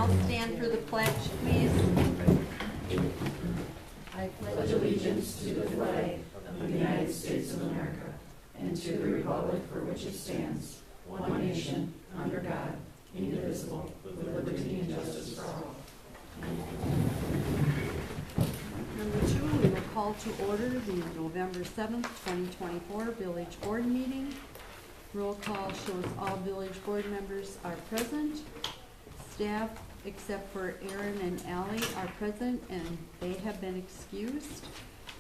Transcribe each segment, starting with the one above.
all stand for the pledge, please? I pledge allegiance to the flag of the United States of America and to the republic for which it stands, one nation, under God, indivisible, with liberty and justice for all. Number 2, we will call to order the November 7th, 2024 Village Board meeting. Roll call shows all village board members are present. Staff, except for Aaron and Allie, are present and they have been excused.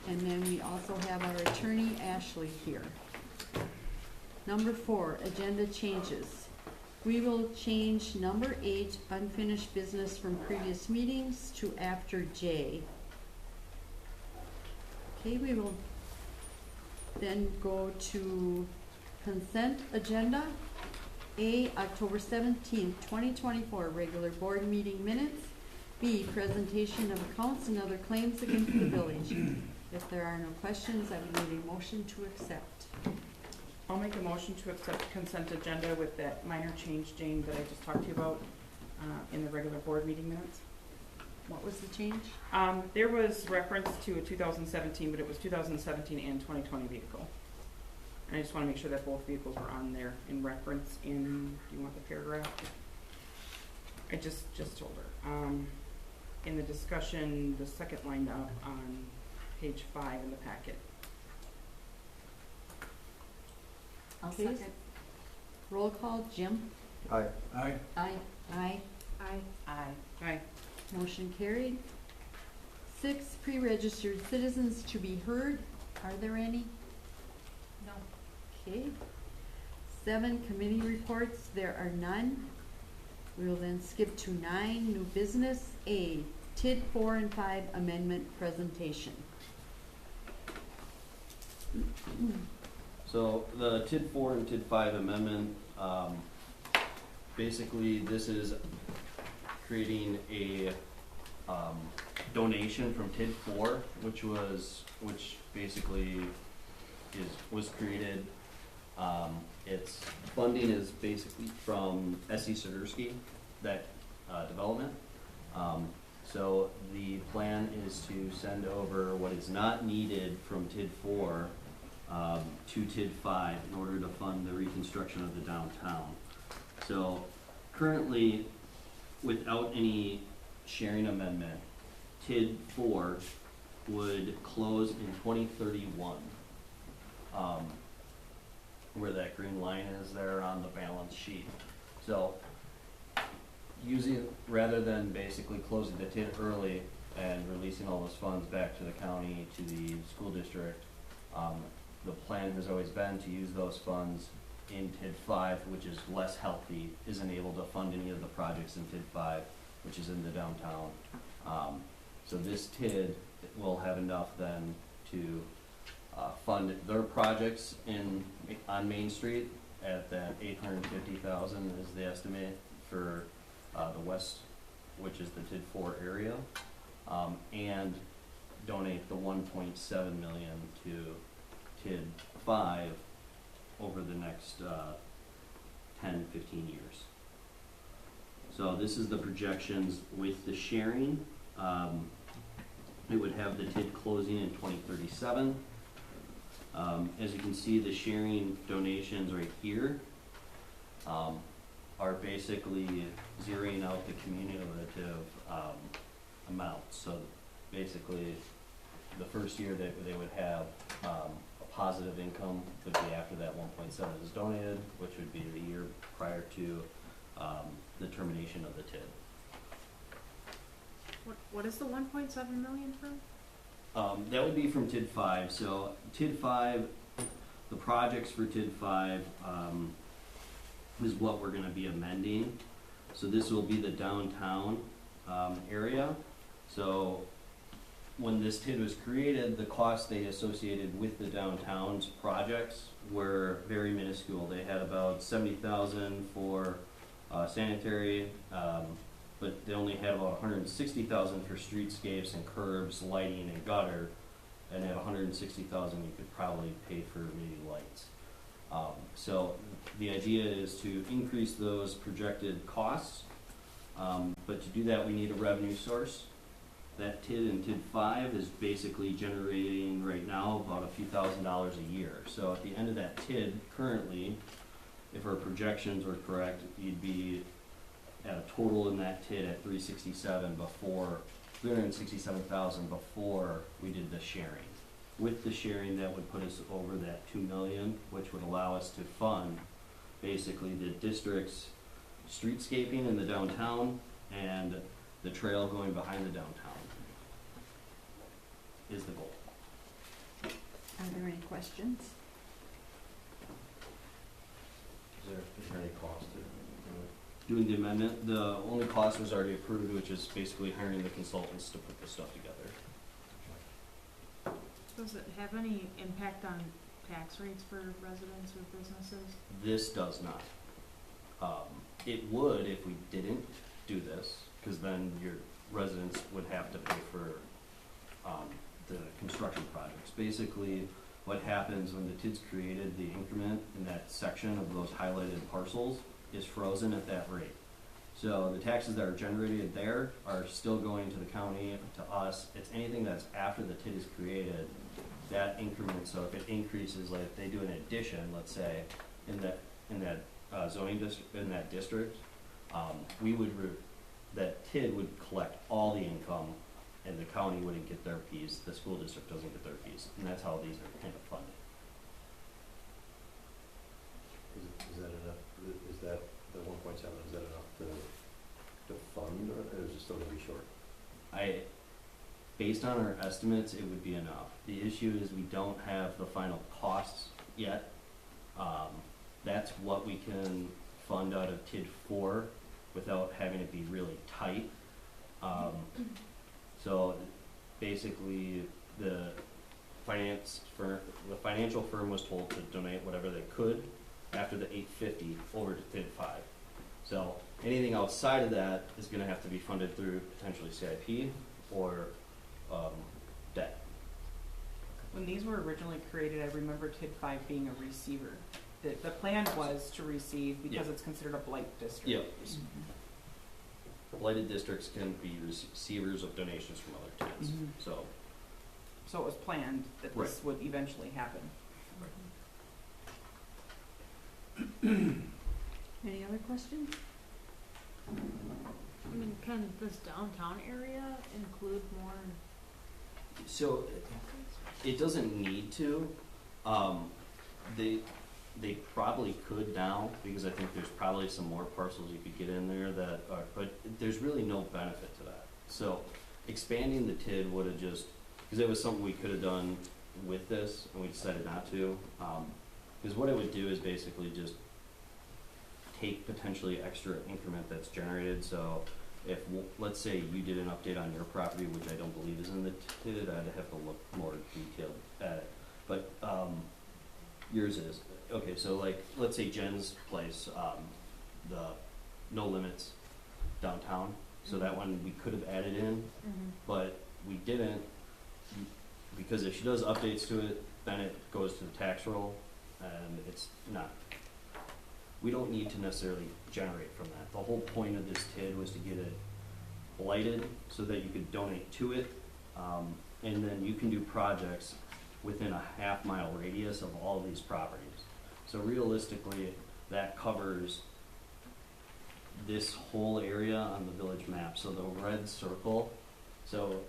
And then we also have our attorney, Ashley, here. Number 4, agenda changes. We will change number 8, unfinished business from previous meetings, to after J. Okay, we will then go to consent agenda. A, October 17th, 2024, regular board meeting minutes. B, presentation of accounts and other claims against the village. If there are no questions, I would need a motion to accept. I'll make a motion to accept consent agenda with that minor change, Jane, that I just talked to you about in the regular board meeting minutes. What was the change? There was reference to a 2017, but it was 2017 and 2020 vehicle. And I just want to make sure that both vehicles were on there in reference in, do you want the paragraph? I just told her. In the discussion, the second line up on page 5 in the packet. I'll second. Roll call, Jim? Aye. Aye. Aye. Aye. Aye. Motion carried. 6, pre-registered citizens to be heard. Are there any? No. Okay. 7, committee reports. There are none. We will then skip to 9, new business. A, TID 4 and 5 amendment presentation. So the TID 4 and TID 5 amendment, basically this is creating a donation from TID 4, which basically was created. Its funding is basically from S.E. Swiderski, that development. So the plan is to send over what is not needed from TID 4 to TID 5 in order to fund the reconstruction of the downtown. So currently, without any sharing amendment, TID 4 would close in 2031, where that green line is there on the balance sheet. So rather than basically closing the TID early and releasing all those funds back to the county, to the school district, the plan has always been to use those funds in TID 5, which is less healthy, isn't able to fund any of the projects in TID 5, which is in the downtown. So this TID will have enough then to fund their projects on Main Street at that $850,000 is the estimate for the west, which is the TID 4 area, and donate the $1.7 million to TID 5 over the next 10, 15 years. So this is the projections with the sharing. It would have the TID closing in 2037. As you can see, the sharing donations right here are basically zeroing out the cumulative amounts. So basically, the first year that they would have a positive income would be after that 1.7 is donated, which would be the year prior to the termination of the TID. What is the 1.7 million from? That would be from TID 5. So TID 5, the projects for TID 5 is what we're going to be amending. So this will be the downtown area. So when this TID was created, the costs they associated with the downtown's projects were very minuscule. They had about $70,000 for sanitary, but they only had about $160,000 for streetscapes and curbs, lighting, and gutter. And at $160,000, you could probably pay for maybe lights. So the idea is to increase those projected costs But to do that, we need a revenue source. That TID and TID 5 is basically generating right now about a few $1,000s a year. So at the end of that TID, currently, if our projections were correct, you'd be at a total in that TID at 367,000 before we did the sharing. With the sharing, that would put us over that 2 million, which would allow us to fund basically the district's streetscaping in the downtown and the trail going behind the downtown is the goal. Are there any questions? Is there any cost to Doing the amendment, the only cost was already approved, which is basically hiring the consultants to put this stuff together. Does it have any impact on tax rates for residents or businesses? This does not. It would if we didn't do this, because then your residents would have to pay for the construction projects. Basically, what happens when the TID's created, the increment in that section of those highlighted parcels is frozen at that rate. So the taxes that are generated there are still going to the county, to us. It's anything that's after the TID is created, that increment. So if it increases, like if they do an addition, let's say, in that zoning district, in that district, that TID would collect all the income, and the county wouldn't get their piece. The school district doesn't get their piece, and that's how these are kind of funded. is that enough? Is that the 1.7? Is that enough to fund, or is it still gonna be short? Based on our estimates, it would be enough. The issue is we don't have the final costs yet. That's what we can fund out of TID 4 without having it be really tight. So basically, the financial firm was told to donate whatever they could after the 850 over to TID 5. So anything outside of that is going to have to be funded through potentially CIP or debt. When these were originally created, I remember TID 5 being a receiver. The plan was to receive because it's considered a blight district. Yep. Blighted districts can be receivers of donations from other towns. Mhm. So So it was planned that this would eventually happen. Any other questions? I mean, can this downtown area include more? So it doesn't need to. They probably could now, because I think there's probably some more parcels you could get in there that are, but there's really no benefit to that. So expanding the TID would have just, because it was something we could have done with this, and we decided not to. Because what it would do is basically just take potentially extra increment that's generated. So if, let's say you did an update on your property, which I don't believe is in the TID, I'd have to look more detailed at it. But yours is. Okay, so like, let's say Jen's place, the No Limits downtown. So that one we could have added in, but we didn't, because if she does updates to it, then it goes to the tax roll, and it's not, we don't need to necessarily generate from that. The whole point of this TID was to get it blighted so that you could donate to it, and then you can do projects within a half-mile radius of all these properties. So realistically, that covers this whole area on the village map. So the red circle, so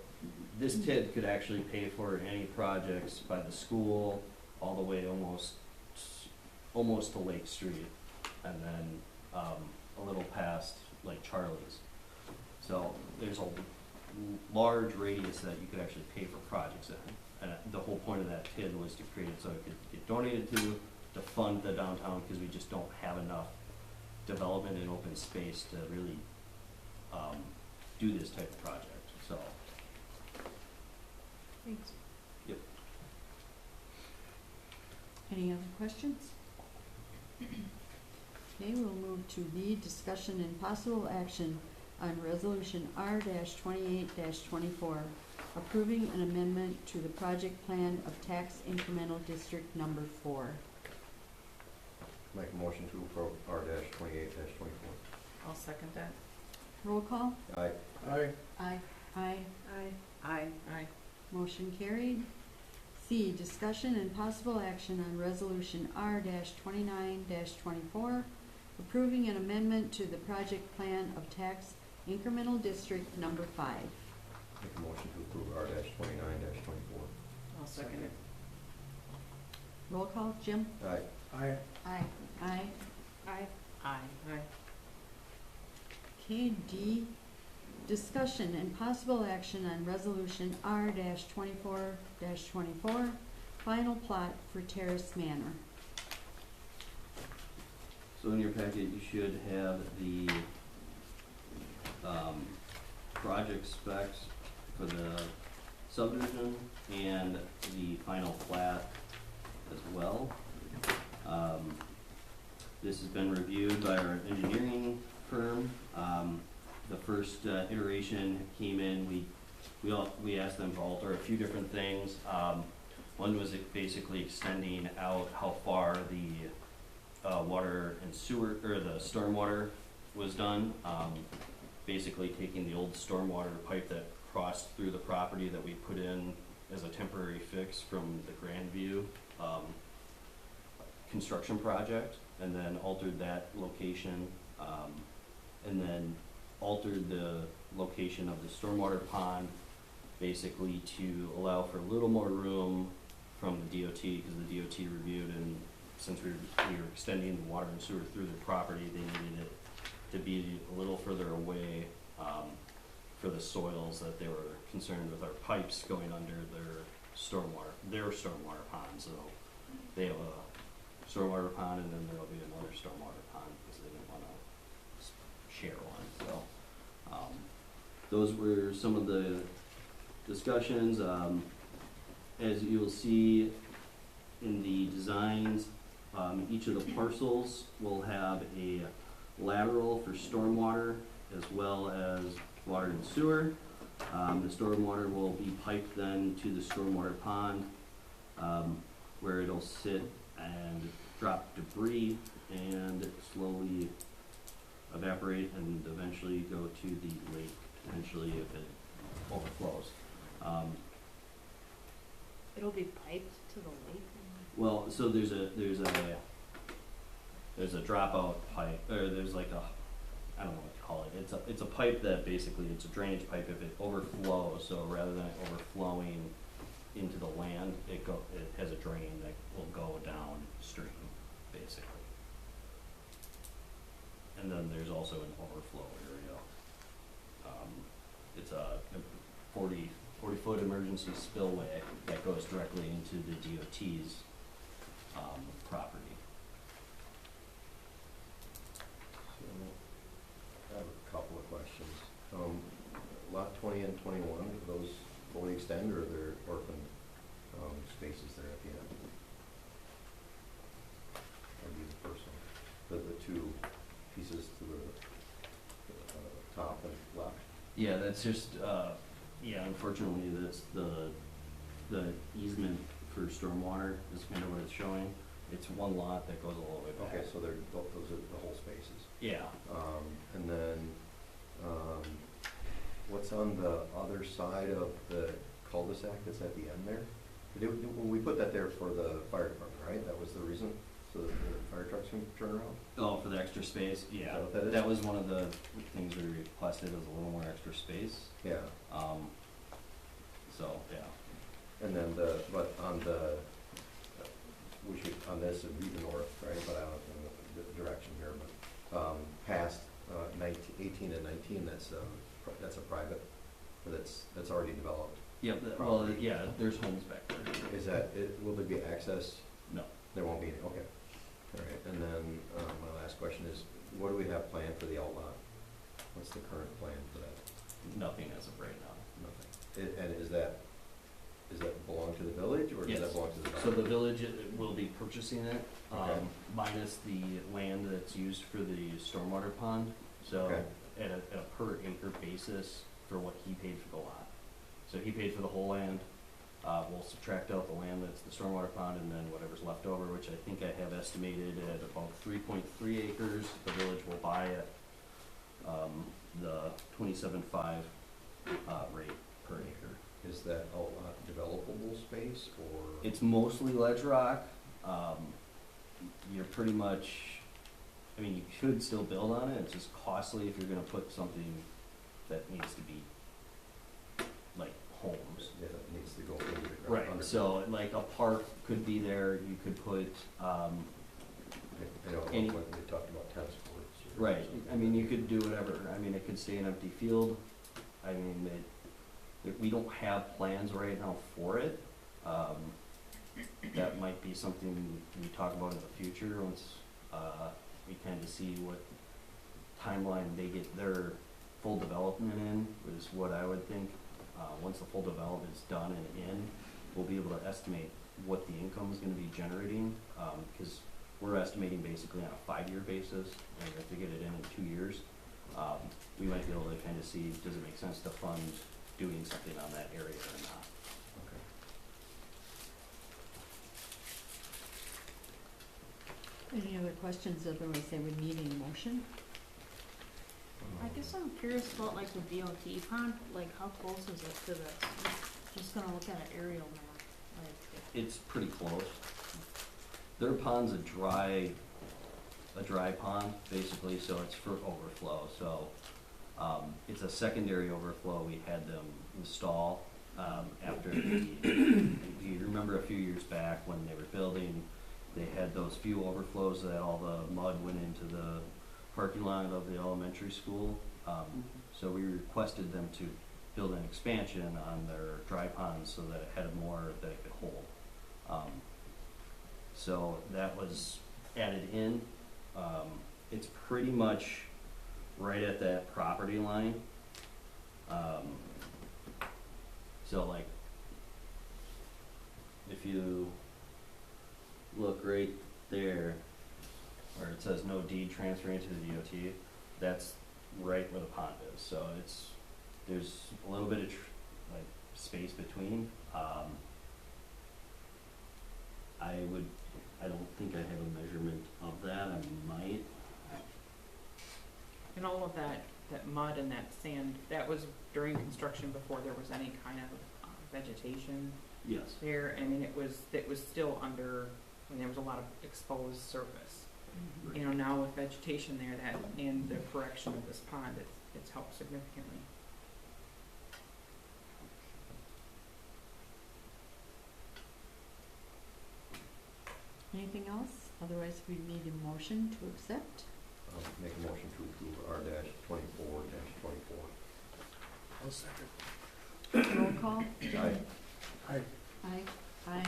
this TID could actually pay for any projects by the school all the way almost to Lake Street, and then a little past like Charlie's. So there's a large radius that you could actually pay for projects in. And the whole point of that TID was to create it so it could get donated to fund the downtown, because we just don't have enough development and open space to really do this type of project. So, Thanks. yep. Any other questions? Okay, we'll move to B, discussion and possible action on resolution R-28-24, approving an amendment to the project plan of tax incremental district number 4. Make a motion to approve R-28-24. I'll second that. Roll call? Aye. Aye. Aye. Aye. Aye. Aye. Motion carried. C, discussion and possible action on resolution R-29-24, approving an amendment to the project plan of tax incremental district number 5. Make a motion to approve R-29-24. I'll second it. Roll call, Jim? Aye. Aye. Aye. Aye. Aye. Aye. Aye. Okay, D, discussion and possible action on resolution R-24-24, final plot for Terrace Manor. So in your packet, you should have the, project specs for the subdivision and the final plat as well. This has been reviewed by our engineering firm. The first iteration came in, we asked them to alter a few different things. One was basically extending out how far the water and sewer, or the stormwater was done. Basically taking the old stormwater pipe that crossed through the property that we put in as a temporary fix from the Grandview construction project, and then altered that location, and then altered the location of the stormwater pond, basically to allow for a little more room from the DOT, because the DOT reviewed, and since we were extending the water and sewer through the property, they needed it to be a little further away for the soils, that they were concerned with our pipes going under their stormwater pond. So they have a stormwater pond, and then there'll be another stormwater pond because they didn't want to share one. So those were some of the discussions. As you'll see in the designs, each of the parcels will have a lateral for stormwater as well as water and sewer. The stormwater will be piped then to the stormwater pond, where it'll sit and drop debris and slowly evaporate and eventually go to the lake, potentially if it overflows. It'll be piped to the lake? Well, so there's a dropout pipe, or there's like a, I don't know what to call it. It's a pipe that basically, it's a drainage pipe. If it overflows, so rather than it overflowing into the land, it has a drain that will go downstream, basically. And then there's also an overflow area. It's a 40-foot emergency spillway that goes directly into the DOT's property. So, I have a couple of questions. Lot 20 and 21, those fully extend, or are there orphan spaces there at the end? That'd be the first one. The two pieces to the top and left. Yeah, that's just, yeah, unfortunately, that's the easement for stormwater is kind of what it's showing. It's one lot that goes all the way back. Okay, so those are the whole spaces. Yeah. And then, what's on the other side of the cul-de-sac that's at the end there? When we put that there for the fire department, right? That was the reason? So that the fire trucks can turn around? Oh, for the extra space? Yeah. Is that what that is? That was one of the things we requested, was a little more extra space. Yeah. So, yeah. And then but on the, on this would be the north, right? But I don't know the direction here, but, past, 18 and 19, that's a private, that's already developed. Yeah, well, yeah, there's homes back there. Is that, will there be access? No. There won't be any, okay. All right, and then, my last question is, what do we have planned for the outlot? What's the current plan for that? Nothing as of right now. Nothing. And does that belong to the village, or does Yes. that belong to the? So the village will be purchasing it, Okay. minus the land that's used for the stormwater pond. So Okay. at a per acre basis for what he paid for the lot. So he paid for the whole land. We'll subtract out the land that's the stormwater pond, and then whatever's left over, which I think I have estimated at about 3.3 acres. The village will buy it the 27.5 rate per acre. Is that outlot developable space or? It's mostly ledge rock. You're pretty much, I mean, you could still build on it, it's just costly if you're gonna put something that needs to be like homes. Yeah, it needs to go into the ground. Right, under- so like a park could be there, you could put, You know, any- when we talked about tennis courts. or right, something I mean, like you could do whatever, I mean, it could stay an empty field. I mean, we don't have plans right now for it. That might be something we talk about in the future, once, we kind of see what timeline they get their full development in, is what I would think. Once the full development is done and in, we'll be able to estimate what the income is gonna be generating, because we're estimating basically on a 5-year basis, and if we get it in 2 years, we might be able to kind of see, does it make sense to fund doing something on that area or not? Okay. Any other questions? Otherwise, I would need a motion. I guess I'm curious about like the BLT pond, like how close is it to this? Just gonna look at an aerial map, like. It's pretty close. Their pond's a dry pond, basically, so it's for overflow, so, it's a secondary overflow we had them install, after you remember a few years back when they were building, they had those few overflows that all the mud went into the parking lot of the elementary school. So we requested them to build an expansion on their dry pond so that it had more that it could hold. So that was added in. It's pretty much right at that property line. So like, if you look right there, where it says no deed transferring to the DOT, that's right where the pond is. So there's a little bit of like space between. I don't think I have a measurement of that. I might. And all of that mud and that sand, that was during construction before there was any kind of vegetation Yes. there. I mean, it was still under, I mean, there was a lot of exposed surface. Right. You know, now with vegetation there, that, and the correction of this pond, it's helped significantly. Anything else? Otherwise, we need a motion to accept. Make a motion to approve R-24-24. I'll second. Roll call. Aye. Aye. Aye. Aye.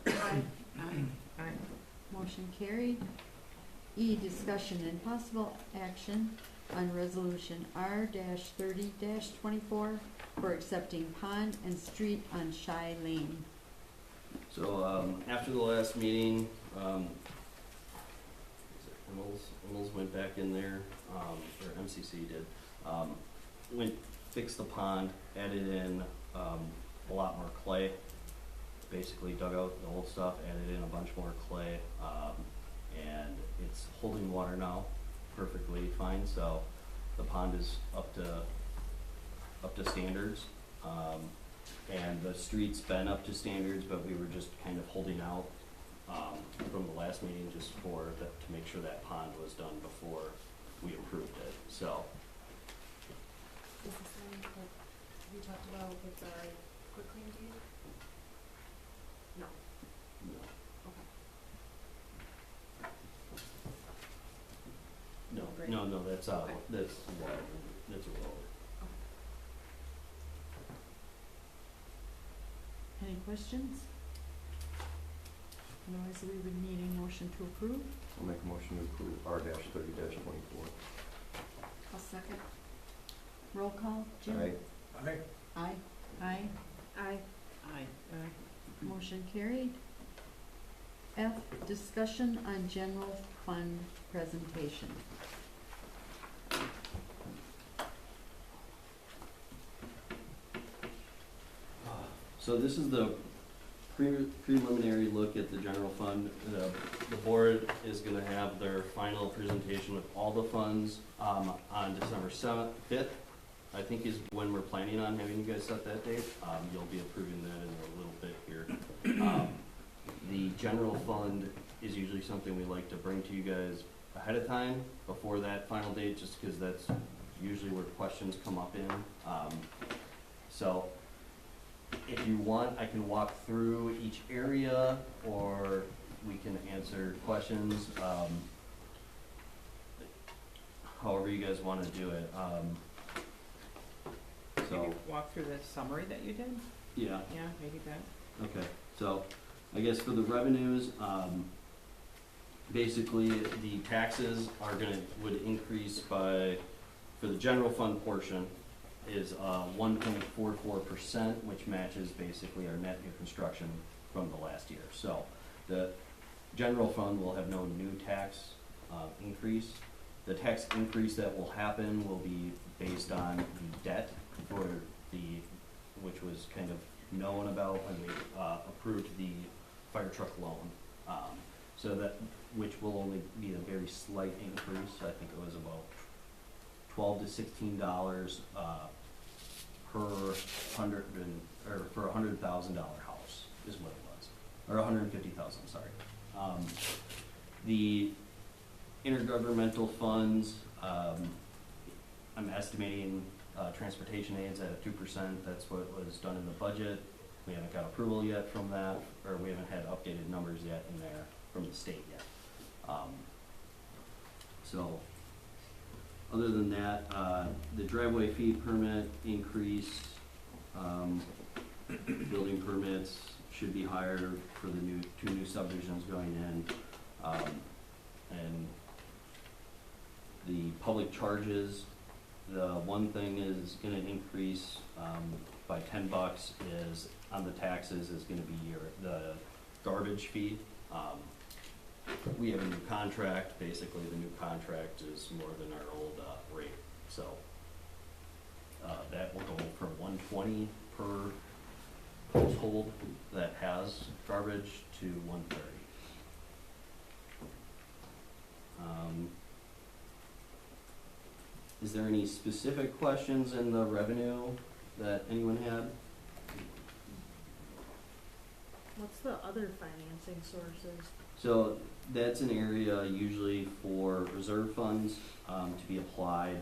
Aye. Aye. Aye. Motion carried. E, discussion and possible action on resolution R-30-24 for accepting pond and street on Shy Lane. So, after the last meeting, Emils went back in there, or MCC did, fixed the pond, added in, a lot more clay. Basically dug out the old stuff, added in a bunch more clay, and it's holding water now perfectly fine, so the pond is up to standards. And the street's been up to standards, but we were just kind of holding out, from the last meeting just to make sure that pond was done before we approved it, so. Is this one that we talked about with the quick claim deed? No. No, Great. no, that's, Okay. that's water, that's a road. Any questions? Otherwise, we would need a motion to approve. I'll make a motion to approve R-30-24. I'll second. Roll call. Jim? Aye. Aye. Aye. Aye. Aye. Aye. Motion carried. F, discussion on general fund presentation. So this is the preliminary look at the general fund. The board is gonna have their final presentation of all the funds, on December 5th, I think is when we're planning on having you guys set that date. You'll be approving that in a little bit here. The general fund is usually something we like to bring to you guys ahead of time, before that final date, just because that's usually where questions come up in. So, if you want, I can walk through each area, or we can answer questions, however you guys wanna do it. Maybe walk through the summary that you did? Yeah, Yeah, maybe that. okay, so, I guess for the revenues, basically, the taxes would increase by, for the general fund portion, is 1.44%, which matches basically our net new construction from the last year. So the general fund will have no new tax increase. The tax increase that will happen will be based on the debt for which was kind of known about when we approved the fire truck loan. So that, which will only be a very slight increase. I think it was about $12 to $16 per for a $100,000 house is what it was, or 150,000. Sorry. The intergovernmental funds, I'm estimating transportation aids at 2%. That's what was done in the budget. We haven't got approval yet from that, or we haven't had updated numbers yet in there from the state yet. So, other than that, the driveway fee permit increased. Building permits should be higher for the two new subdivisions going in. And the public charges, the one thing is gonna increase by $10 is on the taxes is gonna be the garbage fee. We have a new contract. Basically, the new contract is more than our old rate. So that will go from $120 per household that has garbage to $130. Is there any specific questions in the revenue that anyone had? What's the other financing sources? So that's an area usually for reserve funds to be applied.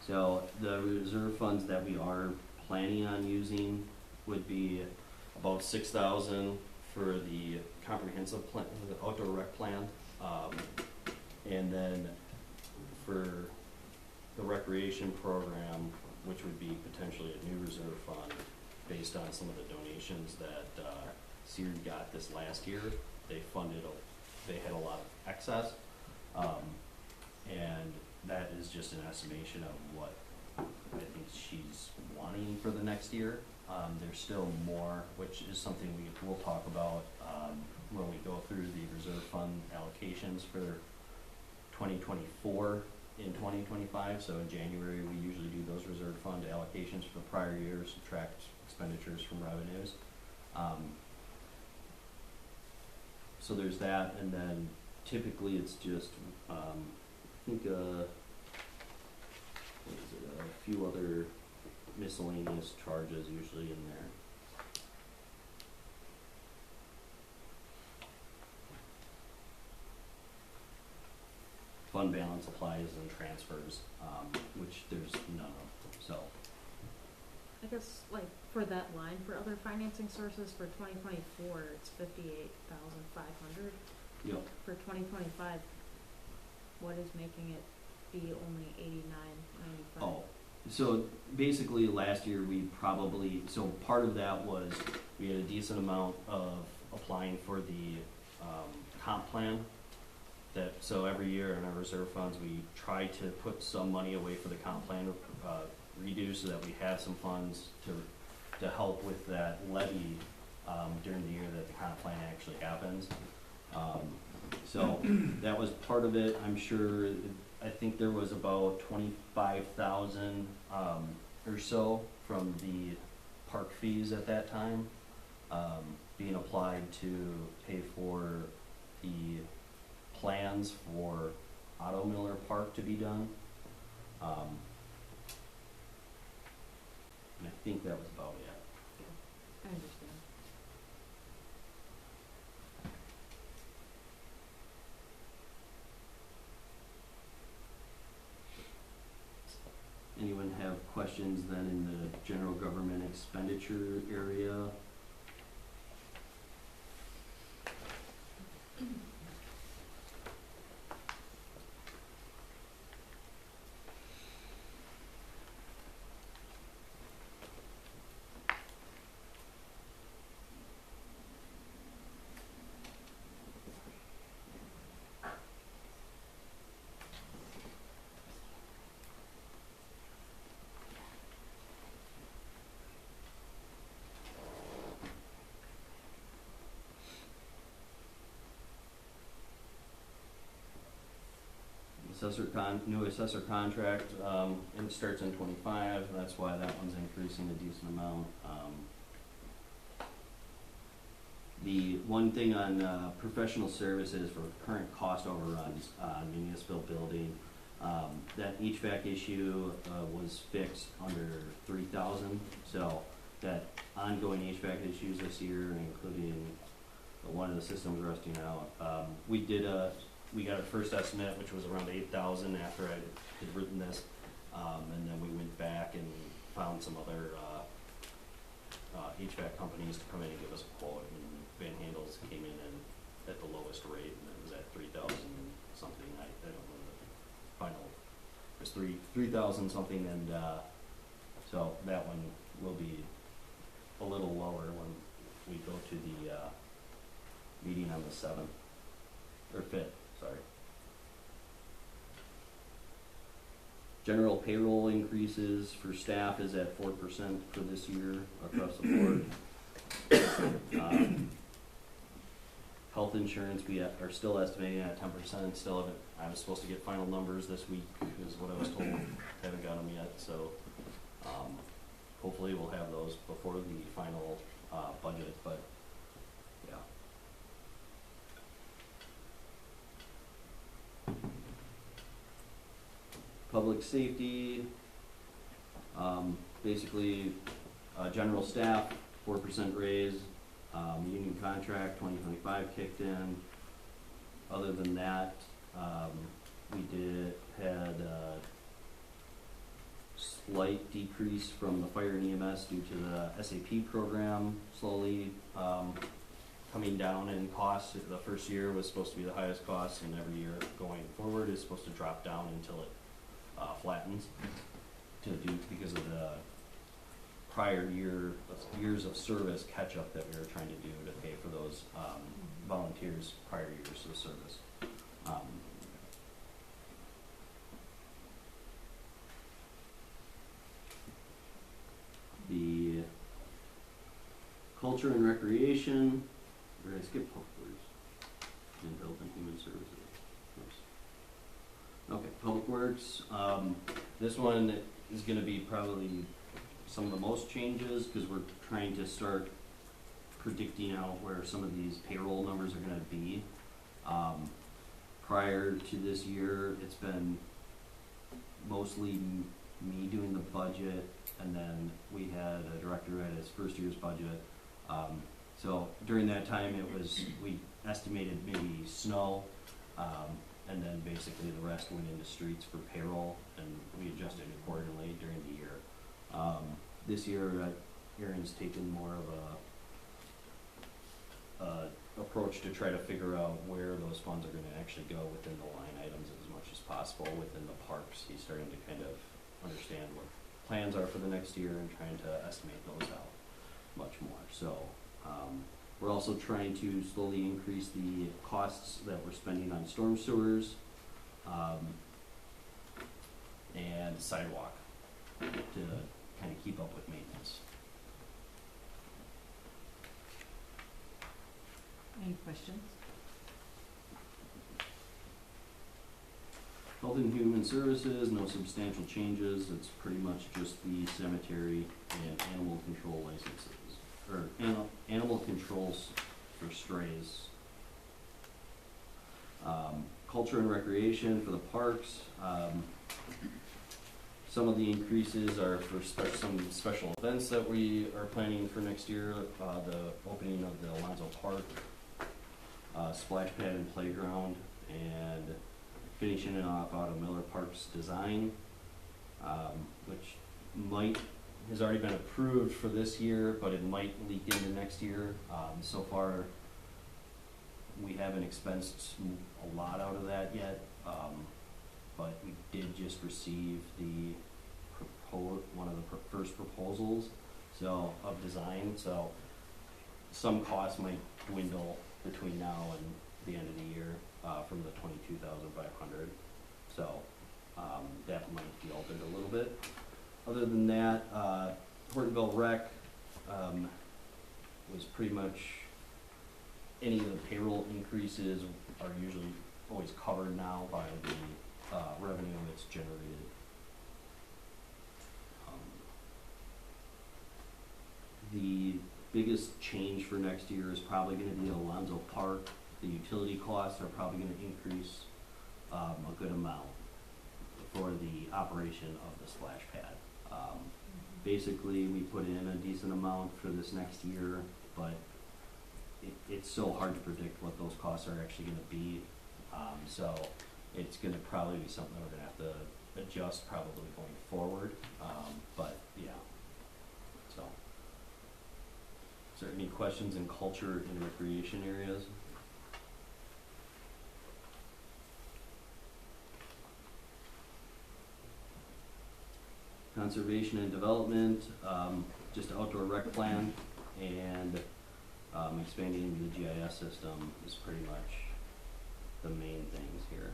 So the reserve funds that we are planning on using would be about $6,000 for the comprehensive plan, the outdoor rec plan, and then for the recreation program, which would be potentially a new reserve fund based on some of the donations that Sears got this last year. They had a lot of excess, and that is just an estimation of what I think she's wanting for the next year. There's still more, which is something we'll talk about when we go through the reserve fund allocations for 2024 in 2025. So in January, we usually do those reserve fund allocations for the prior year, subtract expenditures from revenues. So there's that, and then typically it's just, I think, what is it, a few other miscellaneous charges usually in there. Fund balance applies and transfers, which there's none of, so. I guess, like, for that line, for other financing sources for 2024, it's $58,500. Yep. For 2025, what is making it be only $89,995? Oh, so basically last year so part of that was we had a decent amount of applying for the comp plan. So every year in our reserve funds, we try to put some money away for the comp plan redo so that we have some funds to help with that levy during the year that the comp plan actually happens. So that was part of it. I'm sure, I think there was about 25,000 or so from the park fees at that time. being applied to pay for the plans for Otto Miller Park to be done. And I think that was about it. I understand. Anyone have questions then in the general government expenditure area? New assessor contract, it starts in 25, that's why that one's increasing a decent amount. The one thing on professional services for current cost overruns on municipal building, that HVAC issue was fixed under 3,000, so that ongoing HVAC issues this year, including one of the systems rusting out, we got our first estimate, which was around 8,000 after I had written this, and then we went back and found some other HVAC companies to come in and give us a quote, and Van Handels came in and at the lowest rate, and it was at 3,000 something. I don't know the final. It was 3,000 something, and so that one will be a little lower when we go to the meeting on the 7th or 5th. Sorry. General payroll increases for staff is at 4% for this year across the board. Health insurance, we are still estimating at 10%. Still haven't. I was supposed to get final numbers this week, is what I was told. Haven't got them yet, so hopefully we'll have those before the final budget. But yeah. Public safety, basically, general staff, 4% raise, union contract, 2025 kicked in. Other than that, we had a slight decrease from the fire and EMS due to the SAP program slowly coming down in costs. The first year was supposed to be the highest cost, and every year going forward is supposed to drop down until it flattens because of the prior years of service catch up that we were trying to do to pay for those volunteers' prior years of service. The culture and recreation, where did I skip public works? And health and human services. Okay, Public Works, this one is gonna be probably some of the most changes, because we're trying to start predicting out where some of these payroll numbers are gonna be. Prior to this year, it's been mostly me doing the budget, and then we had a director at his first year's budget. So during that time, we estimated maybe snow, and then basically the rest went into streets for payroll, and we adjusted accordingly during the year. This year, Aaron's taken more of a approach to try to figure out where those funds are gonna actually go within the line items as much as possible within the parks. He's starting to kind of understand what plans are for the next year and trying to estimate those out much more. So, we're also trying to slowly increase the costs that we're spending on storm sewers, and sidewalk to kind of keep up with maintenance. Any questions? Health and Human Services, no substantial changes. It's pretty much just the cemetery and animal control licenses, or animal controls for strays. Culture and recreation for the parks. Some of the increases are for some special events that we are planning for next year. The opening of the Alonzo Park, splash pad and playground, and finishing it off out of Miller Park's design, which has already been approved for this year, but it might leak into next year. So far, we haven't expensed a lot out of that yet, but we did just receive one of the first proposals of design, so some costs might dwindle between now and the end of the year from the $22,500. So that might be altered a little bit. Other than that, Hortonville Rec was pretty much any of the payroll increases are usually always covered now by the revenue that's generated. The biggest change for next year is probably going to be Alonzo Park. The utility costs are probably going to increase a good amount for the operation of the splash pad. Basically, we put in a decent amount for this next year, but it's so hard to predict what those costs are actually going to be. So it's going to probably be something we're going to have to adjust probably going forward. But yeah, so. Is there any questions in culture and recreation areas? Conservation and development, just outdoor rec plan, and expanding the GIS system is pretty much the main things here.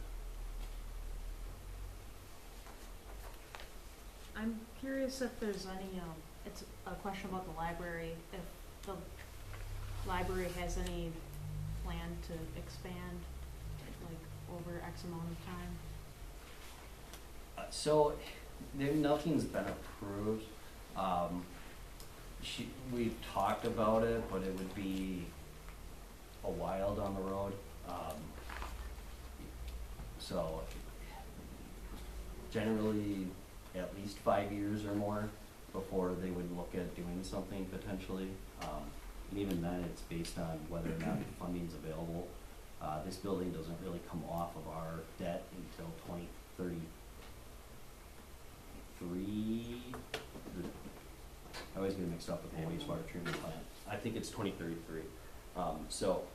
I'm curious if there's any, it's a question about the library, if the library has any plan to expand, like, over X amount of time? So nothing's been approved. We've talked about it, but it would be a while down the road. So generally at least 5 years or more before they would look at doing something potentially. And even then, it's based on whether or not funding's available. This building doesn't really come off of our debt until 2033. I always get mixed up with the wastewater treatment plant. I think it's 2033. So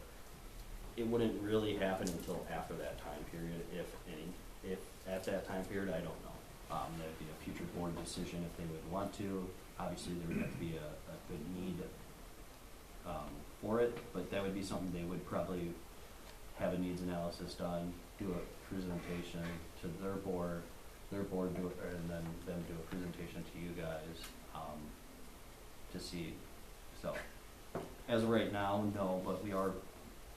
it wouldn't really happen until after that time period, if any. If at that time period, I don't know. That would be a future board decision if they would want to. Obviously, there would have to be a good need for it, but that would be something they would probably have a needs analysis done, do a presentation to their board do it, and then them do a presentation to you guys to see. So as of right now, no, but we are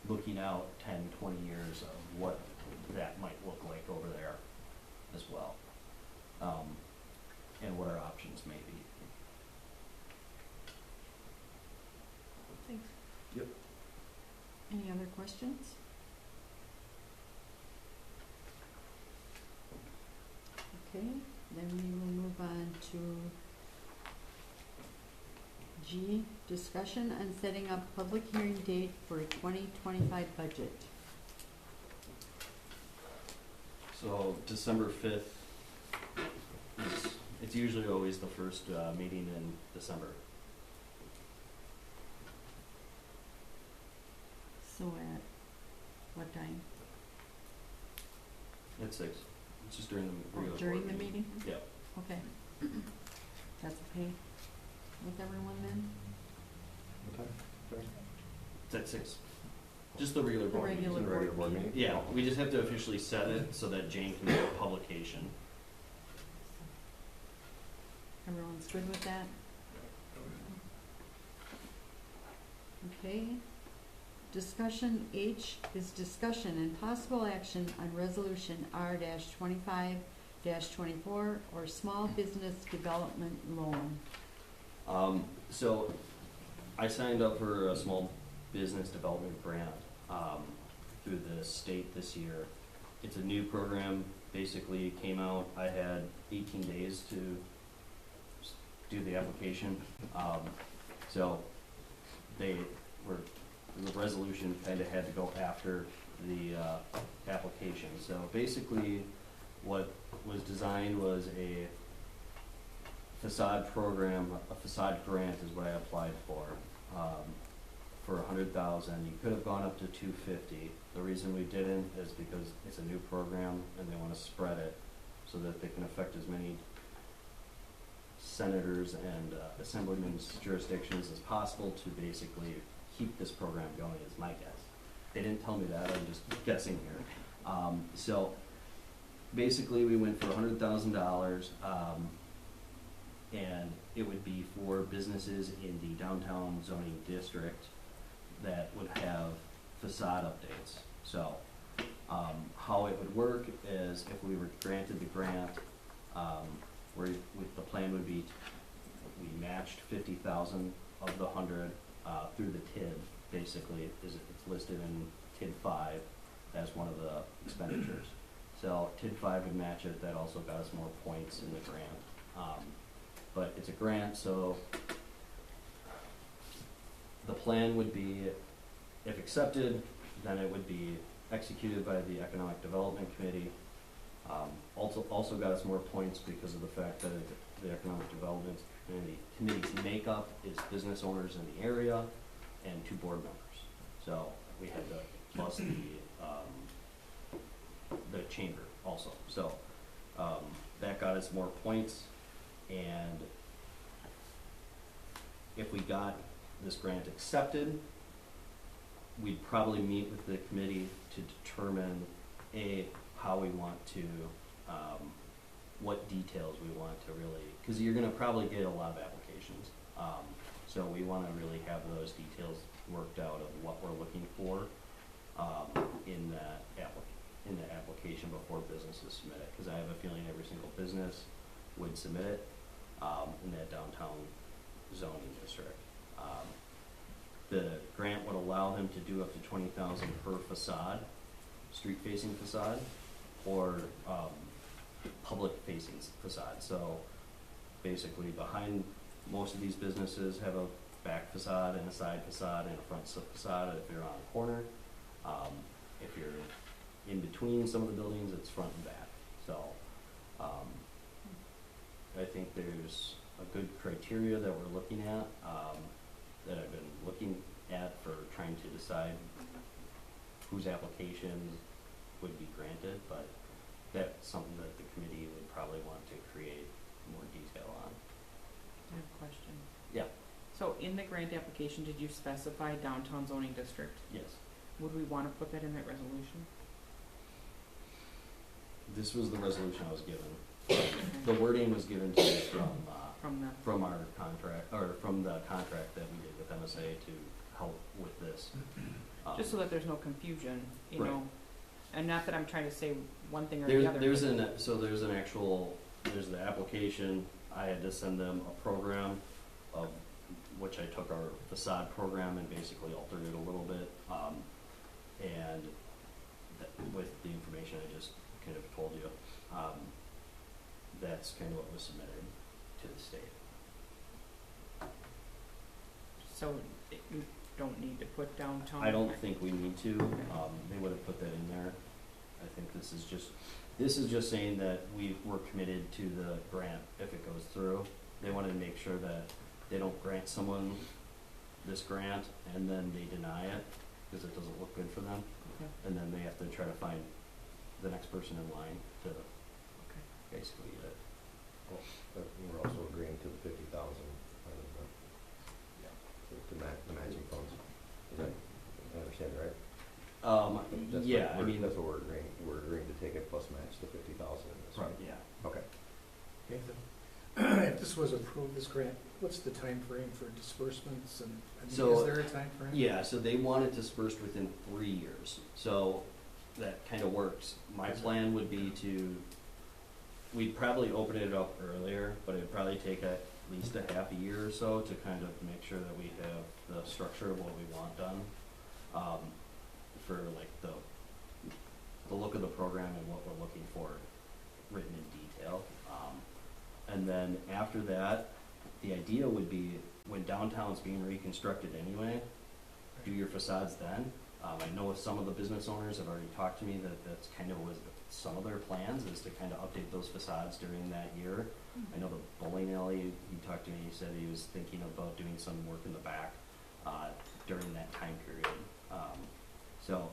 looking out 10, 20 years of what that might look like over there as well, and what our options may be. Thanks. Yep. Any other questions? Okay, then we will move on to G, discussion on setting up public hearing date for 2025 budget. So December 5th it's usually always the first meeting in December. So at what time? At 6. It's just during the regular During board the meeting? Yep. Okay. That's okay with everyone then? Okay. It's at 6. Just the regular The board regular meeting. The regular board meeting? Yeah, we just have to officially set it so that Jane can do a publication. Everyone's good with that? Okay. Discussion H is discussion and possible action on resolution R-25-24 or small business development loan. So I signed up for a small business development grant through the state this year. It's a new program, basically it came out, I had 18 days to do the application. So the resolution kind of had to go after the application. So basically what was designed was a facade program, a facade grant is what I applied for $100,000. You could have gone up to $250,000. The reason we didn't is because it's a new program and they want to spread it so that they can affect as many senators and assemblymen's jurisdictions as possible to basically keep this program going, is my guess. They didn't tell me that, I'm just guessing here. So basically we went for $100,000 and it would be for businesses in the downtown zoning district that would have facade updates. So how it would work is if we were granted the grant, the plan would be we matched 50,000 of the 100 through the TID. Basically, it's listed in TID 5 as one of the expenditures. So TID 5 would match it. That also got us more points in the grant. But it's a grant, so the plan would be, if accepted, then it would be executed by the Economic Development Committee. Also got us more points because of the fact that the Economic Development Committee's makeup is business owners in the area and 2 board members. So we had to plus the chamber also. So that got us more points, and if we got this grant accepted, we'd probably meet with the committee to determine how we want to, what details we want to really, because you're going to probably get a lot of applications. So we want to really have those details worked out of what we're looking for in the application before businesses submit it. Because I have a feeling every single business would submit it in that downtown zoning district. The grant would allow them to do up to $20,000 per facade, street-facing facade, or public-facing facade. So basically, behind most of these businesses have a back facade and a side facade and a front facade if you're on a corner. If you're in between some of the buildings, it's front and back. So I think there's a good criteria that we're looking at, that I've been looking at for trying to decide whose applications would be granted, but that's something that the committee would probably want to create more detail on. I have a question. Yeah. So in the grant application, did you specify downtown zoning district? Yes. Would we want to put that in that resolution? This was the resolution I was given. The wording was given to me from our contract, or from the contract that we did with MSA to help with this. Just so that there's no confusion, you Right. know? And not that I'm trying to say one thing or the other. There's the application. I had to send them a program of which I took our facade program and basically altered it a little bit. And with the information I just kind of told you, that's kind of what was submitted to the state. So you don't need to put downtown? I don't think we need to. They would have put that in there. I think this is just saying that we're committed to the grant if it goes through. They wanted to make sure that they don't grant someone this grant and then they deny it because it doesn't look good for them. Okay. And then they have to try to find the next person in line to basically get it. Well, but we're also agreeing to the 50,000 the matching funds. Is that, I understand, right? That's Yeah, what I mean, that's what we're agreeing to take it plus match the 50,000 in this. right, yeah. Okay. Nathan, if this was approved, this grant, what's the time frame for disbursements and, So- is there a time frame? Yeah, so they want it dispersed within 3 years. So that kind of works. My plan would be we'd probably open it up earlier, but it'd probably take least a half a year or so to kind of make sure that we have the structure of what we want done. For like the look of the program and what we're looking for written in detail. And then after that, the idea would be when downtown's being reconstructed anyway, do your facades then. I know some of the business owners have already talked to me that that's kind of was some of their plans is to kind of update those facades during that year. I know the bowling alley, he talked to me, he said he was thinking about doing some work in the back during that time period. So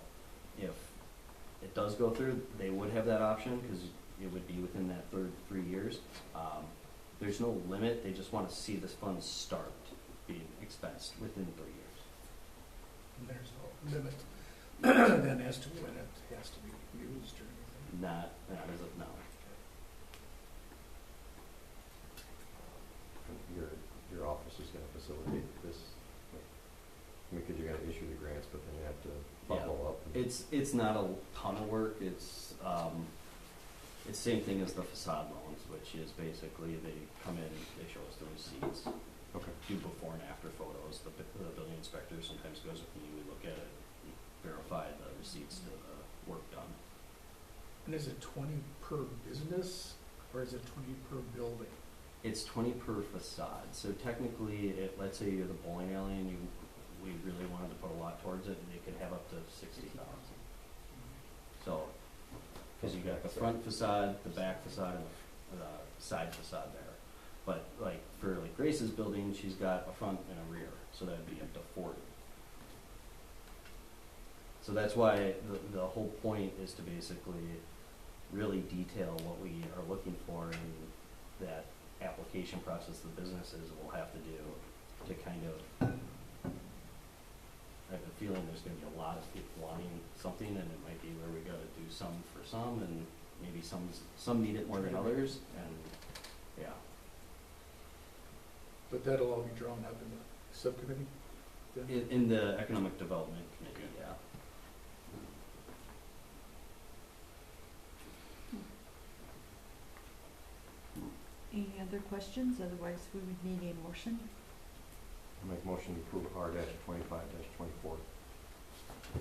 if it does go through, they would have that option because it would be within that 3 years. There's no limit, they just want to see this fund start being expensed within 3 years. And there's no limit then as to when it has to be used or anything. Not as of now. Your office is gonna facilitate this, I mean, cause you're gonna issue the grants, but then you have to follow up. and- It's not a ton of work, it's same thing as the facade loans, which is basically they come in, they show us the receipts, Okay. do before and after photos, the building inspector sometimes goes with me, we look at it, verify the receipts to the work done. And is it 20 per business or is it 20 per building? It's 20 per facade, so technically, let's say you're the bowling alley and we really wanted to put a lot towards it, they could have up to 60,000. So, because you got the front facade, the back facade, and the side facade there. But like for like Grace's building, she's got a front and a rear, so that'd be up to 40. So that's why the whole point is to basically really detail what we are looking for in that application process the businesses will have to do to kind of, I have a feeling there's gonna be a lot of people wanting something, and it might be where we gotta do some for some, and maybe some need it more than others, and, yeah. But that'll all be drawn up in the subcommittee? then? In the Economic Development Committee, yeah. Any other questions? Otherwise, we would need a motion. I make motion to approve R-25-24.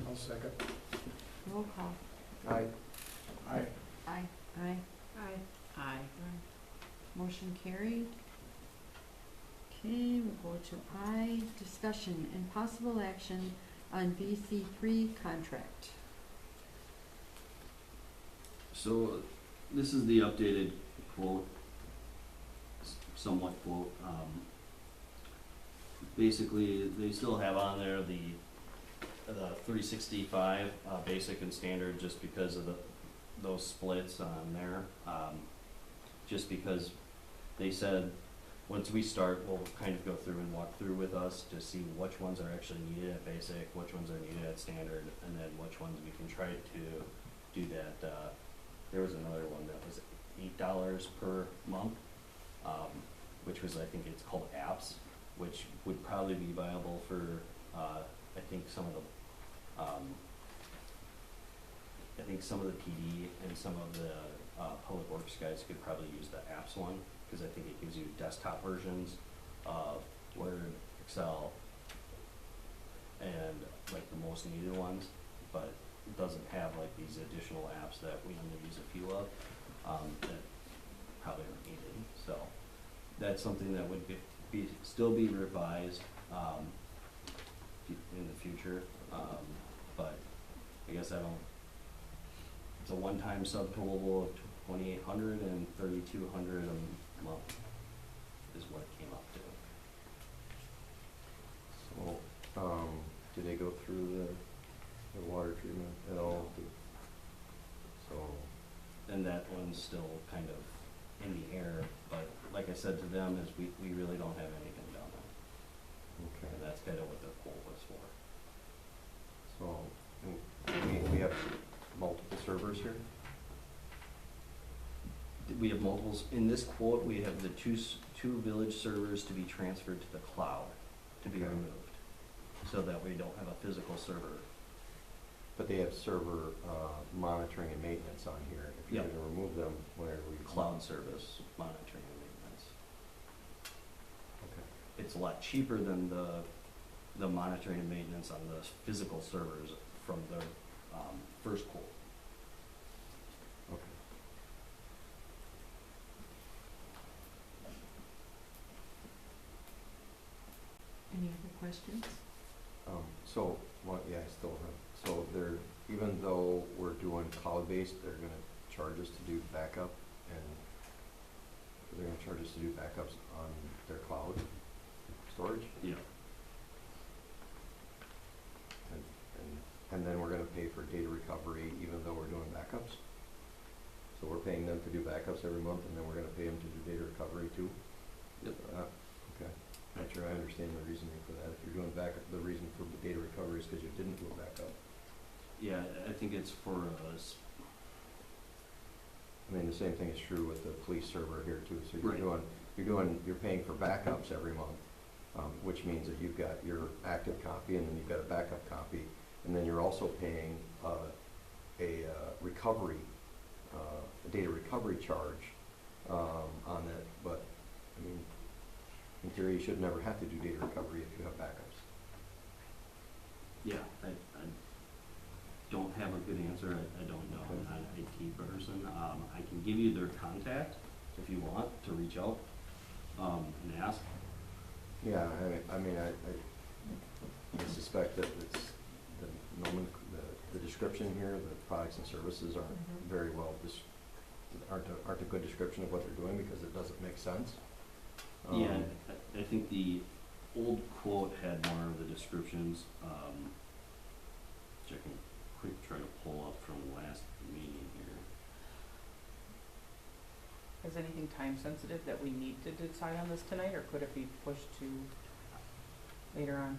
I'll second. Roll call. Aye. Aye. Aye. Aye. Aye. Aye. Motion carried. Okay, we'll go to I, discussion and possible action on VC3 contract. So, this is the updated quote, somewhat quote. Basically, they still have on there the 365 basic and standard, just because of those splits on there. Just because they said once we start, we'll kind of go through and walk through with us to see which ones are actually needed at basic, which ones are needed at standard, and then which ones we can try to do that. There was another one that was $8 per month, which was, I think it's called apps, which would probably be viable for, I think some of the PD and some of the public works guys could probably use the apps one, because I think it gives you desktop versions of Word, Excel, and like the most needed ones, but it doesn't have like these additional apps that we only use a few of, that probably aren't needed. So that's something that would still be revised in the future, but I guess it's a one-time subtotal of $2,800 and $3,200 a month is what it came up to. So, do they go through the water treatment at all? So, And that one's still kind of in the air, but like I said to them, is we really don't have anything done there. okay. And that's kind of what their quote was for. So, we have multiple servers here? We have multiples, in this quote, we have the two village servers to be transferred to the cloud, to be Okay. removed, so that we don't have a physical server. But they have server monitoring and maintenance on here. If you're Yep. gonna remove them, whenever we. Cloud service monitoring and maintenance. it's a lot cheaper than the monitoring and maintenance on the physical servers from the, first quote. Okay. Any other questions? So, well, yeah, I still have, so they're, even though we're doing cloud-based, they're gonna charge us to do backup, and they're gonna charge us to do backups on their cloud storage, Yeah. and then we're gonna pay for data recovery even though we're doing backups? So we're paying them to do backups every month, and then we're gonna pay them to do data recovery too? Yep. Okay, not sure I understand the reasoning for that. If you're doing backup, the reason for the data recovery is because you didn't do a backup. Yeah, I think it's for us. I mean, the same thing is true with the police server here too. So Right. you're paying for backups every month, which means that you've got your active copy and then you've got a backup copy, and then you're also paying a recovery, a data recovery charge on that. But I mean, in theory, you should never have to do data recovery if you have backups. Yeah, I don't have a good answer. I don't know. I'm not an IT person. I can give you their contact if you want to reach out and ask. Yeah, I suspect that it's the description here, the products and services aren't Mhm. very well, aren't a good description of what they're doing because it doesn't make sense. Yeah, I think the old quote had more of the descriptions, which I can quick try to pull up from last meeting here. Is anything time sensitive that we need to decide on this tonight, or could it be pushed to later on?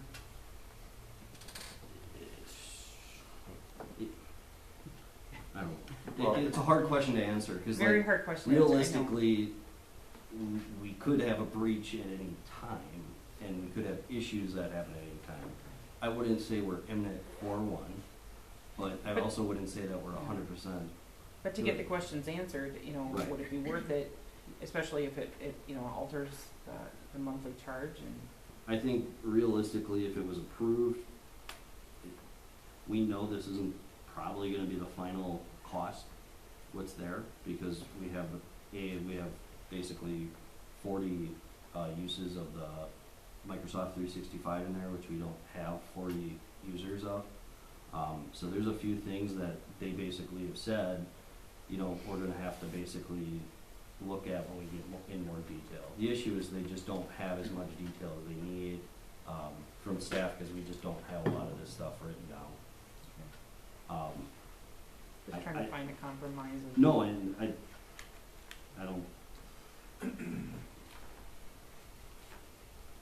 I don't know. Well- It's a hard question to answer, because Very like, hard question to answer, I know. realistically, we could have a breach at any time, and we could have issues that happen at any time. I wouldn't say we're imminent for one, but I But- also wouldn't say that we're 100%. But to get the questions answered, Right. would it be worth it, especially if it alters the monthly charge and, I think realistically, if it was approved, we know this isn't probably gonna be the final cost, what's there, because we have basically 40 uses of the Microsoft 365 in there, which we don't have 40 users of. So there's a few things that they basically have said, we're gonna have to basically look at when we get in more detail. The issue is they just don't have as much detail as they need from staff, because we just don't have a lot of this stuff written down. just trying to find a compromise? No, and I don't.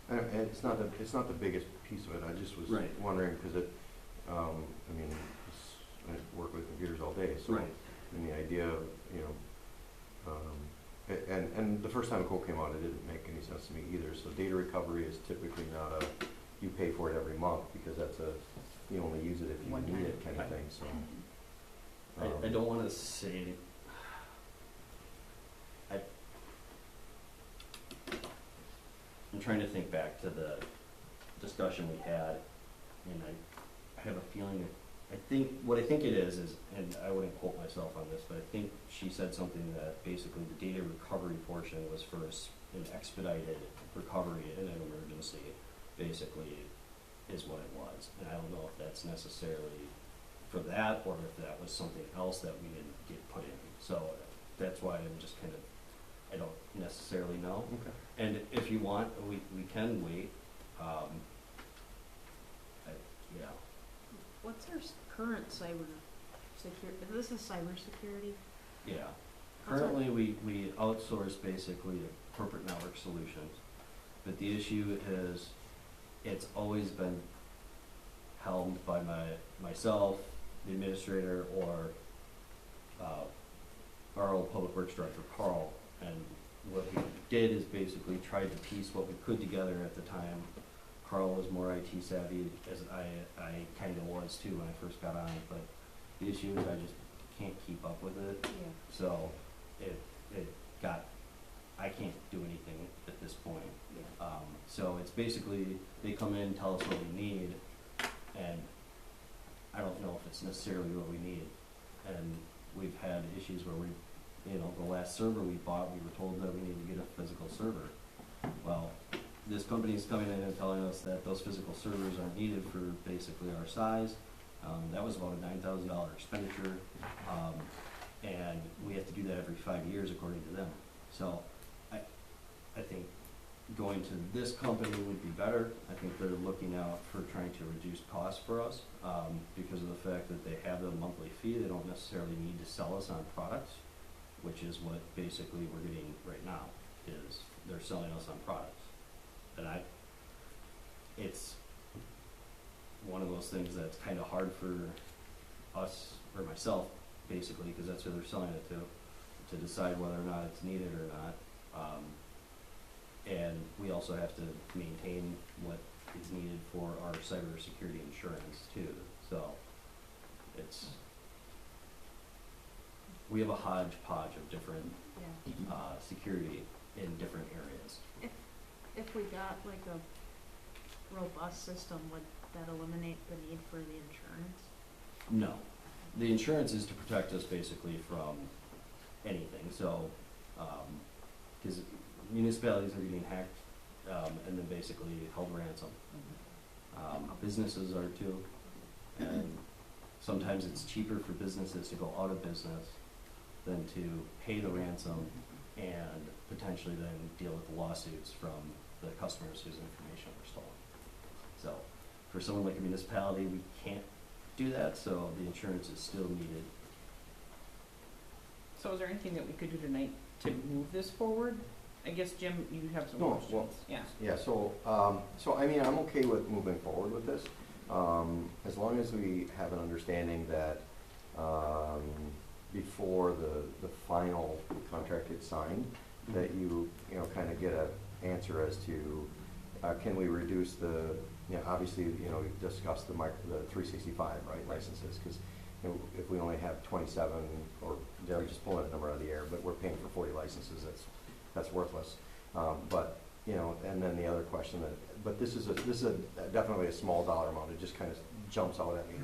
And it's not the biggest piece of it. I just was Right. wondering because I work with computers all day, so Right. and the idea of and the first time a quote came out, it didn't make any sense to me either. So data recovery is typically not you pay for it every month, because that's you only use it if you One need time. it kind of thing. So I don't want to say. I'm trying to think back to the discussion we had, and I have a feeling that what I think it is, and I wouldn't quote myself on this, but I think she said something that basically the data recovery portion was for an expedited recovery in an emergency, basically, is what it was. And I don't know if that's necessarily for that, or if that was something else that we didn't get put in. So that's why I'm just I don't necessarily know. okay. And if you want, we can wait. Yeah. What's our current cyber security? This is cybersecurity? Yeah. Currently, we outsource basically to corporate network solutions, but the issue is it's always been helmed by myself, the administrator, or our old public works director, Carl. And what we did is basically tried to piece what we could together at the time. Carl was more IT savvy, as I kind of was too when I first got on it, but the issue is I just can't keep up with it. Yeah. So it got I can't do anything at this point. Yeah. So it's basically, they come in, tell us what we need, and I don't know if it's necessarily what we need. And we've had issues where we, you know, the last server we bought, we were told that we needed to get a physical server. Well, this company's coming in and telling us that those physical servers aren't needed for basically our size. That was about a $9,000 expenditure, and we have to do that every 5 years according to them. So I think going to this company would be better. I think they're looking out for trying to reduce costs for us, because of the fact that they have the monthly fee. They don't necessarily need to sell us on products, which is what basically we're getting right now, is they're selling us on products. And it's one of those things that's kind of hard for us, or myself, basically, because that's who they're selling it to decide whether or not it's needed or not. And we also have to maintain what is needed for our cybersecurity insurance too. So it's, we have a hodgepodge of different Yeah. security in different areas. If we got like a robust system, would that eliminate the need for the insurance? No. The insurance is to protect us basically from anything. So, because municipalities are getting hacked, and then basically held ransom. Businesses are too. And sometimes it's cheaper for businesses to go out of business than to pay the ransom and potentially then deal with the lawsuits from the customers whose information were stolen. So for someone like a municipality, we can't do that, so the insurance is still needed. So is there anything that we could do tonight to move this forward? I guess, Jim, you have some No, questions. well, Yeah. Yeah, so I mean, I'm okay with moving forward with this, as long as we have an understanding that, before the final contract gets signed, that you know, kind of get a answer as to, can we reduce the, you know, obviously, you know, we've discussed the 365, right, licenses, because, you know, if we only have 27, or they're just pulling a number out of the air, but we're paying for 40 licenses, that's worthless. But, you know, and then the other question, but this is definitely a small dollar amount. It just kind of jumps out at me,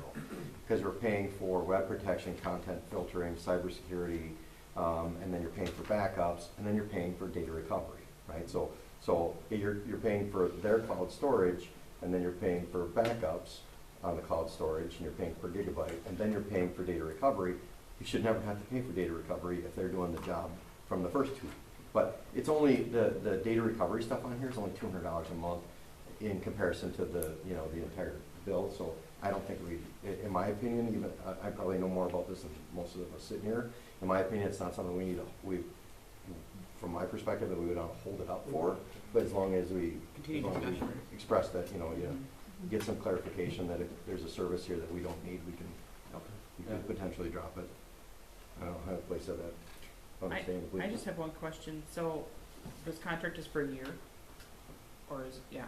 because we're paying for web protection, content filtering, cybersecurity, and then you're paying for backups, and then you're paying for data recovery, right? So you're paying for their cloud storage, and then you're paying for backups on the cloud storage, and you're paying per gigabyte, and then you're paying for data recovery. You should never have to pay for data recovery if they're doing the job from the first two. But it's only, the data recovery stuff on here is only $200 a month in comparison to the, you know, the entire bill. So I don't think in my opinion, even, I probably know more about this than most of us sitting here. In my opinion, it's not something from my perspective, that we would hold it up for. But as long as we express that, you know, get some clarification that if there's a service here that we don't need, we could potentially drop it. I don't know how to place that at. I just have one question. So this contract is for a year, or is it, yeah.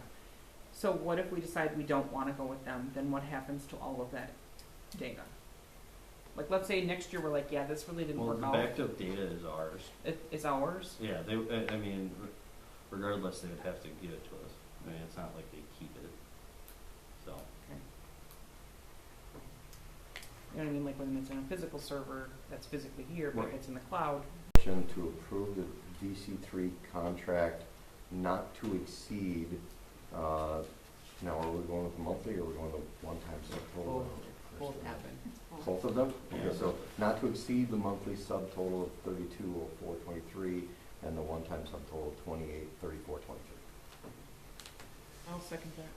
So what if we decide we don't want to go with them? Then what happens to all of that data? Like, let's say next year we're like, yeah, this really didn't work out. Well, the backed up data is ours. It's ours? Yeah, I mean, regardless, they would have to give it to us. I mean, it's not like they keep it. So. Okay. You know what I mean? Like when it's in a physical server that's physically here, but if it's in the cloud. To approve the DC3 contract not to exceed, now are we going with the monthly, or are we going with the one-time subtotal? Both happen. Both of them? Yeah. Okay, so not to exceed the monthly subtotal of 3204.23 and the one-time subtotal of 2834.23. I'll second that.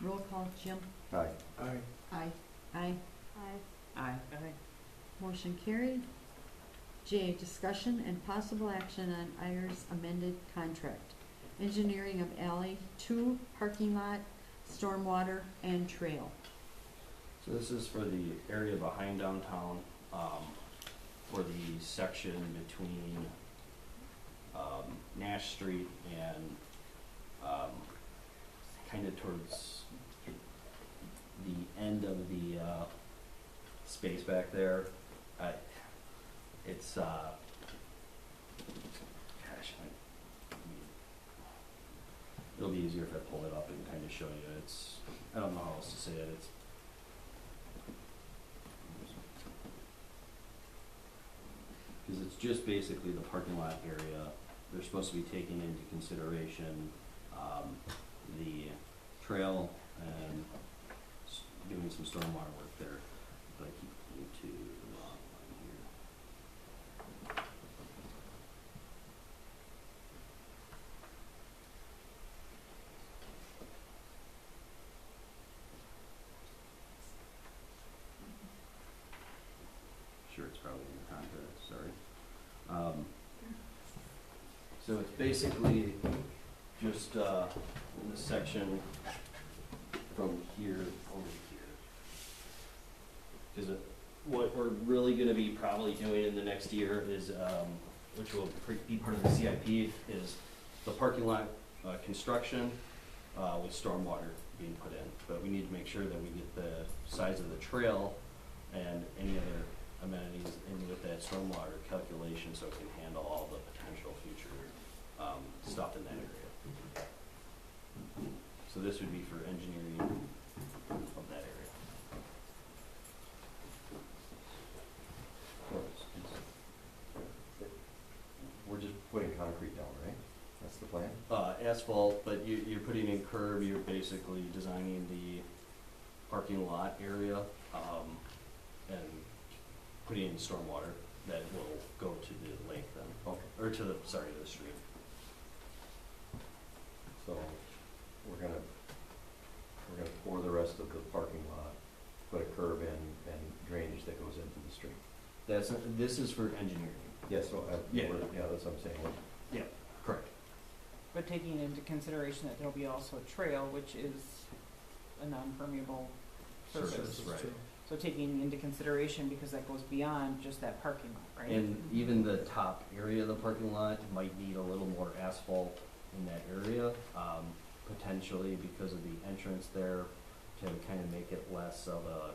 Roll call, Jim? Aye. Aye. Aye. Aye. Aye. Motion carried. J, discussion and possible action on IR's amended contract. Engineering of alley 2, parking lot, stormwater, and trail. So this is for the area behind downtown, for the section between Nash Street and kind of towards the end of the space back there. It's gosh, It'll be easier if I pull it up and kind of show you. It's, I don't know how else to say it. It's because it's just basically the parking lot area. They're supposed to be taking into consideration the trail and doing some stormwater work there. But I keep going to the wrong one here. Sure, it's probably in the contract, sorry. So it's basically just in this section from here over here. Because what we're really gonna be probably doing in the next year is, which will be part of the CIP, is the parking lot construction with stormwater being put in. But we need to make sure that we get the size of the trail and any other amenities in with that stormwater calculation so it can handle all the potential future stuff in that area. So this would be for engineering of that area. We're just putting concrete down, right? That's the plan? Asphalt, but you're putting in curb, you're basically designing the parking lot area, and putting in stormwater that will go to the lake then, Okay. or to the, sorry, to the stream. So we're gonna pour the rest of the parking lot, put a curb in and drainage that goes into the stream. This is for engineering. Yeah, so, Yeah. yeah, that's what I'm saying. Yeah, correct. But taking into consideration that there'll be also a trail, which is a non-permeable surface. Surface, right. So taking into consideration, because that goes beyond just that parking lot, right? And even the top area of the parking lot might need a little more asphalt in that area, potentially because of the entrance there, to kind of make it less of a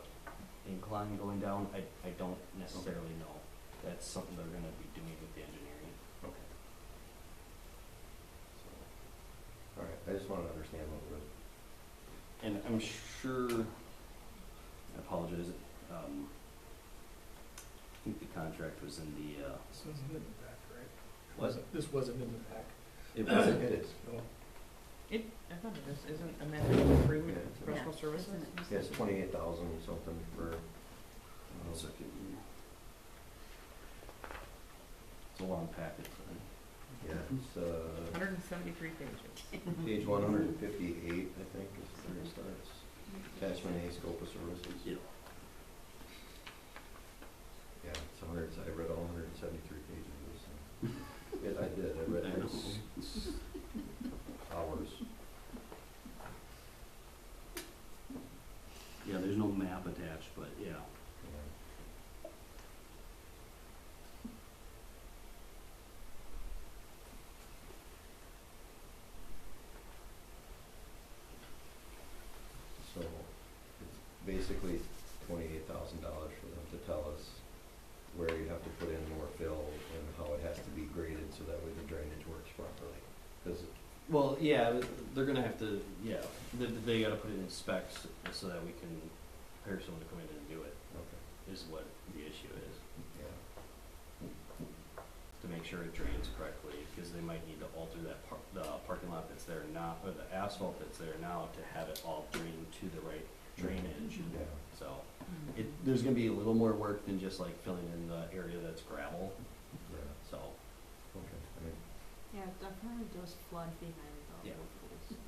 incline going down. I don't necessarily know. That's something they're gonna be doing with the engineering. Okay. All right, I just wanted to understand what we're. And I'm sure, I apologize, I think the contract was in the, This wasn't in the back, right? Was This wasn't in the back. it wasn't, It is. No. I thought it isn't amended through Yeah. professional services? Yeah, it's 28,000 something for, one second. It's a long packet. yeah, it's, 173 pages. page 158, I think, is where it starts. Attachment A, scope of services. Yeah. Yeah, it's 100, I read all 173 pages of this. Yeah, I did, I read I know. it. Hours. Yeah, there's no map attached, but yeah. Yeah. So, it's basically $28,000 for them to tell us where you have to put in more fill and how it has to be graded so that way the drainage works properly. 'Cause Well, yeah, they're gonna have to, yeah, they gotta put it in specs so that we can hire someone to come in and do it, okay, is what the issue is. yeah, To make sure it drains correctly, because they might need to alter that the parking lot that's there now, or the asphalt that's there now to have it all drain to the right drainage. yeah. So, there's gonna be a little more work than just like filling in the area that's gravel, Yeah, so. okay, I mean, Yeah, it definitely does flood behind the Yeah. police station.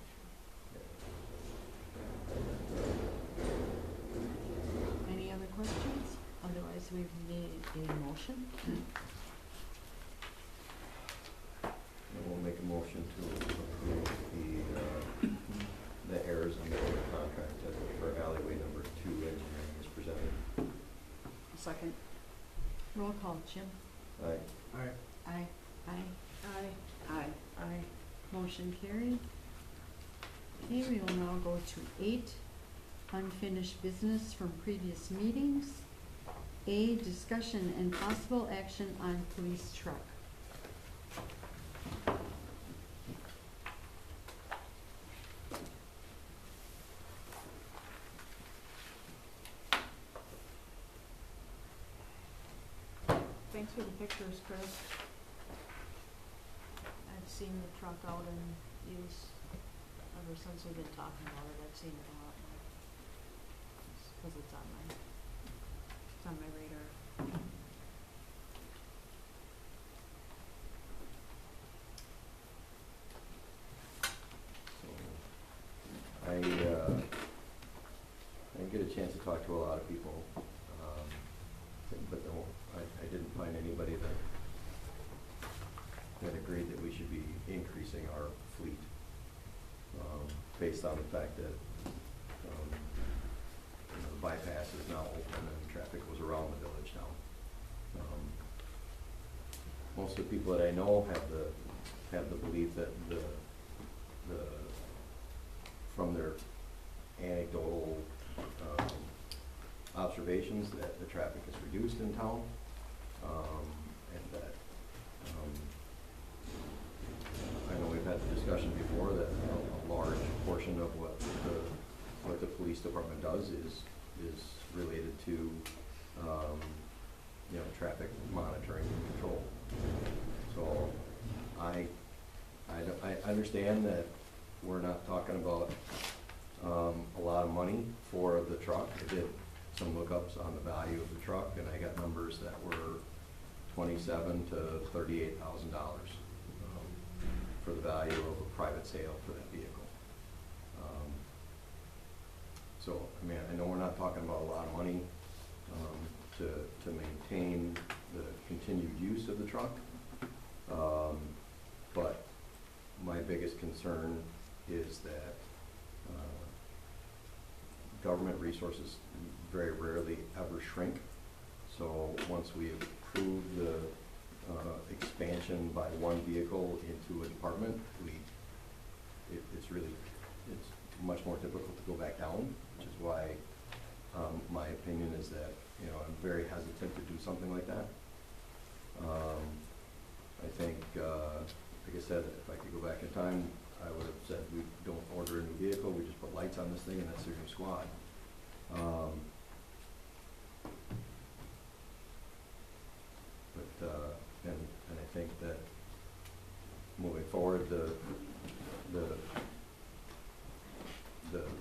Any other questions? Otherwise, we need a motion. and we'll make a motion to approve the errors under the contract for alleyway number 2 engineering is presented. Second. Roll call, Jim. Aye. All right. Aye. Aye. Aye. Aye. Aye. Motion carried. Okay, we will now go to 8, unfinished business from previous meetings. A, discussion and possible action on police truck. Thanks for the pictures, Chris. I've seen the truck out in use ever since we've been talking about it. I've seen it a lot more. Because it's on my radar. So, I didn't get a chance to talk to a lot of people, but no, I didn't find anybody that agreed that we should be increasing our fleet, based on the fact that, the bypass is now open and traffic goes around the village now. Most of the people that I know have the belief that from their anecdotal observations that the traffic is reduced in town, and that I know we've had the discussion before that a large portion of what the police department does is related to traffic monitoring and control. So I understand that we're not talking about a lot of money for the truck. I did some lookups on the value of the truck, and I got numbers that were $27,000 to $38,000 for the value of a private sale for that vehicle. So, I mean, I know we're not talking about a lot of money to maintain the continued use of the truck, but my biggest concern is that government resources very rarely ever shrink. So once we approve the expansion by one vehicle into a department, it's much more difficult to go back down, which is why my opinion is that I'm very hesitant to do something like that. I think, like I said, if I could go back in time, I would have said we don't order a new vehicle, we just put lights on this thing and that's their new squad. And I think that moving forward, the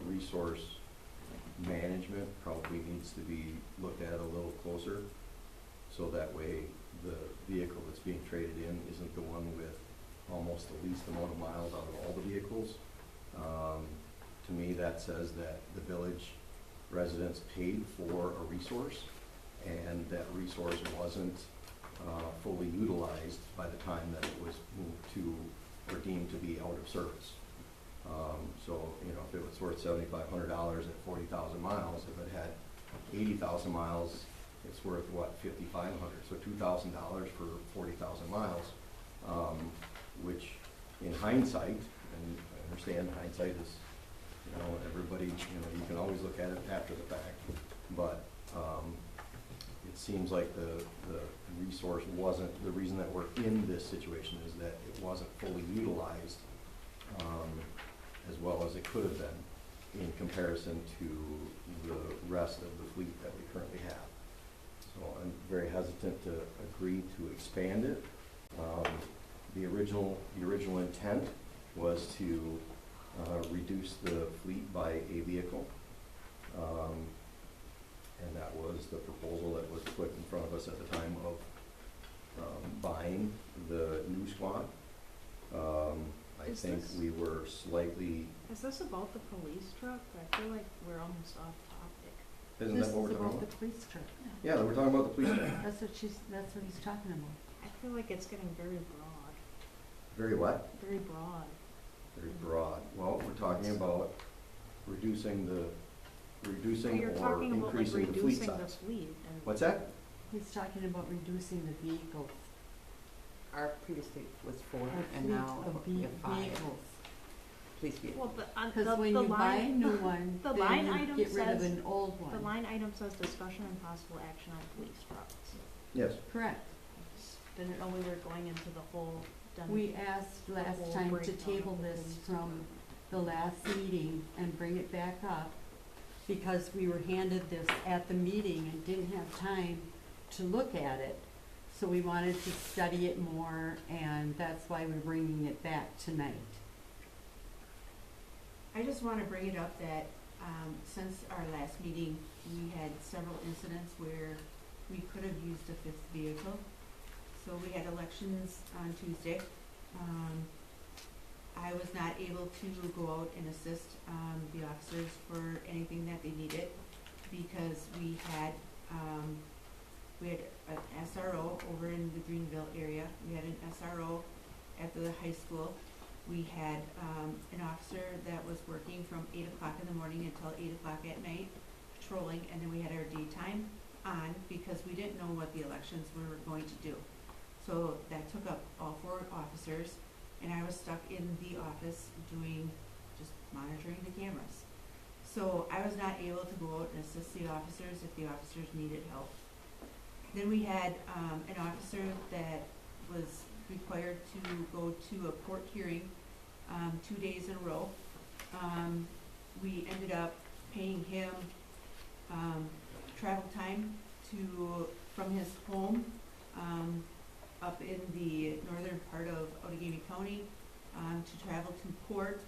resource management probably needs to be looked at a little closer, so that way the vehicle that's being traded in isn't the one with almost the least amount of miles out of all the vehicles. To me, that says that the village residents paid for a resource, and that resource wasn't fully utilized by the time that it was moved to or deemed to be out of service. So, if it was worth $7,500 at 40,000 miles, if it had 80,000 miles, it's worth what, 5,500? So $2,000 for 40,000 miles, which in hindsight, and I understand hindsight is, everybody, you can always look at it after the fact, but it seems like the resource wasn't, the reason that we're in this situation is that it wasn't fully utilized as well as it could have been in comparison to the rest of the fleet that we currently have. So I'm very hesitant to agree to expand it. The original intent was to reduce the fleet by a vehicle. And that was the proposal that was put in front of us at the time of buying the new squad. I think we were slightly... Is this about the police truck? I feel like we're almost off topic. Isn't that what we're talking about? This is about the police truck. Yeah, we're talking about the police truck. That's what he's talking about. I feel like it's getting very broad. Very what? Very broad. Very broad. Well, we're talking about reducing But you're or talking about like increasing the fleet reducing the size. fleet and. What's that? He's talking about reducing the vehicles. Our previous fleet was 4, Our and fleet now of we have 5 vehicles. police vehicles. Well, but Because when you buy a new one, the then line you item get rid of says- an old one. The line item says discussion and possible action on police trucks. Yes. Correct. Didn't know we were going into the whole. We asked last whole time to breakdown table of the this police from the last meeting and bring it back up, because we were handed this at the meeting and didn't have time to look at it. So we wanted to study it more, and that's why we're bringing it back tonight. I just want to bring it up that since our last meeting, we had several incidents where we could have used a fifth vehicle. So we had elections on Tuesday. I was not able to go out and assist the officers for anything that they needed because we had an SRO over in the Greenville area. We had an SRO at the high school. We had an officer that was working from 8 o'clock in the morning until 8 o'clock at night, patrolling, and then we had our daytime on because we didn't know what the elections were going to do. So that took up all 4 officers, and I was stuck in the office doing, just monitoring the cameras. So I was not able to go out and assist the officers if the officers needed help. Then we had an officer that was required to go to a court hearing 2 days in a row. We ended up paying him travel time from his home up in the northern part of Outagamie County to travel to court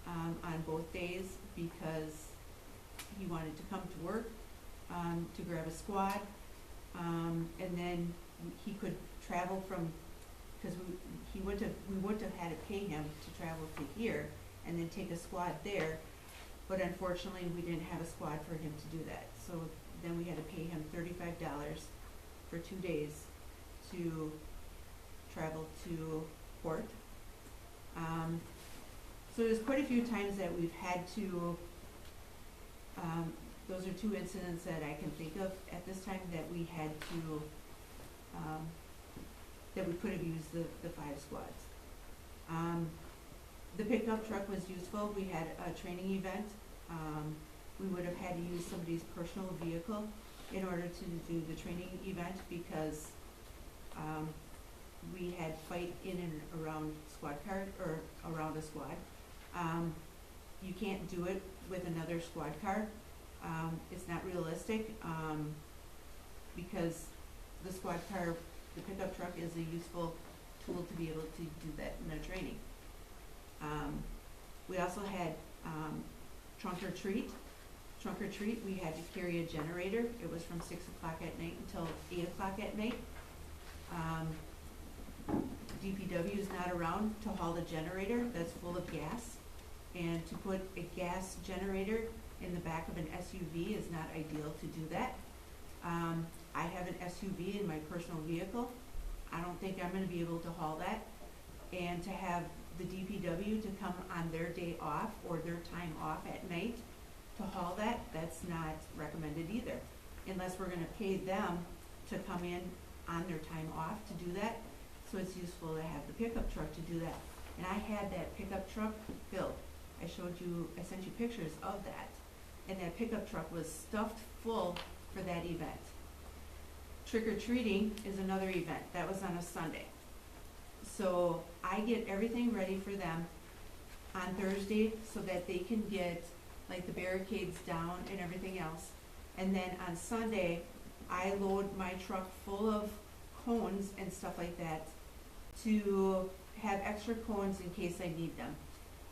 on both days because he wanted to come to work to grab a squad, and then he could travel from, because we would have had to pay him to travel to here and then take a squad there, but unfortunately we didn't have a squad for him to do that. So then we had to pay him $35 for 2 days to travel to court. So there's quite a few times that we've had to, those are 2 incidents that I can think of at this time that we had to, that we could have used the 5 squads. The pickup truck was useful. We had a training event. We would have had to use somebody's personal vehicle in order to do the training event because we had fight in and around squad car, or around a squad. You can't do it with another squad car. It's not realistic because the squad car, the pickup truck, is a useful tool to be able to do that in a training. We also had trunk or treat. Trunk or treat, we had to carry a generator. It was from 6 o'clock at night until 8 o'clock at night. DPW is not around to haul the generator that's full of gas, and to put a gas generator in the back of an SUV is not ideal to do that. I have an SUV in my personal vehicle. I don't think I'm going to be able to haul that, and to have the DPW to come on their day off or their time off at night to haul that, that's not recommended either, unless we're going to pay them to come in on their time off to do that. So it's useful to have the pickup truck to do that. And I had that pickup truck filled. I sent you pictures of that. And that pickup truck was stuffed full for that event. Trick-or-treating is another event. That was on a Sunday. So I get everything ready for them on Thursday so that they can get like the barricades down and everything else. And then on Sunday, I load my truck full of cones and stuff like that to have extra cones in case I need them.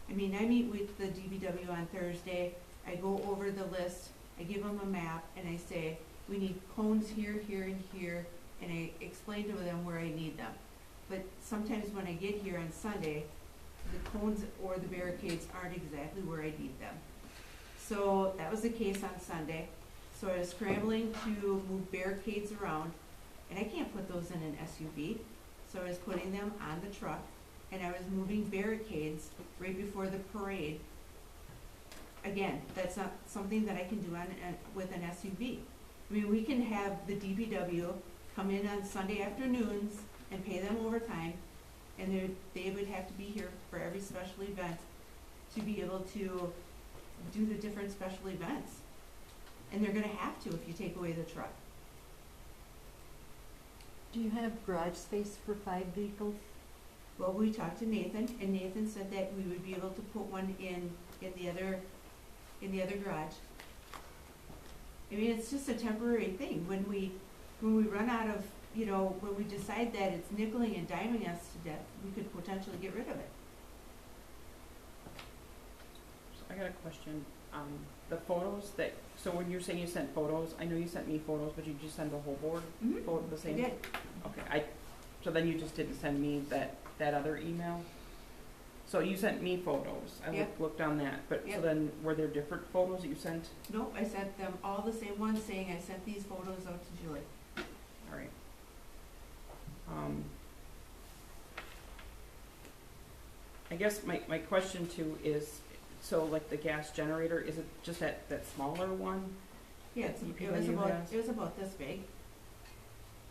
I mean, I meet with the DPW on Thursday. I go over the list. I give them a map and I say, we need cones here, here, and here, and I explain to them where I need them. But sometimes when I get here on Sunday, the cones or the barricades aren't exactly where I need them. So that was the case on Sunday. So I was scrambling to move barricades around, and I can't put those in an SUV. So I was putting them on the truck, and I was moving barricades right before the parade. Again, that's not something that I can do with an SUV. I mean, we can have the DPW come in on Sunday afternoons and pay them overtime, and they would have to be here for every special event to be able to do the different special events. And they're going to have to if you take away the truck. Do you have garage space for 5 vehicles? Well, we talked to Nathan, and Nathan said that we would be able to put one in the other garage. I mean, it's just a temporary thing. When we run out of you know, when we decide that it's nickeling and diming us to death, we could potentially get rid of it. So I got a question. The photos that, so when you're saying you sent photos, I know you sent me photos, but you just send the whole board Mhm. photo the I same? did. Okay, so then you just didn't send me that other email? So you sent me photos. I Yep. looked on that, but so Yep. then were there different photos that you sent? Nope, I sent them all the same ones saying I sent these photos out to Julie. All right. I guess my question too is, so like the gas generator, is it just that smaller one? Yeah, That's it DPW was about, gas? it was about this big.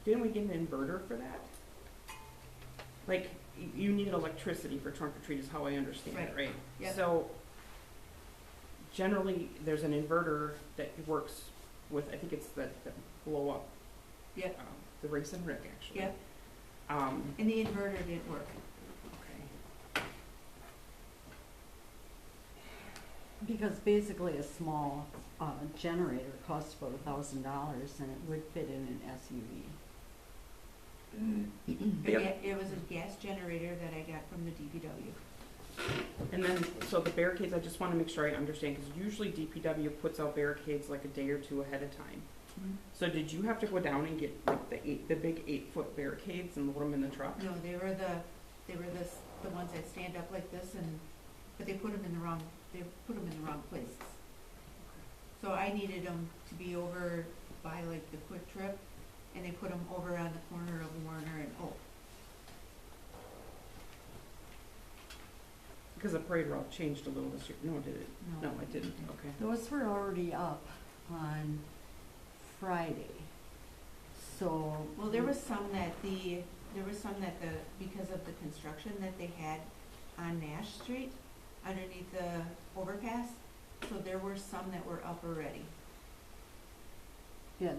Didn't we get an inverter for that? Like, you needed electricity for trunk or treat is how I understand it, right? Yep. So generally, there's an inverter that works with, I think it's the blow up. Yep. The race and Rick, actually. Yep, Um, and the inverter didn't work. okay. Because basically a small, generator costs about $1,000 and it would fit in an SUV. Yep. It was a gas generator that I got from the DPW. And then, so the barricades, I just wanna make sure I understand, cause usually DPW puts out barricades like a day or two ahead of time. So did you have to go down and get like the big 8-foot barricades and load them in the truck? No, they were the ones that stand up like this but they put them in the wrong places. So I needed them to be over by like the Quick Trip, and they put them over on the corner of Warner and Oak. Because the parade route changed a little this year. No, did it? No, it didn't. Okay. Those were already up on Friday, so. Well, there was some that because of the construction that they had on Nash Street, underneath the overpass, so there were some that were up already. Yeah,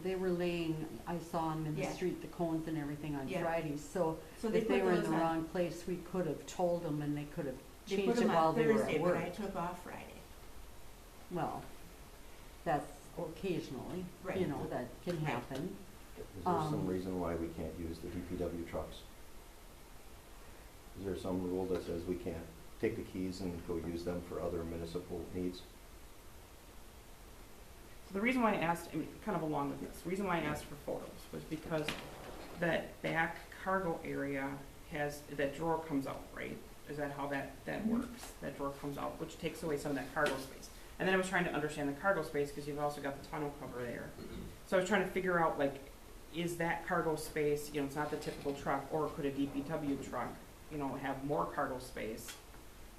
they were laying, I saw them in the Yeah. street, the cones and everything on Yeah. Friday, so So they if they put were in those the on, wrong place, we could have told them and they could have they put changed it them while on they were Thursday, at but work. I took off Friday. Well, that's occasionally, Right. you know, that can Right. happen. Is there some Um, reason why we can't use the DPW trucks? Is there some rule that says we can't take the keys and go use them for other municipal needs? So the reason why I asked, I mean, kind of along with this, the reason why I asked for photos was because that back cargo area has, that drawer comes out, right? Is that how that works? That drawer comes out, which takes away some of that cargo space. And then I was trying to understand the cargo space, because you've also got the tonneau cover there. So I was trying to figure out, like, is that cargo space, you know, it's not the typical truck, or could a DPW truck, you know, have more cargo space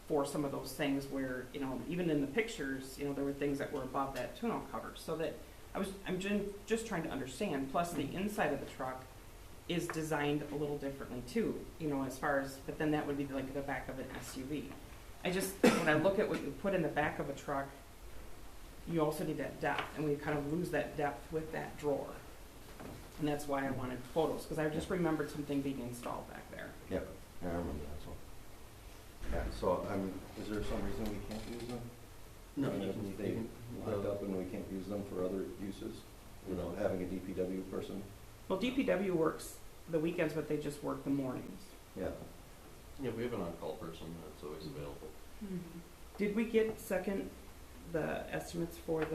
for some of those things where, you know, even in the pictures, you know, there were things that were above that tonneau cover, so that I'm just trying to understand, plus the inside of the truck is designed a little differently too, you know, as far as, but then that would be like the back of an SUV. When I look at what you put in the back of a truck, you also need that depth, and we kind of lose that depth with that drawer. And that's why I wanted photos, because I just remembered something being installed back there. Yep, I remember that, so. Yeah, so, is there some reason we can't use them? No, I mean, you can- they locked up and we can't use them for other uses without having a DPW person? Well, DPW works the weekends, but they just work the mornings. Yeah. Yeah, we have an on-call person that's always available. Did we get the estimates for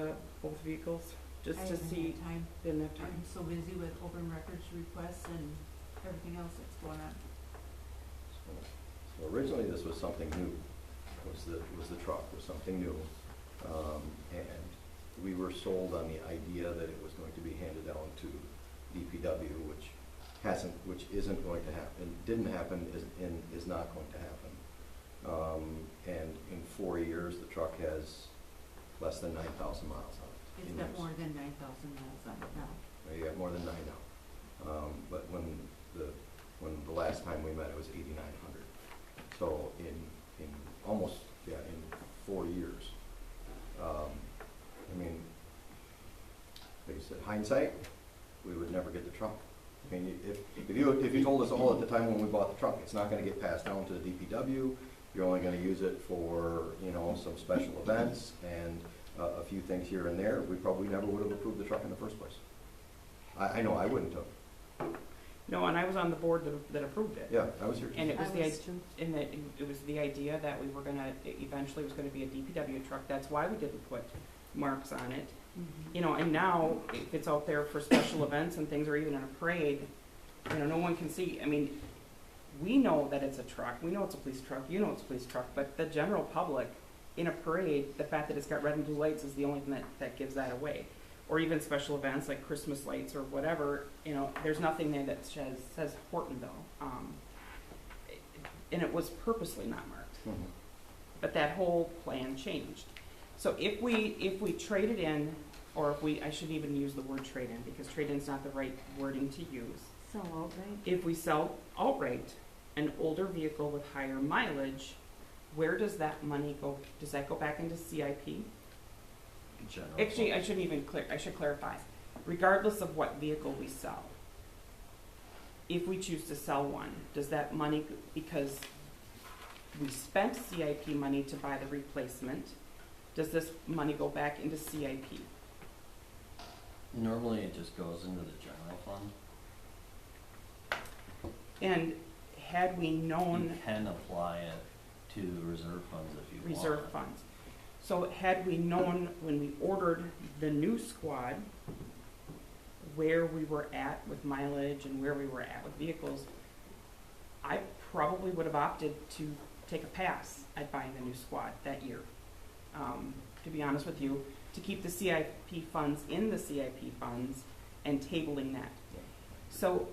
both vehicles, just I to haven't had see? time. Didn't have time. I'm so busy with open records requests and everything else that's going on. So originally, this was something new, was the truck, was something new. And we were sold on the idea that it was going to be handed down to DPW, which isn't going to happen, didn't happen, is not going to happen. And in 4 years, the truck has less than 9,000 miles on it. It's in got use. more than 9,000 miles on it now. You got more than 9 now. But when the last time we met, it was 8,900. So in 4 years. I mean, like you said, hindsight, we would never get the truck. I mean, if you told us all at the time when we bought the truck, it's not gonna get passed down to the DPW, you're only gonna use it for, you know, some special events and a few things here and there, we probably never would have approved the truck in the first place. I know I wouldn't have. No, and I was on the board that approved it. Yeah, I was here. And it was I the, was too. and it was the idea that we were gonna, it eventually was gonna be a DPW truck. That's why we didn't put marks on it. You know, and now if it's out there for special events and things, or even in a parade, you know, no one can see. I mean, we know that it's a truck. We know it's a police truck. You know it's a police truck. But the general public, in a parade, the fact that it's got red and blue lights is the only thing that gives that away. Or even special events like Christmas lights or whatever, you know, there's nothing there that says Hortonville. And it was purposely not marked. Mhm. But that whole plan changed. So if we trade it in, or I shouldn't even use the word trade in, because trade in is not the right wording to use. Sell outright? If we sell outright an older vehicle with higher mileage, where does that money go? Does that go back into CIP? General Actually, I fund. shouldn't even I should clarify. Regardless of what vehicle we sell, if we choose to sell one, does that money, because we spent CIP money to buy the replacement, does this money go back into CIP? Normally, it just goes into the general fund. And had we You known can apply it to reserve funds if you want. reserve funds, so had we known when we ordered the new squad where we were at with mileage and where we were at with vehicles, I probably would have opted to take a pass at buying the new squad that year. To be honest with you, to keep the CIP funds in the CIP funds and tabling that. So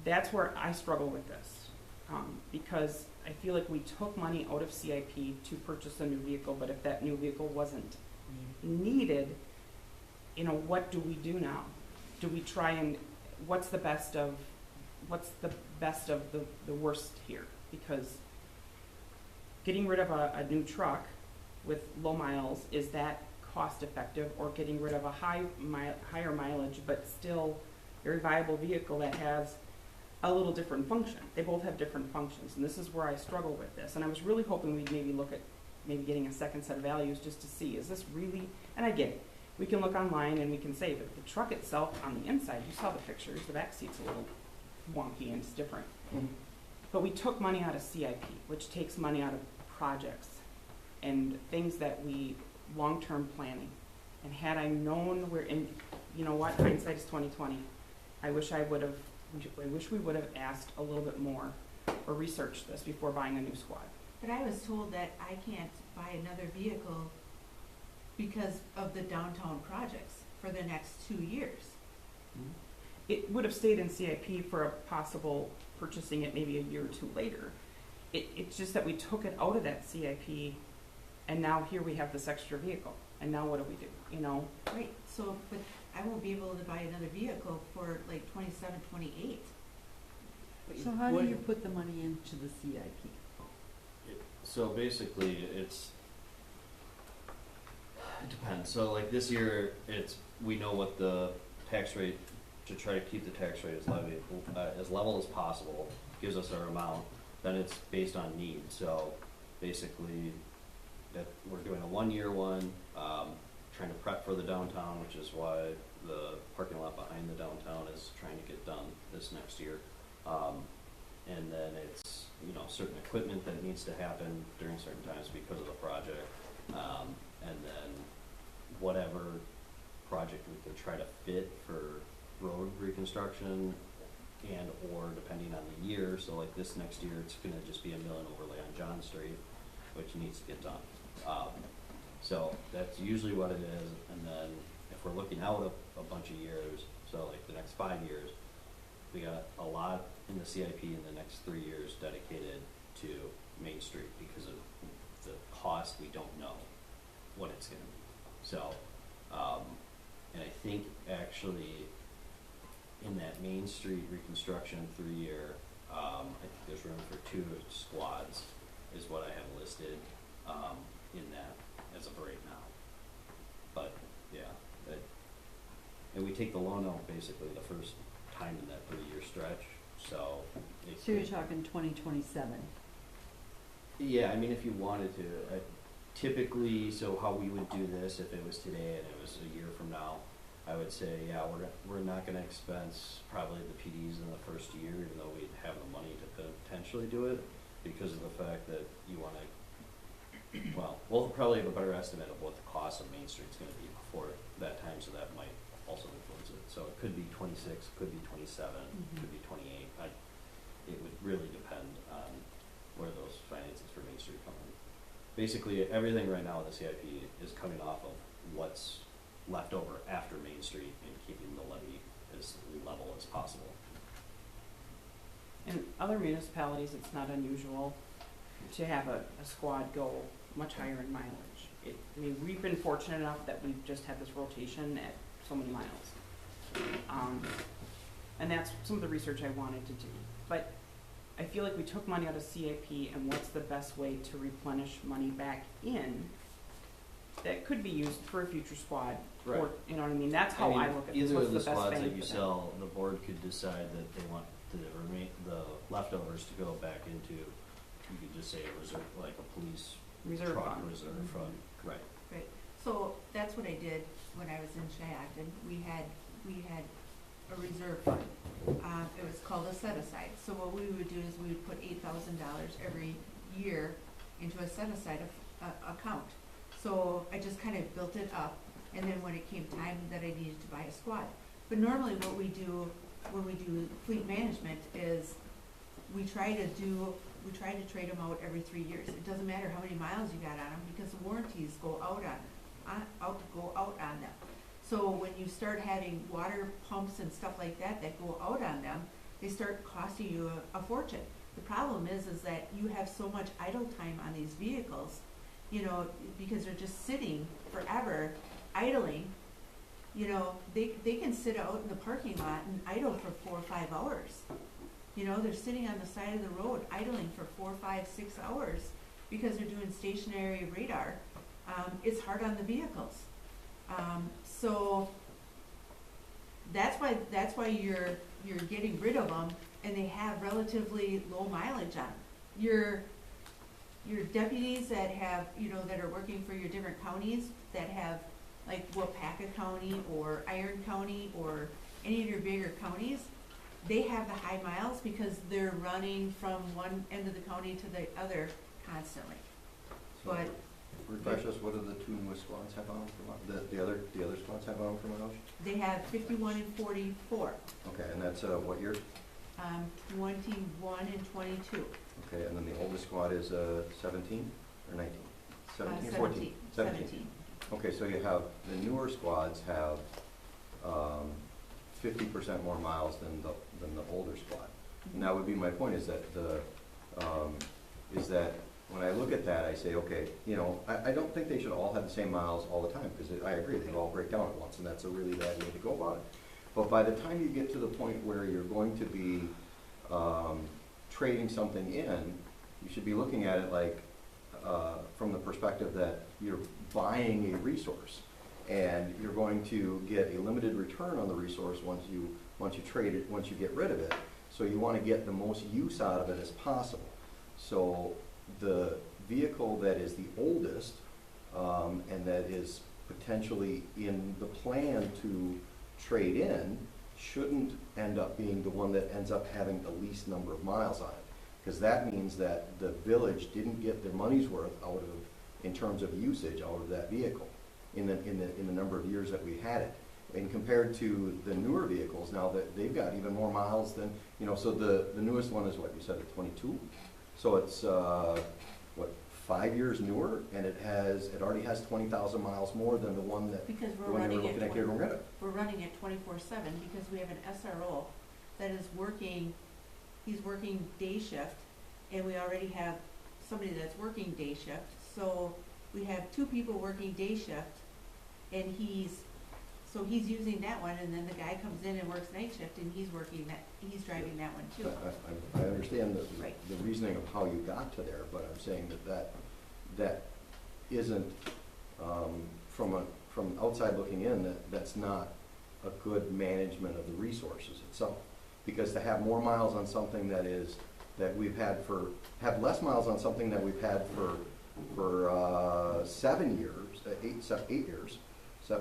that's where I struggle with this, because I feel like we took money out of CIP to purchase a new vehicle, but if that new vehicle wasn't needed, you know, what do we do now? Do we try and, what's the best of the worst here? Because getting rid of a new truck with low miles, is that cost effective, or getting rid of a higher mileage but still very viable vehicle that has a little different function? They both have different functions, and this is where I struggle with this. And I was really hoping we'd maybe look at maybe getting a second set of values just to see, is this really, and I get it. We can look online and we can say, but the truck itself on the inside, you saw the pictures, the back seat's a little wonky and it's different. Mhm. But we took money out of CIP, which takes money out of projects and things that we, long-term planning. And had I known where, and you know what, hindsight is 20/20. I wish we would have asked a little bit more or researched this before buying a new squad. But I was told that I can't buy another vehicle because of the downtown projects for the next 2 years. It would have stayed in CIP for a possible purchasing it maybe a year or two later. It's just that we took it out of that CIP, and now here we have this extra vehicle. And now what do we do, you know? Right, so, but I won't be able to buy another vehicle for like 27, 28. So how do you put the money into the CIP? So basically, it depends. So like this year, we know what the tax rate, to try to keep the tax rate as level as possible, gives us our amount. Then it's based on need. So basically, that we're doing a 1-year one, trying to prep for the downtown, which is why the parking lot behind the downtown is trying to get done this next year. And then it's, you know, certain equipment that needs to happen during certain times because of the project. And then whatever project we could try to fit for road reconstruction and or depending on the year. So like this next year, it's gonna just be a mill and overlay on John Street, which needs to get done. So that's usually what it is. And then if we're looking out a bunch of years, so like the next 5 years, we got a lot in the CIP in the next 3 years dedicated to Main Street because of the cost. We don't know what it's gonna be. So, and I think actually in that Main Street reconstruction 3-year, I think there's room for 2 squads is what I have listed in that as of right now. But yeah, and we take the loan out basically the first time in that 3-year stretch. So So you're talking 2027? Yeah, I mean, if you wanted to, typically, so how we would do this if it was today and it was a year from now, I would say, yeah, we're not gonna expense probably the PDs in the first year, even though we'd have the money to potentially do it, because of the fact that you wanna, well, we'll probably have a better estimate of what the cost of Main Street's gonna be before that time, so that might also influence it. So it could be 26, could be 27, could be 28. It would really depend on where those finances for Main Street come in. Basically, everything right now in the CIP is coming off of what's left over after Main Street and keeping the levy as level as possible. In other municipalities, it's not unusual to have a squad go much higher in mileage. I mean, we've been fortunate enough that we've just had this rotation at so many miles. And that's some of the research I wanted to do. But I feel like we took money out of CIP, and what's the best way to replenish money back in that could be used for a future squad? Right. Or, you know what I mean? That's how I look at this. Either What's of the the best squads bang that you for them? sell, the board could decide that they want the leftovers to go back into, you could just say a reserve, like a police Reserve truck fund. reserve fund, right. Right, so that's what I did when I was in Shacton. We had a reserve fund. It was called a set aside. So what we would do is we would put $8,000 every year into a set aside account. So I just kind of built it up, and then when it came time that I needed to buy a squad. But normally what we do when we do fleet management is we try to trade them out every 3 years. It doesn't matter how many miles you got on them, because the warranties go out on them. So when you start having water pumps and stuff like that go out on them, they start costing you a fortune. The problem is that you have so much idle time on these vehicles, you know, because they're just sitting forever, idling. You know, they can sit out in the parking lot and idle for 4 or 5 hours. You know, they're sitting on the side of the road idling for 4, 5, 6 hours because they're doing stationary radar. It's hard on the vehicles. So that's why you're getting rid of them, and they have relatively low mileage on them. Your deputies that have, you know, that are working for your different counties that have, like Wapaka County or Iron County or any of your bigger counties, they have the high miles because they're running from one end of the county to the other constantly. So, But refresh us, what do the two newest squads have on for mileage? The other squads have on for mileage? they have 51 and 44, Okay, and that's, what year? 21 and 22. Okay, and then the oldest squad is, 17 or 19? 17 or 14? 17. Okay, so you have, the newer squads have, 50% more miles than the older squad. And that would be my point, is that when I look at that, I say, okay, you know, I don't think they should all have the same miles all the time, because I agree, they all break down at once, and that's a really bad way to go about it. But by the time you get to the point where you're going to be trading something in, you should be looking at it like, from the perspective that you're buying a resource, and you're going to get a limited return on the resource once you trade it, once you get rid of it. So you want to get the most use out of it as possible. So the vehicle that is the oldest, and that is potentially in the plan to trade in, shouldn't end up being the one that ends up having the least number of miles on it. Because that means that the village didn't get their money's worth out of, in terms of usage, out of that vehicle in the number of years that we had it. And compared to the newer vehicles, now that they've got even more miles than, you know, so the newest one is what, you said, a 22? So it's, 5 years newer, and it already has 20,000 miles more than the one that, Because the one they were looking at getting rid of. we're running at 24/7 because we have an SRO that is working, he's working day shift, and we already have somebody that's working day shift. So we have 2 people working day shift, and he's using that one, and then the guy comes in and works night shift, and he's driving that one too. I understand Right. the reasoning of how you got to there, but I'm saying that isn't, from outside looking in, that's not a good management of the resources itself. Because to have more miles on something have less miles on something that we've had for 7 years, 8 years,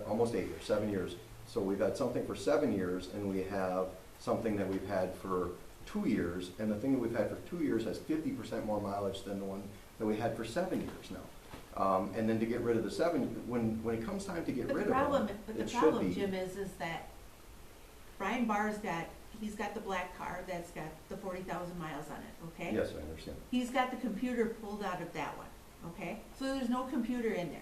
almost 8 years, 7 years, So we've got something for 7 years, and we have something that we've had for 2 years, and the thing that we've had for 2 years has 50% more mileage than the one that we had for 7 years now. And then to get rid of the 7, when it comes time to get But rid the of problem, them, but the it should problem, be. Jim, is that Brian Barr's he's got the black car that's got the 40,000 miles on it, okay? Yes, I understand. He's got the computer pulled out of that one, okay? So there's no computer in there.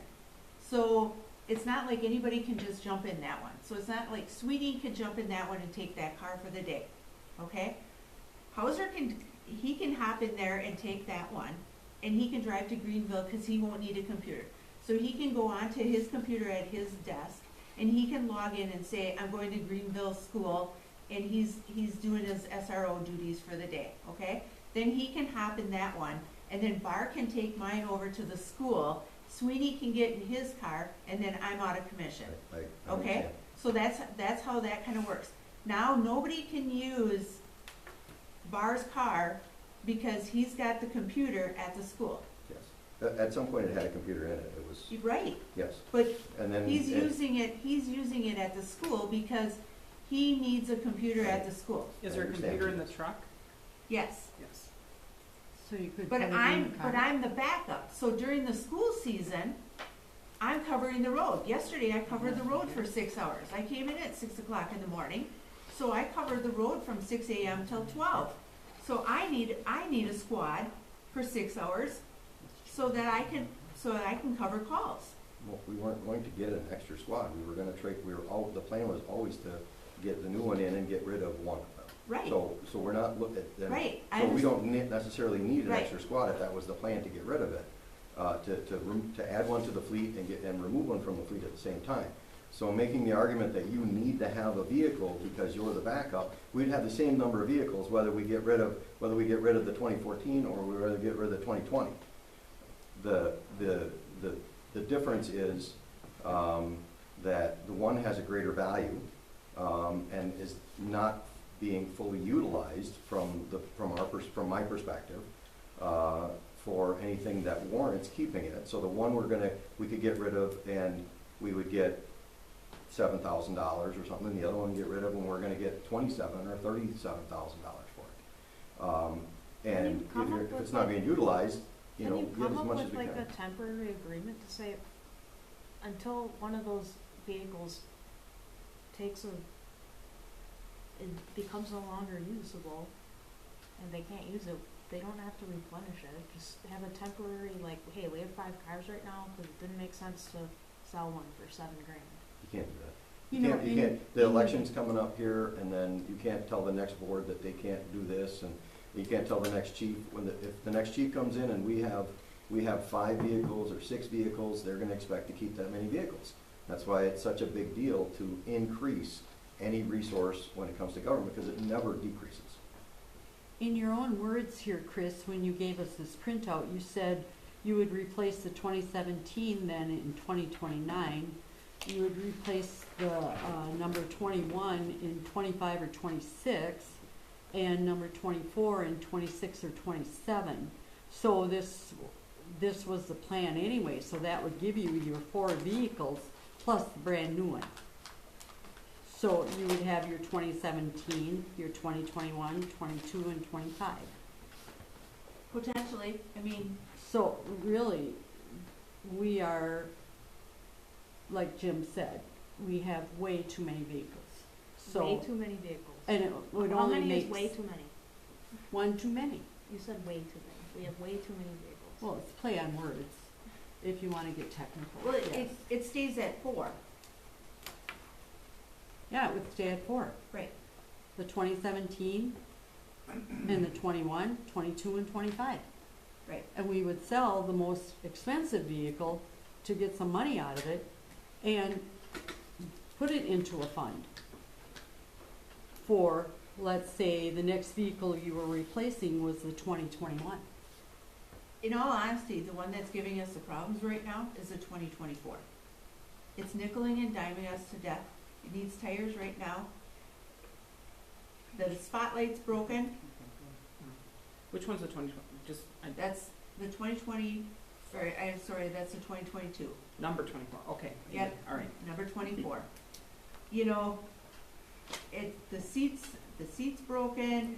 So it's not like anybody can just jump in that one. So it's not like Sweetie could jump in that one and take that car for the day, okay? Hauser he can hop in there and take that one, and he can drive to Greenville because he won't need a computer. So he can go onto his computer at his desk, and he can log in and say, I'm going to Greenville School, and he's doing his SRO duties for the day, okay? Then he can hop in that one, and then Bar can take mine over to the school, Sweeney can get in his car, and then I'm out of commission, I okay? understand. So that's how that kind of works. Now, nobody can use Bar's car because he's got the computer at the school. Yes. At some point, it had a computer in it. It was, You're right, yes. but And then. he's using it at the school because he needs a computer at the school. Is there a computer in the truck? Yes. Yes. So you could But put it in the car. I'm the backup. So during the school season, I'm covering the road. Yesterday, I covered the road for 6 hours. I came in at 6 o'clock in the morning, so I covered the road from 6 a.m. till 12. So I need a squad for 6 hours so that I can cover calls. Well, we weren't going to get an extra squad. We were gonna trade, the plan was always to get the new one in and get rid of one of them. Right. So we're not looking at. Right. So we don't necessarily need an Right. extra squad if that was the plan to get rid of it. To add one to the fleet and remove one from the fleet at the same time. So making the argument that you need to have a vehicle because you're the backup, we'd have the same number of vehicles whether we get rid of the 2014 or we rather get rid of the 2020. The difference is that the one has a greater value and is not being fully utilized from my perspective for anything that warrants keeping it. So the one we could get rid of and we would get $7,000 or something. The other one we get rid of and we're going to get $27,000 or $37,000 for it. And if it's not being utilized, get as much as we Can you come up with can. like a temporary agreement to say, until one of those vehicles it becomes no longer usable, and they can't use it, they don't have to replenish it, just have a temporary, like, hey, we have 5 cars right now, because it didn't make sense to sell one for $7,000. You can't do that. You know, You can't, the election's coming up here, and then you can't tell the next board that they can't do this, and you can't tell the next chief, if the next chief comes in and we have 5 vehicles or 6 vehicles, they're gonna expect to keep that many vehicles. That's why it's such a big deal to increase any resource when it comes to government, because it never decreases. In your own words here, Chris, when you gave us this printout, you said you would replace the 2017 then in 2029. You would replace the number 21 in 25 or 26, and number 24 in 26 or 27. So this was the plan anyway, so that would give you your 4 vehicles plus the brand new one. So you would have your 2017, your 2021, 22, and 25. Potentially, I mean, So really, we are, like Jim said, we have way too many vehicles. So, Way too many vehicles. and it would How only many make is way too many? one too many. You said way too many. We have way too many vehicles. Well, it's play on words, if you want to get technical. well, yes. it stays at 4. Yeah, it would stay at 4. Right. The 2017 and the 21, 22, and 25. Right. And we would sell the most expensive vehicle to get some money out of it and put it into a fund for, let's say, the next vehicle you were replacing was the 2021. In all honesty, the one that's giving us the problems right now is the 2024. It's nickeling and diming us to death. It needs tires right now. The spotlight's broken. Which one's the 2020? That's the 2020, that's the 2022. Number 24, okay. Yep. All right. Number 24. you know, the seat's broken,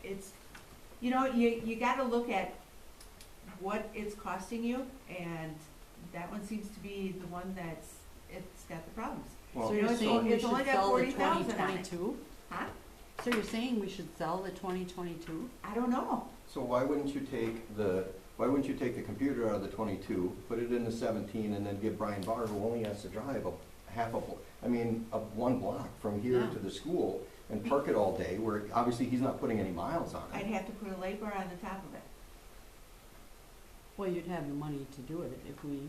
it's, you know, you gotta look at what it's costing you, and that one seems to be the one it's got the problems. Well, So you know, you're it's saying we it's only should got sell the 40,000 on it. 2022? Huh? So you're saying we should sell the 2022? I don't know. So why wouldn't you take the computer out of the 22, put it in the 17, and then give Brian Barr, who only has to drive one block from here Yeah. to the school, and park it all day, where obviously he's not putting any miles on I'd it. have to put a light bar on the top of it. Well, you'd have the money to do it if we,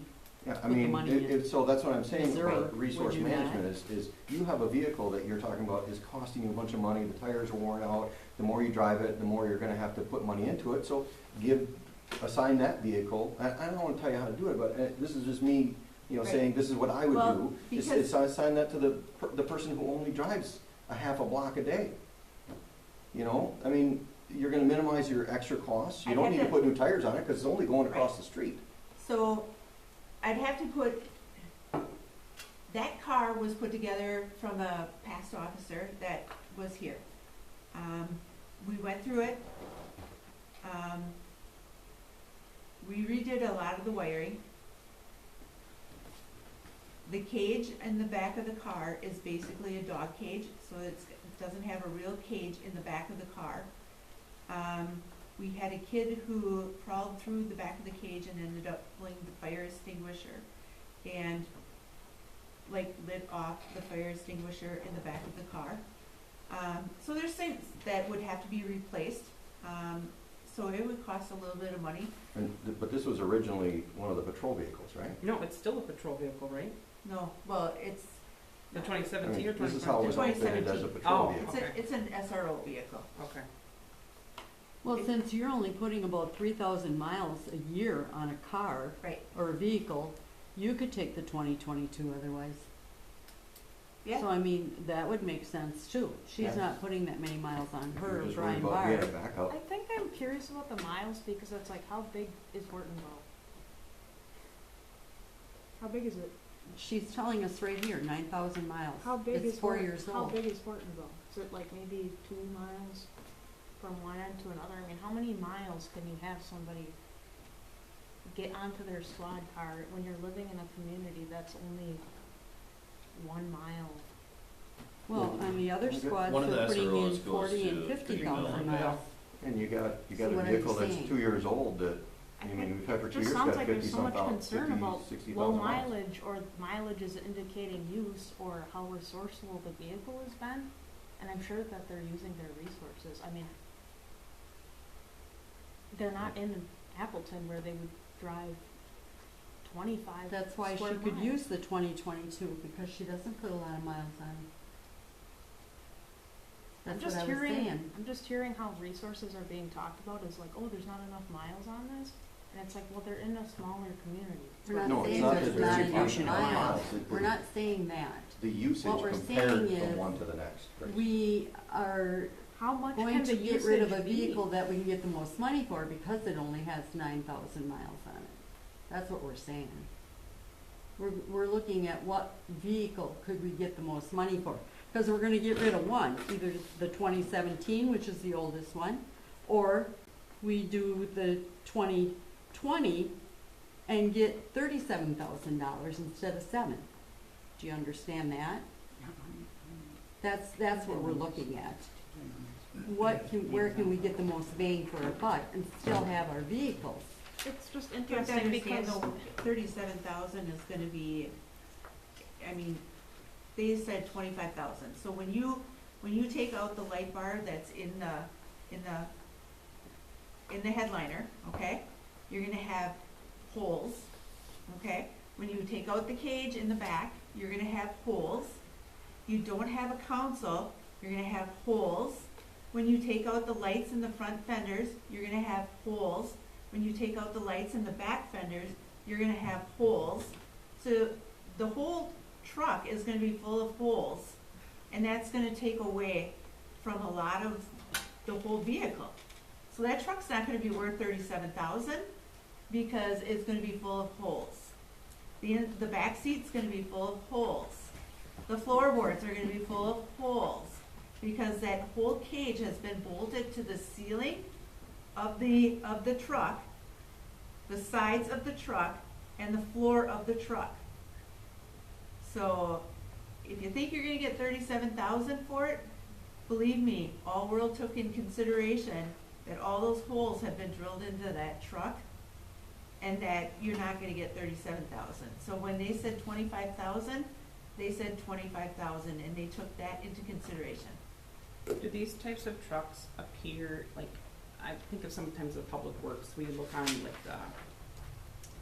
Yeah, I Put the mean, money in so that's what I'm saying reserve, about resource would you not? management is you have a vehicle that you're talking about is costing you a bunch of money, the tires are worn out, the more you drive it, the more you're gonna have to put money into it, so assign that vehicle, I don't wanna tell you how to do it, but this is just me, Right. saying this is what I would Well, do, is because- assign that to the person who only drives a half a block a day. You know, I mean, you're gonna minimize your extra costs, you I'd don't have need to to- put new tires on it, cause it's only going across Right. the street. So I'd have to put, that car was put together from a past officer that was here. We went through it. We redid a lot of the wiring. The cage in the back of the car is basically a dog cage, so it doesn't have a real cage in the back of the car. We had a kid who crawled through the back of the cage and ended up pulling the fire extinguisher and lit off the fire extinguisher in the back of the car. So there's things that would have to be replaced. So it would cost a little bit of money. But this was originally one of the patrol vehicles, right? No, it's still a patrol vehicle, right? No, well, it's, The I 2017 or mean, this is how it was 2022? outfitted as a 2017. patrol Oh. vehicle. it's an SRO vehicle. Okay. well, It- since you're only putting about 3,000 miles a year on a car Right. or a vehicle, you could take the 2022 otherwise. So Yeah, I mean, that would make sense too. She's Yeah. not putting that many miles on her, You're just worried Brian about Barr. getting it back up. I think I'm curious about the miles because it's like, how big is Hortonville? How big is it? She's telling us right here, 9,000 miles. How big It's is 4 years How old. big is Hortonville? Is it like maybe 2 miles from one end to another? I mean, how many miles can you have somebody get onto their squad car when you're living in a community that's only 1 mile? Well, on the other squads, One of the they're putting SROs in goes 40 and to 50,000 Greenville. miles. And you got So a what are you vehicle that's saying? 2 years old that, I I think mean, we've had for it 2 just years, sounds got like 50 there's so some much thousand, concern 50, about 60,000 low miles. mileage, or mileage is indicating use, or how resourceful the vehicle has been, and I'm sure that they're using their resources. I mean, they're not in Appleton where they would drive 25 That's why she square could miles. use the 2022 because she doesn't put a lot of miles on it. I'm That's what just I was hearing, saying. I'm just hearing how resources are being talked about as like, oh, there's not enough miles on this, and it's like, well, they're in a smaller community. We're not No, it's saying not there's that not there's enough enough miles. miles. We're not saying that. The usage What we're compared saying from is one to the next. Right? We are How much going can to the get rid of a usage be? vehicle that we can get the most money for because it only has 9,000 miles on it. That's what we're saying. We're looking at what vehicle could we get the most money for? Because we're gonna get rid of one, either the 2017, which is the oldest one, or we do the 2020 and get $37,000 instead of $7,000. Do you understand that? That's what we're looking at. Where can we get the most bang for our buck and still have our vehicles? It's just you have to interesting understand because though, 37,000 is gonna be, I mean, they said 25,000. So when you take out the light bar that's in the headliner, okay, you're gonna have holes, okay? When you take out the cage in the back, you're gonna have holes. You don't have a console, you're gonna have holes. When you take out the lights in the front fenders, you're gonna have holes. When you take out the lights in the back fenders, you're gonna have holes. So the whole truck is gonna be full of holes, and that's gonna take away from a lot of the whole vehicle. So that truck's not gonna be worth 37,000 because it's gonna be full of holes. The back seat's gonna be full of holes. The floorboards are gonna be full of holes, because that whole cage has been bolted to the ceiling of the truck, the sides of the truck, and the floor of the truck. So, if you think you're gonna get $37,000 for it, believe me, All World took in consideration that all those holes have been drilled into that truck, and that you're not gonna get $37,000. So when they said 25,000, they said 25,000, and they took that into consideration. Do these types of trucks appear, like, I think of sometimes the Public Works, we look on like the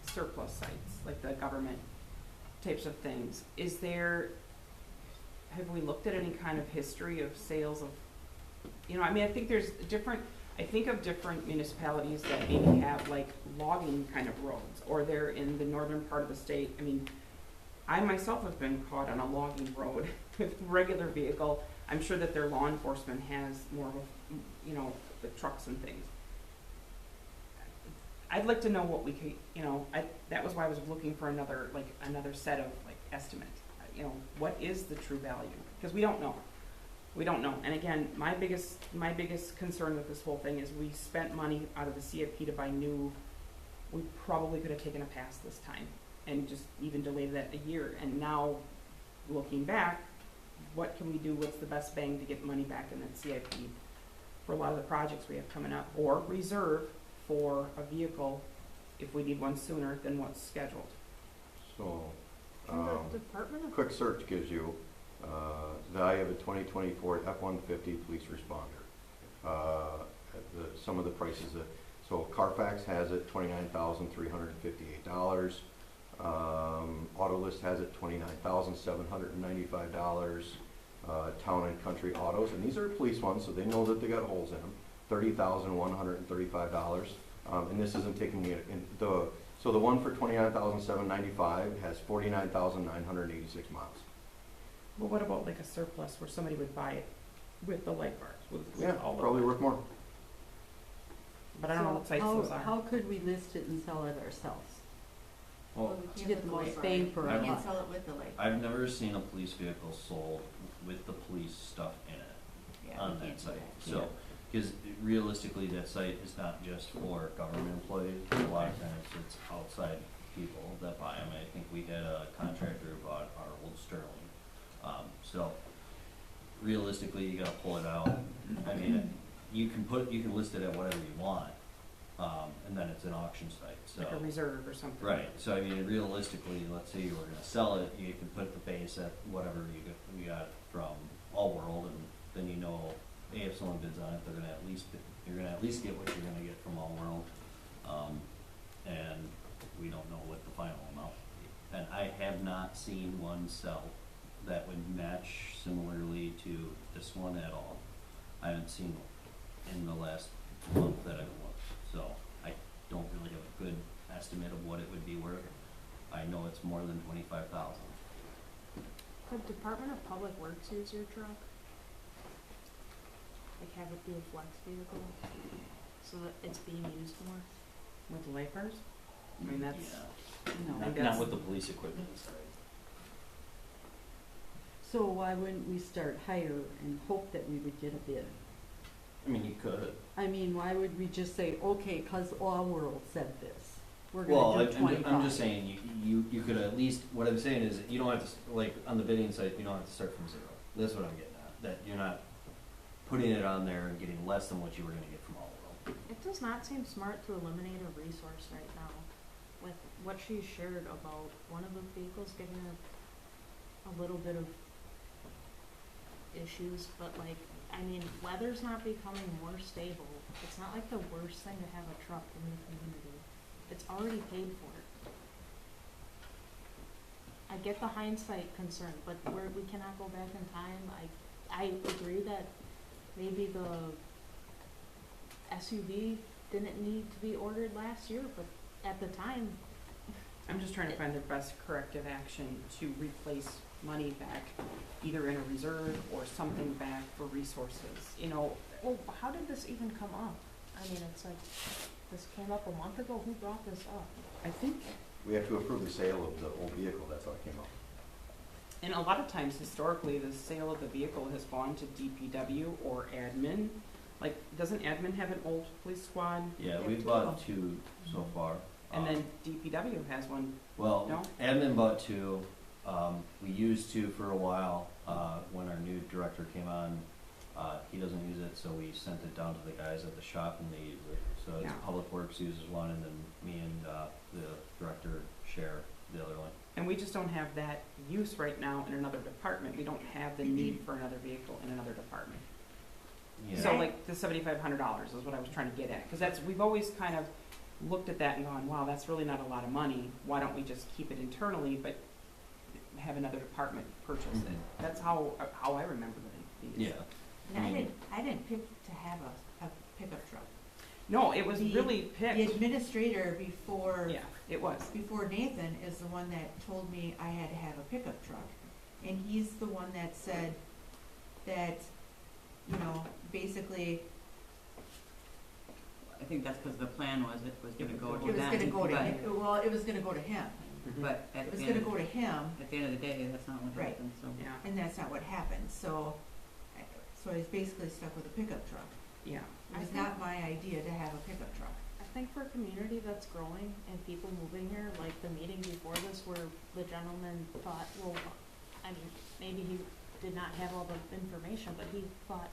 surplus sites, like the government types of things. Have we looked at any kind of history of sales of, I mean, I think of different municipalities that maybe have like logging kind of roads, or they're in the northern part of the state. I mean, I myself have been caught on a logging road with a regular vehicle. I'm sure that their law enforcement has more of a, the trucks and things. I'd like to know what we could, that was why I was looking for another set of like estimates. What is the true value? Because we don't know. We don't know. And again, my biggest concern with this whole thing is we spent money out of the CIP to buy new. We probably could have taken a pass this time and just even delayed that a year. And now, looking back, what can we do? What's the best bang to get money back in that CIP for a lot of the projects we have coming up, or reserve for a vehicle if we need one sooner than what's scheduled? So, And the Department of quick search gives you value of a 2024 F-150 police responder. Some of the prices, so Carfax has it $29,358. Autolist has it $29,795. Town and Country Autos, and these are police ones, so they know that they got holes in them. $30,135. And this isn't taking it in so the one for $29,795 has 49,986 miles. Well, what about like a surplus where somebody would buy it with the light bars? With Yeah, all of probably it? worth more. But I don't know what sites those are. How could we list it and sell it ourselves? Well, To get the most bang for We our can't buck. sell it with the light. I've never seen a police vehicle sold with the police stuff in it Yeah, on we that can't do site. that. So, because realistically, that site is not just for government employees. A lot of times it's outside people that buy them. I think we had a contractor who bought our old Sterling. So realistically, you gotta pull it out. I mean, you can list it at whatever you want, and then it's an auction site, so. Like a reserve or something. Right, so I mean, realistically, let's say you were gonna sell it, you can put the base at whatever you got from All World, and then if someone bids on it, you're gonna at least get what you're gonna get from All World. And we don't know what the final amount will be. And I have not seen one sell that would match similarly to this one at all. I haven't seen in the last month that I've looked, so I don't really have a good estimate of what it would be worth. I know it's more than 25,000. Could Department of Public Works use your truck? Like have it be a flex vehicle, so that it's being used more? With the light bars? I mean, that's, No. Not with the police equipment inside. So why wouldn't we start higher and hope that we would get a bid? I mean, you could. I mean, why would we just say, okay, 'cause All World said this, we're Well, gonna do 25? I'm just saying, you could at least, what I'm saying is, you don't have to, like, on the bidding site, you don't have to start from zero. That's what I'm getting at, that you're not putting it on there and getting less than what you were gonna get from All World. It does not seem smart to eliminate a resource right now. With what she shared about one of the vehicles giving her a little bit of issues, but like, I mean, weather's not becoming more stable. It's not like the worst thing to have a truck in the community. It's already paid for. I get the hindsight concern, but we cannot go back in time. I agree that maybe the SUV didn't need to be ordered last year, but at the time, I'm just trying to find the best corrective action to replace money back, either in a reserve or something back for resources, well, how did this even come up? I mean, it's like, this came up a month ago, who brought this up? I think we have to approve the sale of the old vehicle, that's how it came out. And a lot of times historically, the sale of the vehicle has gone to DPW or admin. Like, doesn't admin have an old police squad? Yeah, we've bought two so far. And then DPW has one, Well, no? admin bought two. We used two for a while. When our new director came on, he doesn't use it, so we sent it down to the guys at the shop and they use it. So it's Yeah. Public Works uses one, and then me and the director share the other one. And we just don't have that use right now in another department. We don't have the need for another vehicle in another department. Yeah. So like the $7,500 is what I was trying to get at, because that's, we've always kind of looked at that and gone, wow, that's really not a lot of money. Why don't we just keep it internally, but have another department purchase it? Mhm. That's how I remember these. Yeah. And I mean- I didn't pick to have a pickup truck. No, it was The- really The picked. administrator before Yeah, it was. before Nathan is the one that told me I had to have a pickup truck. And he's the one that said that, you know, basically, I think that's because the plan was it was gonna go it to was them. gonna go to but- him, well, it was gonna go to him. But at It was the gonna end, go to him, at the end of the day, that's not what Right. happened, so. Yeah, and that's not what happened, so I was basically stuck with a pickup truck. yeah. It was not my idea to have a pickup truck. I think for a community that's growing and people moving here, like the meeting before this where the gentleman thought, well, I mean, maybe he did not have all the information, but he thought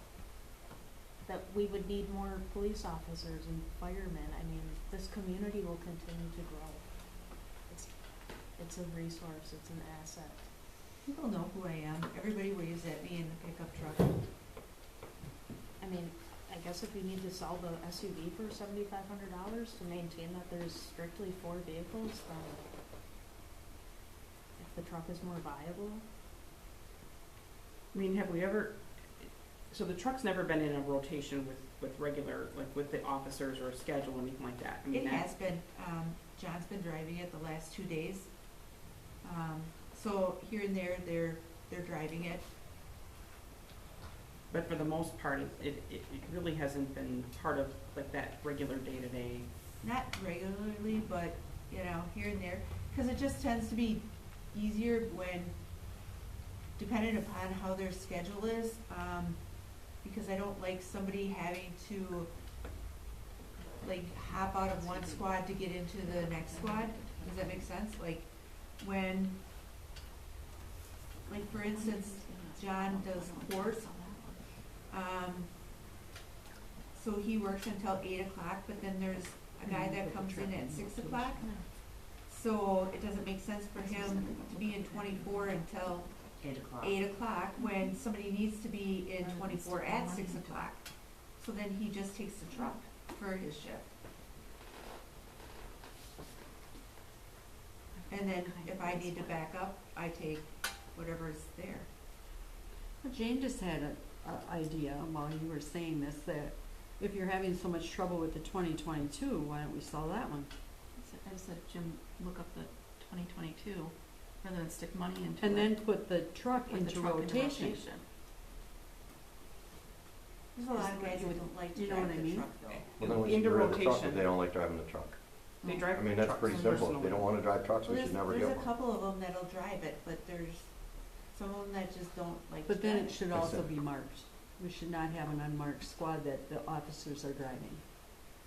that we would need more police officers and firemen. I mean, this community will continue to grow. It's a resource, it's an asset. People know who I am, everybody waves at me in the pickup truck. I mean, I guess if you need to sell the SUV for $7,500 to maintain that there's strictly 4 vehicles, then if the truck is more viable, I mean, have we ever, so the truck's never been in a rotation with regular, like with the officers or a schedule or anything like that? I mean, It that- has been, John's been driving it the last 2 days. So here and there, they're driving it. But for the most part, it really hasn't been part of like that regular day-to-day. Not regularly, but, you know, here and there, because it just tends to be easier when, depending upon how their schedule is, because I don't like somebody having to, like, hop out of one squad to get into the next squad. Does that make sense? Like, when, like, for instance, John does court, so he works until 8 o'clock, but then there's a guy that comes in at 6 o'clock. So it doesn't make sense for him to be in 24 until 8 o'clock when somebody needs to be in 24 at 6 o'clock. So then he just takes the truck for his shift. And then if I need to back up, I take whatever's there. Well, Jane just had an idea while you were saying this, that if you're having so much trouble with the 2022, why don't we sell that one? I said, Jim, look up the 2022, rather than stick money into it. And then put the truck Put the into truck rotation. There's a lot of guys who don't like to You know what drive I the mean? truck though. Well, then we should Into get rid of the truck rotation. if they don't like driving the truck. They Mm. drive I mean, that's trucks pretty simple. If they personally. don't wanna drive trucks, we Well, should never there's give a them. couple of them that'll drive it, but there's some of them that just don't like to But then drive it should That's also it. be marked. We should not have an unmarked squad that the officers are driving,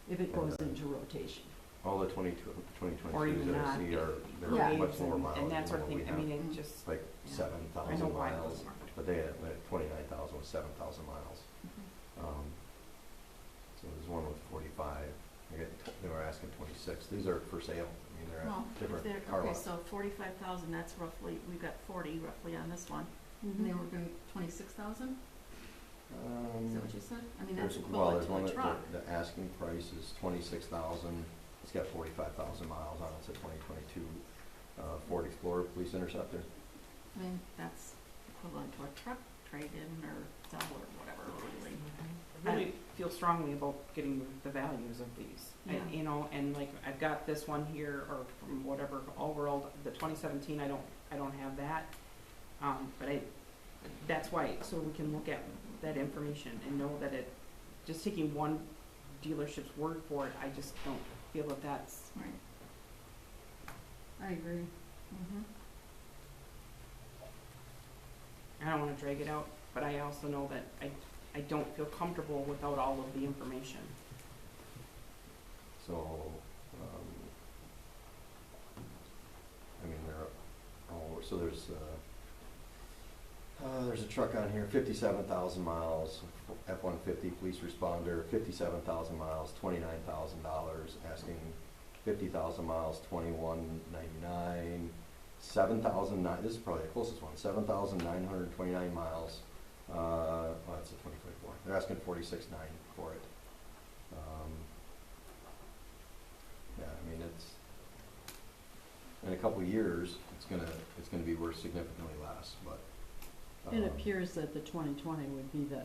if it goes into rotation. All the Or 2022s even that I not. see are, Yeah. they're much more And- miles And that than sort of what we thing, I have. mean, it just, Like yeah. I 7,000 know why miles, those marked. but they had, like, 29,000 with 7,000 miles. So there's one with 45, they were asking 26, these are for sale, I mean, they're Well, at if different they're, car okay, lots. so 45,000, that's roughly, we've got 40 roughly on this one. Mm-hmm. And they were going 26,000, is that what you said? I mean, that's Well, equivalent there's to one a that, truck. the asking price is 26,000, it's got 45,000 miles on it, it's a 2022 Ford Explorer Police Interceptor. I mean, that's equivalent to a truck trade-in or sell or whatever, really. I really feel strongly about getting the values of these. Yeah. You know, and like, I've got this one here, or from whatever, overall, the 2017, I don't have that. But that's why, so we can look at that information and know that just taking one dealership's word for it, I just don't feel that that's, Right. I agree. I don't wanna drag it out, but I also know that I don't feel comfortable without all of the information. So, I mean, so there's a truck on here, 57,000 miles, F-150 police responder, 57,000 miles, $29,000, asking 50,000 miles, $21.99, 7,009, this is probably the closest one, 7,929 miles, that's a 2024, they're asking 46.9 for it. Yeah, I mean, it's, in a couple of years, it's gonna be worth significantly less, but. It appears that the 2020 would be the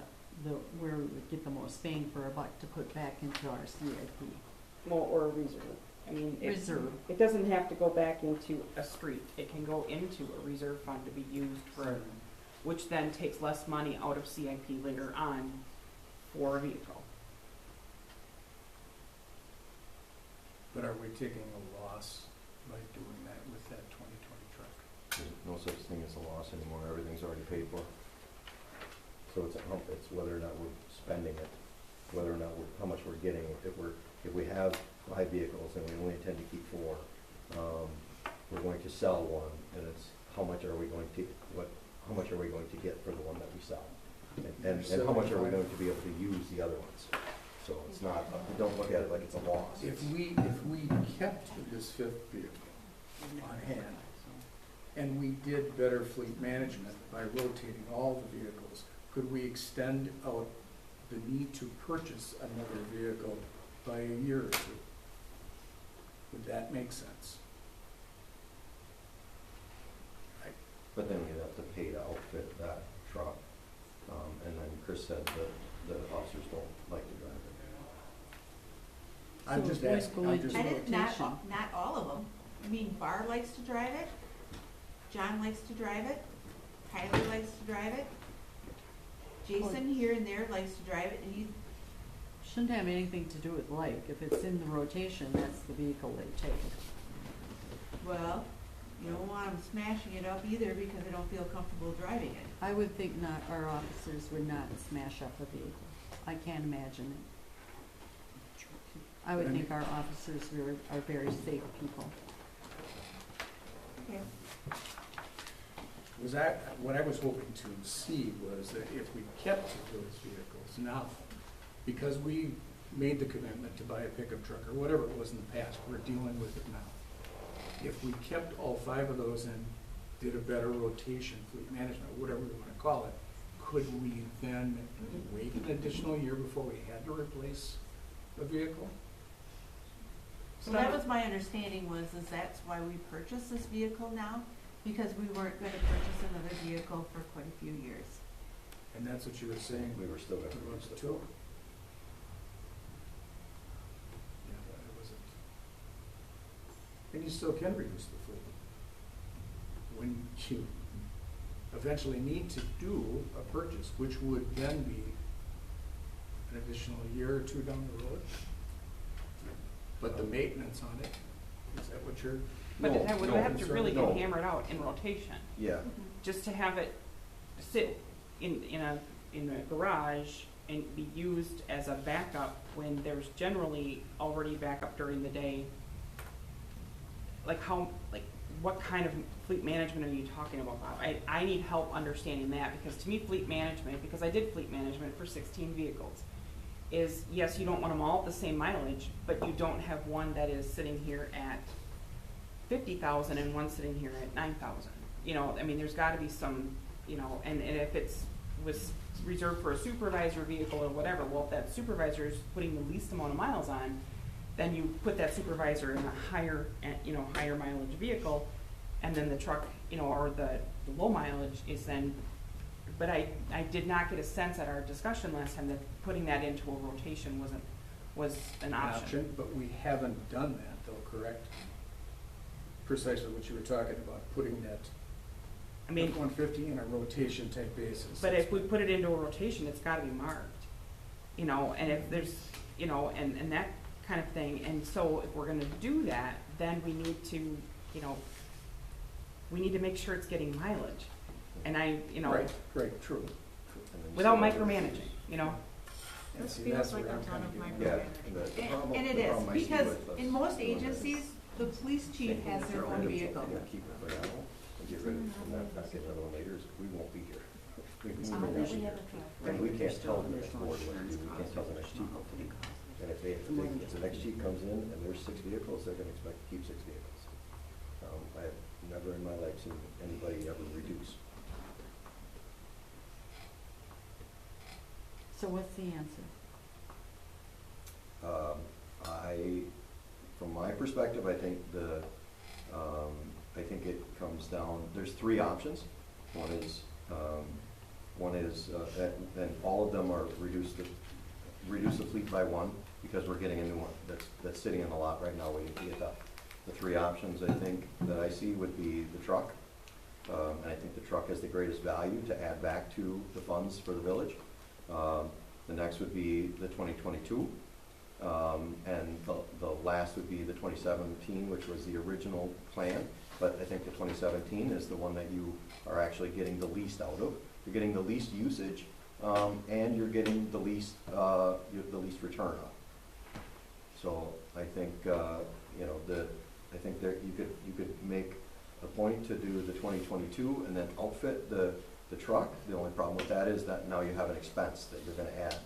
where we would get the most bang for a buck to put back into our CIP. Well, or a reserve. I mean, Reserve. it doesn't have to go back into a street. It can go into a reserve fund to be used for, which then takes less money out of CIP later on for a vehicle. But are we taking a loss by doing that with that 2020 truck? There's no such thing as a loss anymore, everything's already paid for. So it's whether or not we're spending it, whether or not how much we're getting. If we have 5 vehicles and we only intend to keep 4, we're going to sell one, and it's how much are we going to get for the one that we sell? And how much are we going to be able to use the other ones? So it's not, don't look at it like it's a loss. If we kept this 5th vehicle on hand, and we did better fleet management by rotating all the vehicles, could we extend out the need to purchase another vehicle by a year or 2? Would that make sense? But then we'd have to pay to outfit that truck. And then Chris said that the officers don't like to drive it. I'm So just if we asking, go I'm into just, I did, rotation. not all of them. I mean, Barr likes to drive it, John likes to drive it, Tyler likes to drive it, Jason here and there likes to drive it, and Shouldn't have anything to do with like. If it's in the rotation, that's the vehicle they take. well, you don't want them smashing it up either because they don't feel comfortable driving it. I would think not, our officers would not smash up a vehicle. I can't imagine it. I would think our officers are very safe people. Okay. what I was hoping to see was that if we kept those vehicles now, because we made the commitment to buy a pickup truck or whatever it was in the past, we're dealing with it now. If we kept all 5 of those and did a better rotation, fleet management, whatever we want to call it, could we then wait an additional year before we had to replace a vehicle? So that was my understanding is that's why we purchased this vehicle now, because we weren't gonna purchase another vehicle for quite a few years. And that's what you were saying. We were still going to use the 4. Yeah, but it wasn't. And you still can reduce the fleet. When you eventually need to do a purchase, which would then be an additional year or 2 down the road. But the maintenance on it, is that what you're? But No, it would no, have to really no. get hammered out in rotation, Yeah, just to have it sit in a garage and be used as a backup when there's generally already backup during the day. What kind of fleet management are you talking about, Bob? I need help understanding that, because to me, fleet management, because I did fleet management for 16 vehicles, is, yes, you don't want them all at the same mileage, but you don't have one that is sitting here at 50,000 and one sitting here at 9,000. You know, I mean, there's gotta be some, you know, and if was reserved for a supervisor vehicle or whatever, well, if that supervisor is putting the least amount of miles on, then you put that supervisor in a higher mileage vehicle, and then the truck, you know, or the low mileage is then. But I did not get a sense at our discussion last time that putting that into a rotation was an option. But we haven't done that though, correct? Precisely what you were talking about, putting that I mean, F-150 in a rotation type basis. but if we put it into a rotation, it's gotta be marked, you know, and if there's, you know, and that kind of thing. And so if we're gonna do that, then we need to you know, we need to make sure it's getting mileage. And I, you know, Right, true. And then you without see- micromanaging, you know? And This see, feels that's like where a I'm ton kinda of getting- Yeah. micromanaging. the problem- And the it is, problem I see because with us in most doing this agencies, the police chief has their own vehicle. We're gonna keep it for now, and get rid of it, and not get another one later, is we won't be here. We move So it that next we year. have a truck. And we can't tell the next board what to do, we can't tell the next chief what to do. And if the next chief comes in and there's 6 vehicles, they're gonna expect to keep 6 vehicles. I've never in my life seen anybody ever reduce. So what's the answer? From my perspective, I think I think it comes down, there's 3 options. One is, and all of them are reduce the fleet by 1, because we're getting a new one that's sitting in the lot right now waiting to get up. The 3 options I think that I see would be the truck, and I think the truck has the greatest value to add back to the funds for the village. The next would be the 2022, and the last would be the 2017, which was the original plan. But I think the 2017 is the one that you are actually getting the least out of. You're getting the least usage, and you're getting the least return on. So I think I think that you could make a point to do the 2022 and then outfit the truck. The only problem with that is that now you have an expense that you're gonna add.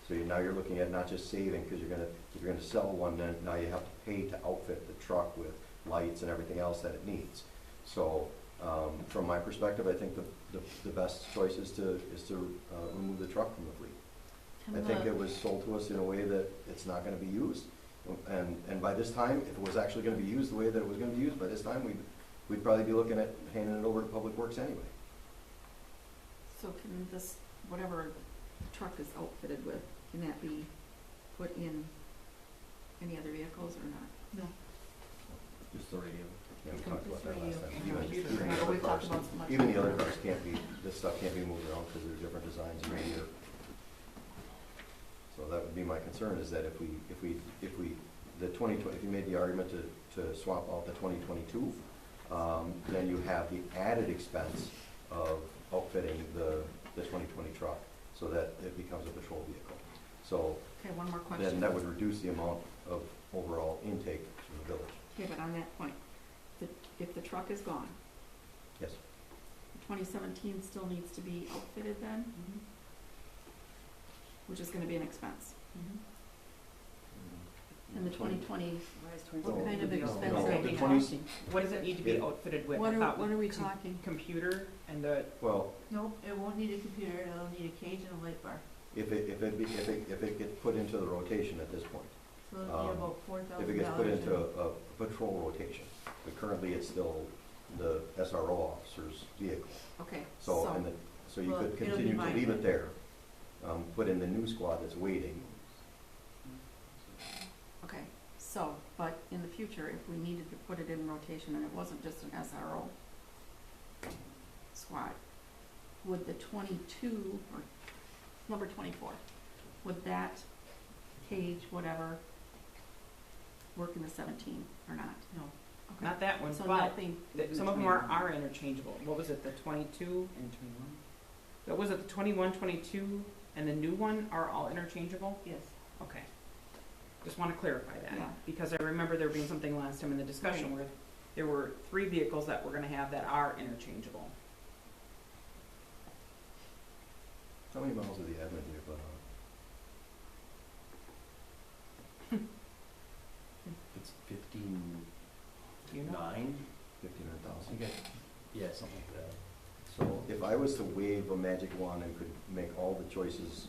So now you're looking at not just saving, because if you're gonna sell one, then now you have to pay to outfit the truck with lights and everything else that it needs. So from my perspective, I think the best choice is to remove the truck from the fleet. I think it was sold to us in a way that it's not gonna be used. And by this time, if it was actually gonna be used the way that it was gonna be used, by this time, we'd probably be looking at handing it over to Public Works anyway. So can this, whatever the truck is outfitted with, can that be put in any other vehicles or not? No. Just the radio. Yeah, we talked about that last time. Remember, Even the we've other talked cars- about so much. Even the other cars can't be, this stuff can't be moved around because there's different designs in here. So that would be my concern, is that if you made the argument to swap out the 2022, then you have the added expense of outfitting the 2020 truck so that it becomes a patrol vehicle. So Okay, one more then question. that would reduce the amount of overall intake to the village. Okay, but on that point, if the truck is gone, Yes. the 2017 still needs to be outfitted then, which is gonna be an expense. And the 2020, What kind of No, expense no, are the we 20 talking? What does it need to be outfitted with? What I thought are we com- talking? Computer and the, Well, Nope, it won't need a computer, it'll need a cage and a light bar. if it gets put into the rotation at this point, So it'll be about $4,000. if it gets put into a patrol rotation, but currently it's still the SRO officer's vehicle. okay, So, so, so you Well, could it'll be continue to mine leave then. it there, put in the new squad that's waiting. okay, so, but in the future, if we needed to put it in rotation and it wasn't just an SRO squad, would the 22, or number 24, would that cage, whatever, work in the 17 or not? No. Okay. not that one, So but nothing, some of them are interchangeable. What was it, the 22? And 21. What was it, the 21, 22, and the new one are all interchangeable? Yes. Okay. Just want to clarify that, Yeah. because I remember there being something last time in the discussion where there were 3 vehicles that we're gonna have that are interchangeable. How many miles of the admin vehicle on? It's 59? Do you know? 59,000. Yeah, something like that. So if I was to wave a magic wand and could make all the choices,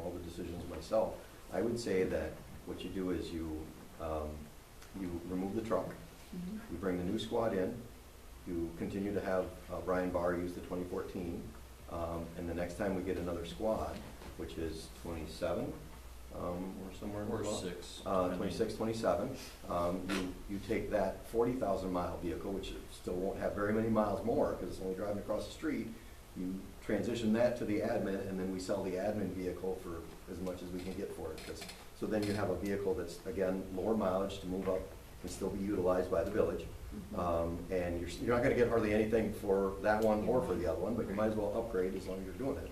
all the decisions myself, I would say that what you do is you remove the truck, Mhm. you bring the new squad in, you continue to have Brian Barr use the 2014, and the next time we get another squad, which is 27, or somewhere in the Or law. 6. 26, 27, you take that 40,000 mile vehicle, which still won't have very many miles more because it's only driving across the street, you transition that to the admin, and then we sell the admin vehicle for as much as we can get for it. So then you have a vehicle that's, again, lower mileage to move up can still be utilized by the village. And you're not gonna get hardly anything for that one or for the other one, but you might as well upgrade as long as you're doing it.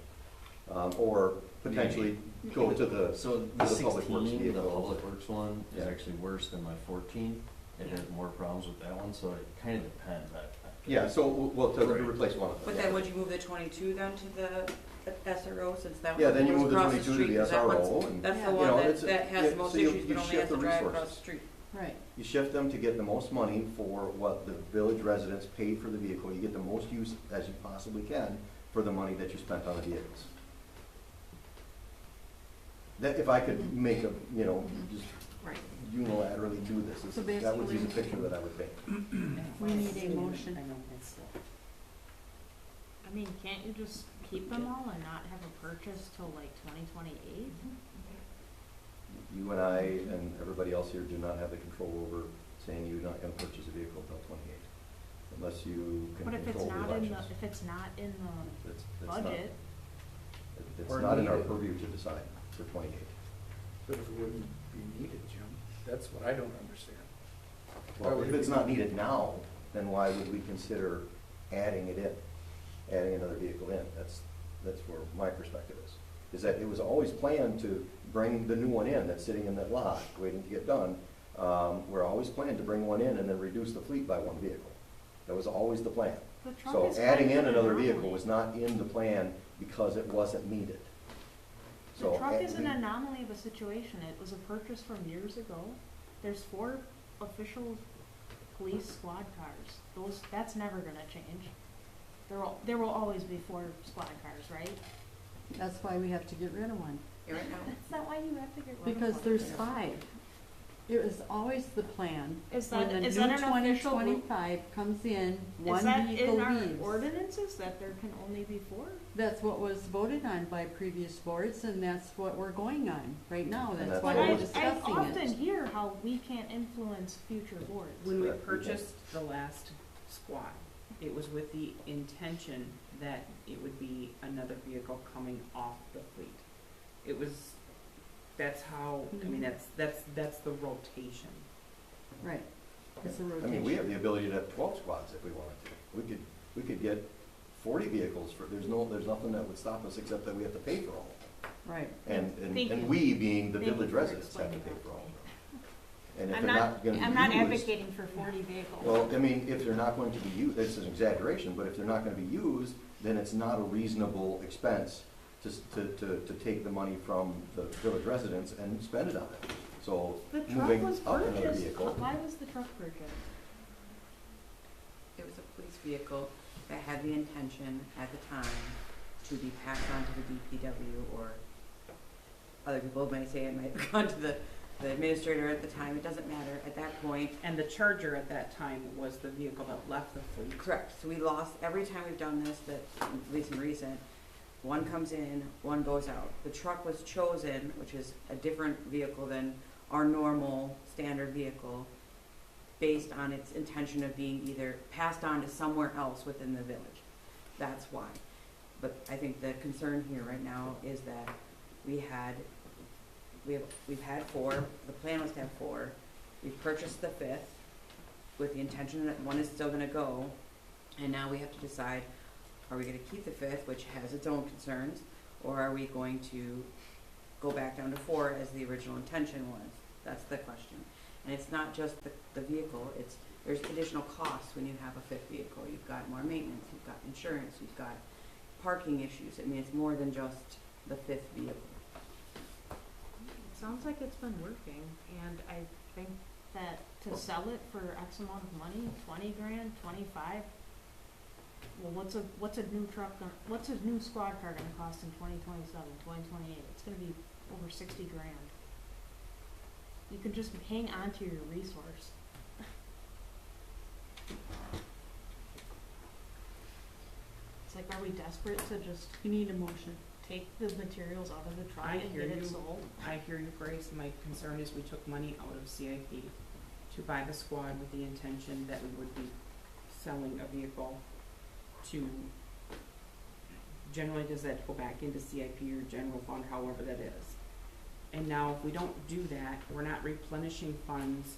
Or potentially go to the, So the to the public works 16, the vehicle. public works one is Yeah. actually worse than my 14. It has more problems with that one, so it kind of depends. Yeah, so, well, to Right. replace one of them. But yeah. then would you move the 22 then to the SRO since that one Yeah, then you goes move the across 22 to street? the 'Cause that one's- SRO, and That's Yeah. the You one know, that, it's a- that has yeah, the most so you- issues, you but only shift has to the drive across resources. the street. Right. you shift them to get the most money for what the village residents paid for the vehicle. You get the most use as you possibly can for the money that you spent on the vehicles. That, if I could make a, you know, just Right. unilaterally do this, So that would be the basically- picture that I would paint. We need a motion. I mean, can't you just keep them all and not have a purchase till like 2028? You and I and everybody else here do not have the control over saying you're not gonna purchase a vehicle until 28, unless you can But if it's control the not in the, elections. if it's not in the It's not- budget, It's Or not in our needed. purview to decide for 28. But if it wouldn't be needed, Jim, that's what I don't understand. Well, if it's not needed now, then why would we consider adding it in, adding another vehicle in? That's where my perspective is. Is that it was always planned to bring the new one in that's sitting in that lot, waiting to get done. We're always planned to bring one in and then reduce the fleet by one vehicle. That was always the plan. the truck So is adding kind in of another an vehicle anomaly. was not in the plan because it wasn't needed. So The truck is an we- anomaly of a situation. It was a purchase from years ago. There's 4 official police squad cars. That's never gonna change. There will always be 4 squad cars, right? That's why we have to get rid of one, Yeah, right now. That's not why you have to get rid of because one. there's 5. It was always the plan. Is When that, the is new that an official? 2025 comes in, Is one that vehicle in our leaves. ordinances that there can only be 4? That's what was voted on by previous boards, and that's what we're going on right now. And That's that's why But what we're was- I discussing often it. hear how we can't influence future boards. When we Correct. purchased the last squad, it was with the intention that it would be another vehicle coming off the fleet. It was, that's how, I mean, that's the rotation. Right. It's a I rotation. mean, we have the ability to have 12 squads if we wanted to. We could get 40 vehicles for, there's nothing that would stop us except that we have to pay for all of them. Right. Thank you. And we, being the Thank you village for residents, have to explaining pay that for to all me. of them. And if I'm they're not gonna be used. I'm not advocating for 40 vehicles. Well, I mean, if they're not going to be used, it's an exaggeration, but if they're not gonna be used, then it's not a reasonable expense to take the money from the village residents and spend it on it. So, The truck moving was up another purchased. vehicle. Why was the truck purchased? It was a police vehicle that had the intention at the time to be passed on to the DPW, or other people might say it might have gone to the administrator at the time. It doesn't matter. At that point, And the Charger at that time was the vehicle that left the fleet. correct. So we lost, every time we've done this, that, at least in recent, one comes in, one goes out. The truck was chosen, which is a different vehicle than our normal standard vehicle, based on its intention of being either passed on to somewhere else within the village. That's why. But I think the concern here right now is that we've had 4, the plan was to have 4. We've purchased the 5th with the intention that one is still gonna go, and now we have to decide, are we gonna keep the 5th, which has its own concerns, or are we going to go back down to 4 as the original intention was? That's the question. And it's not just the vehicle, there's additional costs when you have a 5th vehicle. You've got more maintenance, you've got insurance, you've got parking issues. I mean, it's more than just the 5th vehicle. It sounds like it's been working, and I think that to sell it for X amount of money, 20 grand, 25, well, what's a new truck, what's a new squad car gonna cost in 2027, 2028? It's gonna be over 60 grand. You can just hang on to your resource. It's like, are we desperate to just You need a motion. take the materials out of the truck I and hear get it you. sold? I hear you, Grace. My concern is we took money out of CIP to buy the squad with the intention that we would be selling a vehicle to, generally does that go back into CIP or general fund, however that is. And now if we don't do that, we're not replenishing funds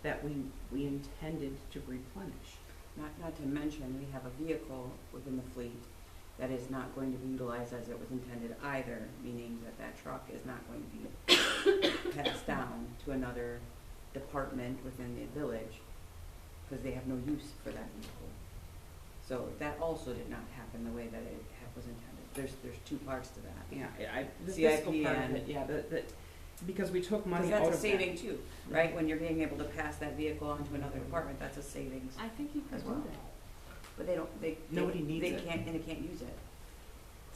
that we intended to replenish. Not to mention, we have a vehicle within the fleet that is not going to be utilized as it was intended either, meaning that that truck is not going to be passed down to another department within the village, because they have no use for that vehicle. So that also did not happen the way that it was intended. There's two parts to that. Yeah, the CIP fiscal part of and- it, yeah, because we took money Because out of that's a that. saving too, right? When you're being able to pass that vehicle on to another department, that's a savings. I think you could As do well. that. But they don't, Nobody needs they it. can't, and they can't use it.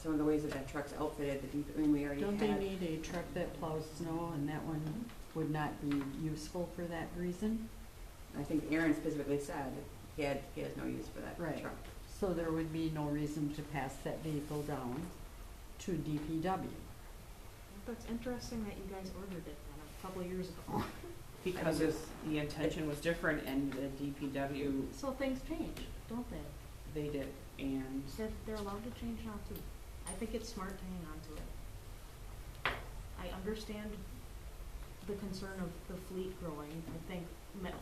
Some of the ways that that truck's outfitted, I mean, we already Don't they had, need a truck that plows snow, and that one would not be useful for that reason? I think Aaron specifically said he has no use for that Right. truck. So there would be no reason to pass that vehicle down to DPW. That's interesting that you guys ordered it then a couple of years ago. Because the intention was different and the DPW, So things change, don't they? they did, and They're allowed to change now too. I think it's smart to hang on to it. I understand the concern of the fleet growing. I think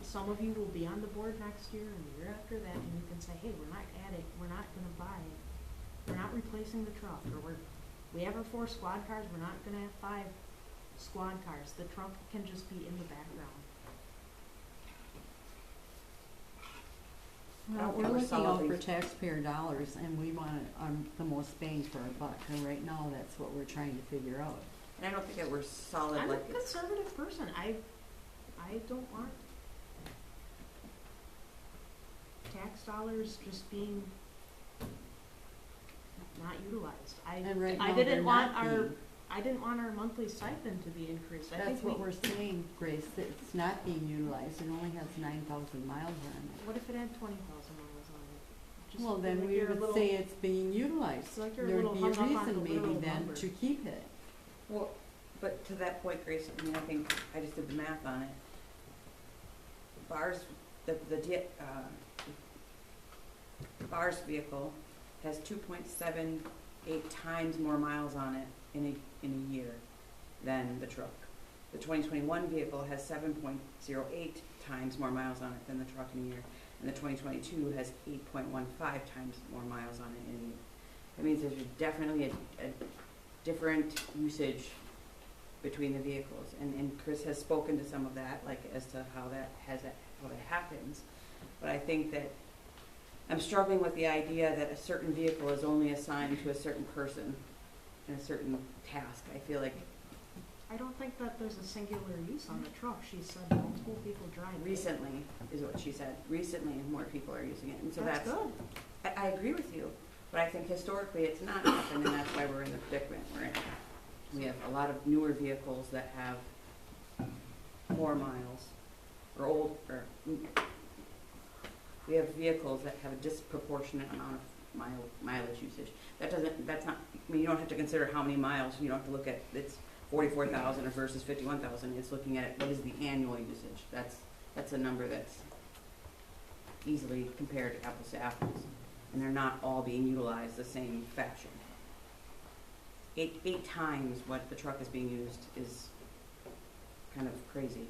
some of you will be on the board next year and the year after that, and you can say, hey, we're not gonna buy, we're not replacing the truck, or we have our 4 squad cars, we're not gonna have 5 squad cars. The truck can just be in the background. I Well, don't we're think we're looking out for solving- taxpayer dollars, and we want the most bang for our buck, and right now, that's what we're trying to figure out. And I don't think that we're solid I'm a like it's, conservative person. I don't want tax dollars just being not utilized. And right I now, didn't they're want not our being. I didn't want our monthly stipend to be increased. I That's think what we're saying, Grace, that it's not being utilized, it only has 9,000 miles on What if it had 20,000 miles on it? it. Just Well, feel then like we you're a would little- say it's being utilized. It's like you're a There'd little be a hung up on reason the maybe little then number. to keep it. well, but to that point, Grace, I mean, I think I just did the math on it. Bar's vehicle has 2.78 times more miles on it in a year than the truck. The 2021 vehicle has 7.08 times more miles on it than the truck in a year, and the 2022 has 8.15 times more miles on it in a year. That means there's definitely a different usage between the vehicles, and Chris has spoken to some of that, like as to how that happens. But I think that I'm struggling with the idea that a certain vehicle is only assigned to a certain person and a certain task. I feel like I don't think that there's a singular use on the truck. She said multiple people drive it. recently is what she said. Recently, more people are using it, and so That's good. I agree with you, but I think historically it's not happened, and that's why we're in the predicament we're in. We have a lot of newer vehicles that have more miles, we have vehicles that have a disproportionate amount of mileage usage. That's not, I mean, you don't have to consider how many miles, you don't have to look at, it's 44,000 versus 51,000, it's looking at what is the annual usage. That's a number that's easily compared to apples, and they're not all being utilized the same fashion. Eight times what the truck is being used is kind of crazy.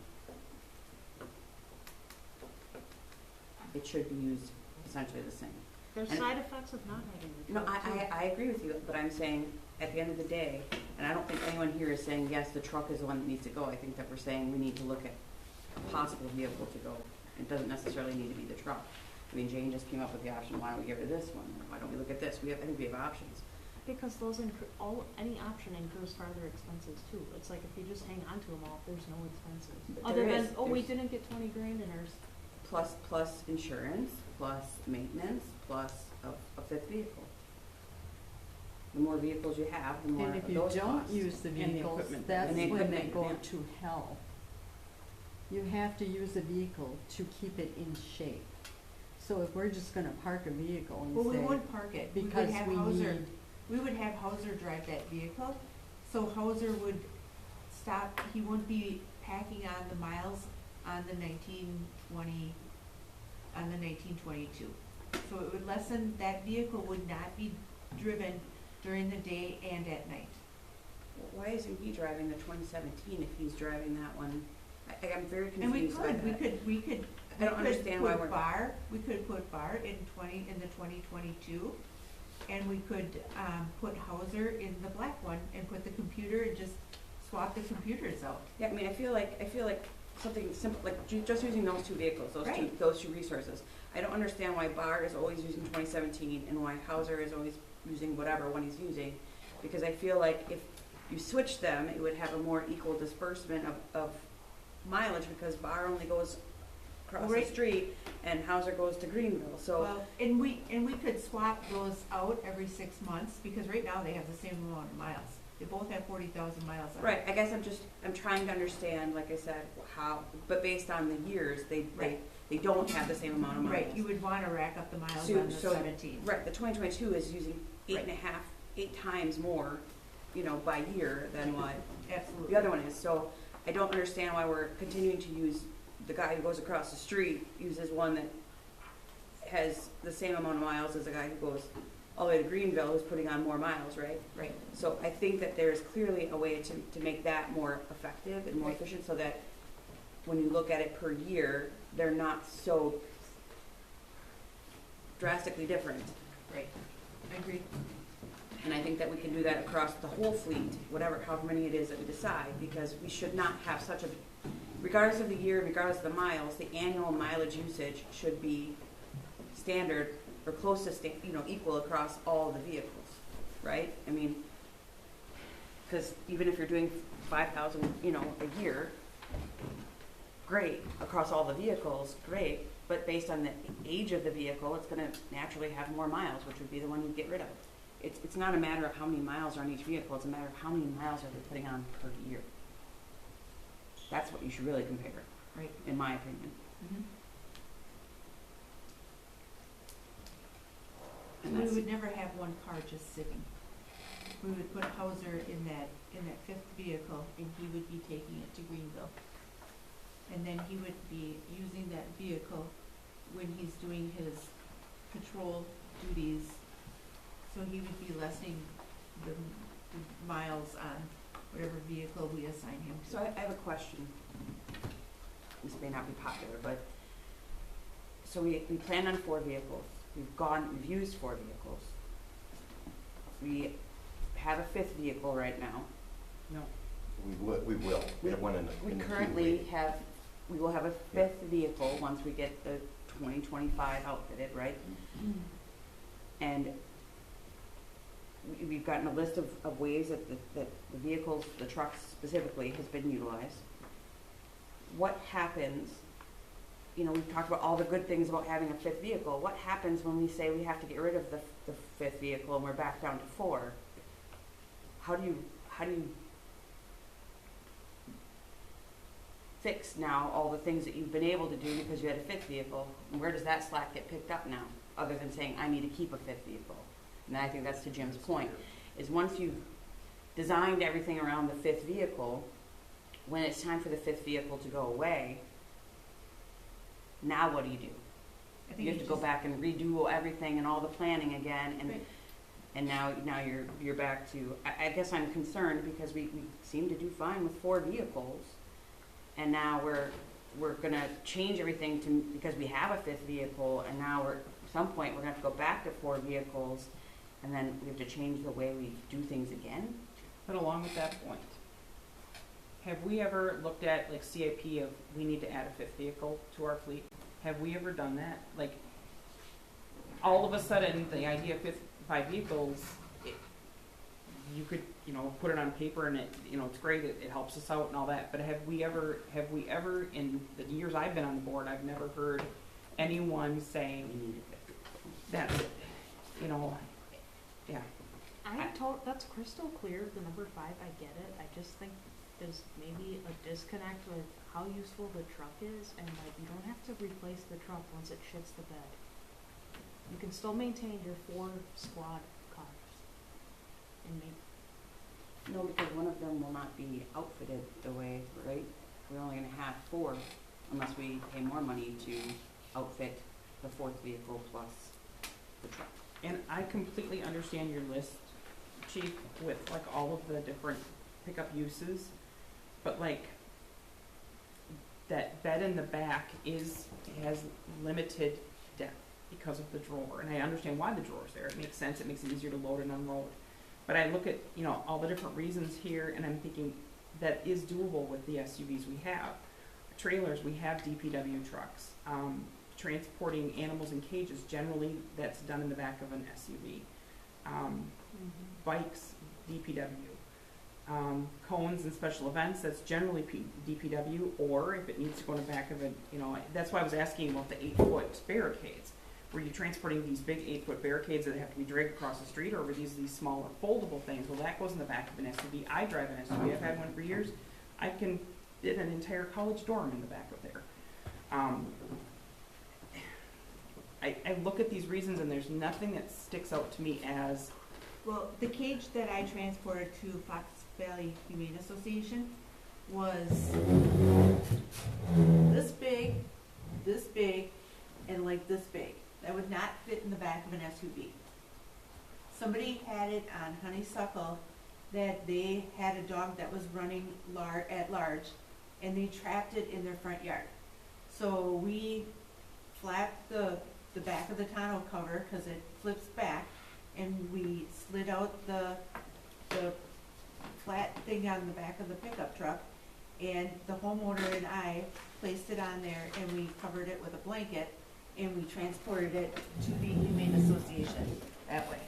It should be used essentially the same. There's And- side effects of not having the No, truck too. I agree with you, but I'm saying, at the end of the day, and I don't think anyone here is saying, yes, the truck is the one that needs to go. I think that we're saying we need to look at a possible vehicle to go. It doesn't necessarily need to be the truck. I mean, Jane just came up with the option, why don't we get rid of this one? Or why don't we look at this? I think we have options. Because any option incurs further expenses too. It's like if you just hang on to them all, there's no expenses. But Other there than, is. we There's- didn't get 20 grand in ours. Plus insurance, plus maintenance, plus a fifth vehicle. The more vehicles you have, the more And of if you those don't costs. use the And the vehicles, equipment. that's And the when they equipment, go yeah. to hell. You have to use a vehicle to keep it in shape. So if we're just gonna park a vehicle and Well, we say, wouldn't park it. We would because have we Hauser, need, we would have Hauser drive that vehicle. So Hauser would stop, he wouldn't be packing on the miles on the 1922. So it would lessen, that vehicle would not be driven during the day and at night. Why isn't he driving the 2017 if he's driving that one I'm very And we confused by could, that. we could I don't understand why put we're. bar, we could put bar in the 2022, and we could, put Hauser in the black one, and put the computer, and just swap the computers out. Yeah, I mean, I feel like something simple, like just using those two vehicles, Right. those two resources. I don't understand why Bar is always using 2017 and why Hauser is always using whatever one he's using. Because I feel like if you switch them, it would have a more equal disbursement of mileage, because Bar only goes across the Right. street and Hauser goes to Greenville, so. Well, and we could swap those out every 6 months, because right now they have the same amount of miles. They both have 40,000 miles on it. Right, I guess I'm trying to understand, like I said, how, but based on the years, Right. they don't have the same amount of miles. Right, you would wanna rack up the miles So- on the so- 17. Right, the 2022 is using Right. 8 times more, by year than what Absolutely. the other one is. So I don't understand why we're continuing to use, the guy who goes across the street uses one that has the same amount of miles as the guy who goes all the way to Greenville, who's putting on more miles, right? Right. So I think that there's clearly a way to make that more effective and more Right. efficient, so that when you look at it per year, they're not so drastically different. Right, I agree. And I think that we can do that across the whole fleet, however many it is that we decide, because we should not have such a, regardless of the year, regardless of the miles, the annual mileage usage should be standard or close to, equal across all the vehicles, right? I mean, because even if you're doing 5,000, a year, great, across all the vehicles, great, but based on the age of the vehicle, it's gonna naturally have more miles, which would be the one you get rid of. It's not a matter of how many miles are on each vehicle, it's a matter of how many miles are they putting on per year. That's what you should really compare, Right. in my opinion. Mhm. And We that's, would never have one car just sitting. We would put Hauser in that fifth vehicle, and he would be taking it to Greenville. And then he would be using that vehicle when he's doing his patrol duties. So he would be lessening the miles on whatever vehicle we assign him to. so I have a question. This may not be popular, but, so we planned on 4 vehicles. We've used 4 vehicles. We have a 5th vehicle right now. No. We will. We have one in the. We in the queue currently waiting. we will have a 5th vehicle once we get the 2025 outfitted, right? And we've gotten a list of ways that the vehicles, the trucks specifically, has been utilized. What happens, we've talked about all the good things about having a 5th vehicle. What happens when we say we have to get rid of the 5th vehicle and we're back down to 4? How do you fix now all the things that you've been able to do because you had a 5th vehicle? And where does that slack get picked up now, other than saying, I need to keep a 5th vehicle? And I think that's to Jim's point, is once you've designed everything around the 5th vehicle, when it's time for the 5th vehicle to go away, now what do? I think You have to go back and redo everything and all the planning again, and Right. and now you're back to, I guess I'm concerned because we seem to do fine with 4 vehicles, and now we're gonna change everything because we have a 5th vehicle, and now at some point we're gonna have to go back to 4 vehicles, and then we have to change the way we do things again. But along with that point, have we ever looked at like CIP of we need to add a 5th vehicle to our fleet? Have we ever done that? Like, all of a sudden, the idea of 5 vehicles, you could, put it on paper and it's great, it helps us out and all that, but have we ever, in the years I've been on the board, I've never heard anyone saying We need a 5th vehicle. that's, yeah. That's crystal clear, the number 5, I get it, I just think there's maybe a disconnect with how useful the truck is, and like, you don't have to replace the truck once it shits the bed. You can still maintain your 4 squad cars. And No, because one of them will not be outfitted the way, right? We're only gonna have 4 unless we pay more money to outfit the 4th vehicle plus the truck. And I completely understand your list, Chief, with like all of the different pickup uses, but like, that bed in the back has limited depth because of the drawer, and I understand why the drawer's there. It makes sense, it makes it easier to load and unload. But I look at, you know, all the different reasons here, and I'm thinking that is doable with the SUVs we have. Trailers, we have DPW trucks. Transporting animals in cages, generally that's done in the back of an SUV. Bikes, DPW. Cones and special events, that's generally DPW, or if it needs to go in the back of it, you know, that's why I was asking about the 8-foot barricades. Were you transporting these big 8-foot barricades that have to be dragged across the street, or were these smaller foldable things? Well, that goes in the back of an SUV. I drive an SUV, I've had one for years. I can fit an entire college dorm in the back of there. I look at these reasons and there's nothing that sticks out to me as, Well, the cage that I transported to Fox Valley Humane Association was this big, and like this big. That would not fit in the back of an SUV. Somebody had it on Honeysuckle that they had a dog that was running at large, and they trapped it in their front yard. So we flapped the back of the tonneau cover, because it flips back, and we slid out the flat thing on the back of the pickup truck, and the homeowner and I placed it on there, and we covered it with a blanket, and we transported it to the Humane Association that way.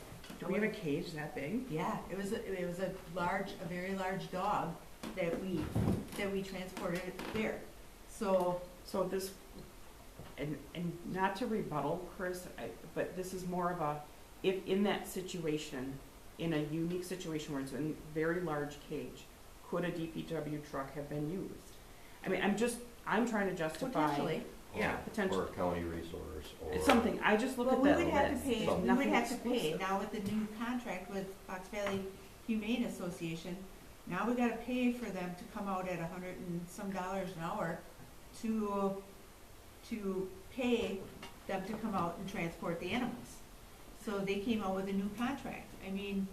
do we have a cage that big? Yeah, it was a very large dog that we transported there. So So this, and not to rebuttal, Chris, but this is more of a, if in that situation, in a unique situation where it's in a very large cage, could a DPW truck have been used? I mean, I'm trying to justify. potentially, Yeah, potentially. Or county resource, or. It's something, I just look well, at we that would have to list. pay, There's we would nothing have to pay, exclusive. now with the new contract with Fox Valley Humane Association, now we gotta pay for them to come out at $100 and some an hour to pay them to come out and transport the animals. So they came out with a new contract. I mean,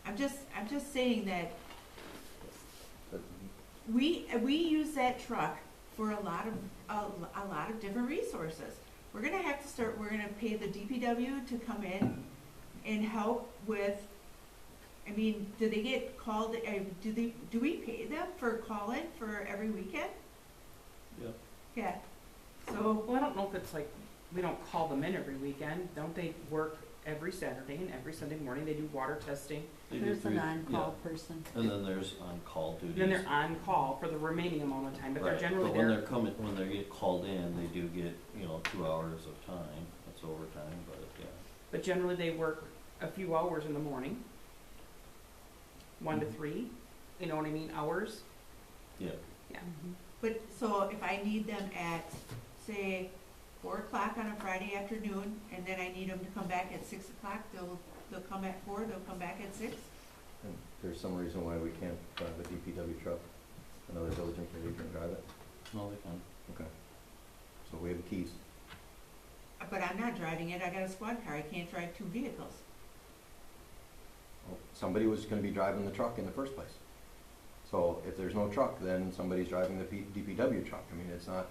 I'm just saying that we use that truck for a lot of different resources. We're gonna pay the DPW to come in and help with, I mean, do they get called, do we pay them for call-in for every weekend? Yep. Yeah, so, Well, I don't know if it's like, we don't call them in every weekend. Don't they work every Saturday and every Sunday morning? They do water testing. They do There's an three- on-call person. yeah. And then there's on-call duties. Then they're on call for the remaining amount of time, but they're Right, generally but when there. they're coming, when they get called in, they do get, 2 hours of time. That's overtime, but yeah. But generally they work a few hours in the morning, 1 to 3, you know what I mean, hours. Yeah. Yeah. but, so if I need them at, say, 4 o'clock on a Friday afternoon, and then I need them to come back at 6 o'clock, they'll come at 4, they'll come back at 6? And there's some reason why we can't drive a DPW truck, another village employee can drive it, No, they can. okay. So we have the keys. But I'm not driving it, I got a squad car, I can't drive 2 vehicles. Well, somebody was gonna be driving the truck in the first place. So if there's no truck, then somebody's driving the DPW truck. I mean, it's not,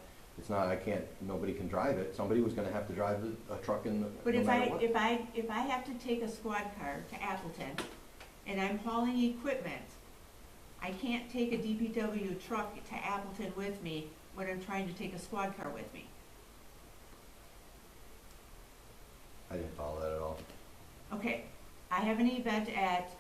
nobody can drive it. Somebody was gonna have to drive a truck no But matter what. if I have to take a squad car to Appleton, and I'm hauling equipment, I can't take a DPW truck to Appleton with me when I'm trying to take a squad car with me. I didn't follow that at all. Okay, I have an event at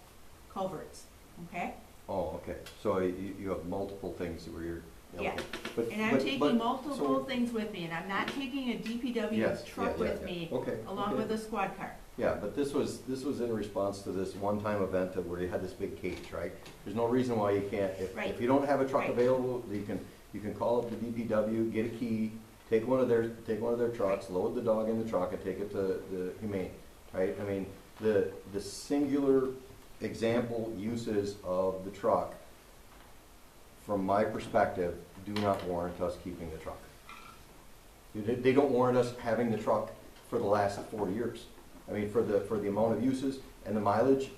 Culverts, okay? Oh, okay. So you have multiple things where you're. Yeah. okay. But- And I'm but- taking but- multiple so- things with me, and I'm not taking a DPW Yes, truck yeah, with yeah. me Okay. along okay. with a squad car. Yeah, but this was in response to this one-time event where you had this big cage, right? There's no reason why you can't, Right. if you don't have a truck Right. available, you can call up the DPW, get a key, take one of their trucks, load the dog in the truck and take it to the humane, right? I mean, the singular example uses of the truck, from my perspective, do not warrant us keeping the truck. They don't warrant us having the truck for the last 40 years. I mean, for the amount of uses and the mileage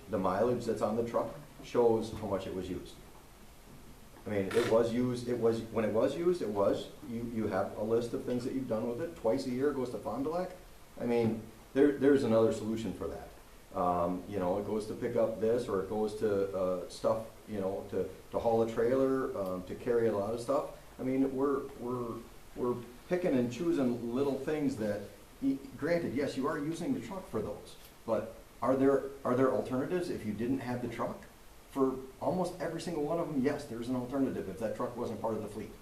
that's on the truck shows how much it was used. I mean, it was used, when it was used, you have a list of things that you've done with it. Twice a year it goes to Fond du Lac. I mean, there's another solution for that. You know, it goes to pick up this, or it goes to, stuff, you know, to haul a trailer, to carry a lot of stuff. I mean, we're picking and choosing little things that, granted, yes, you are using the truck for those, but are there alternatives if you didn't have the truck? For almost every single one of them, yes, there's an alternative if that truck wasn't part of the fleet.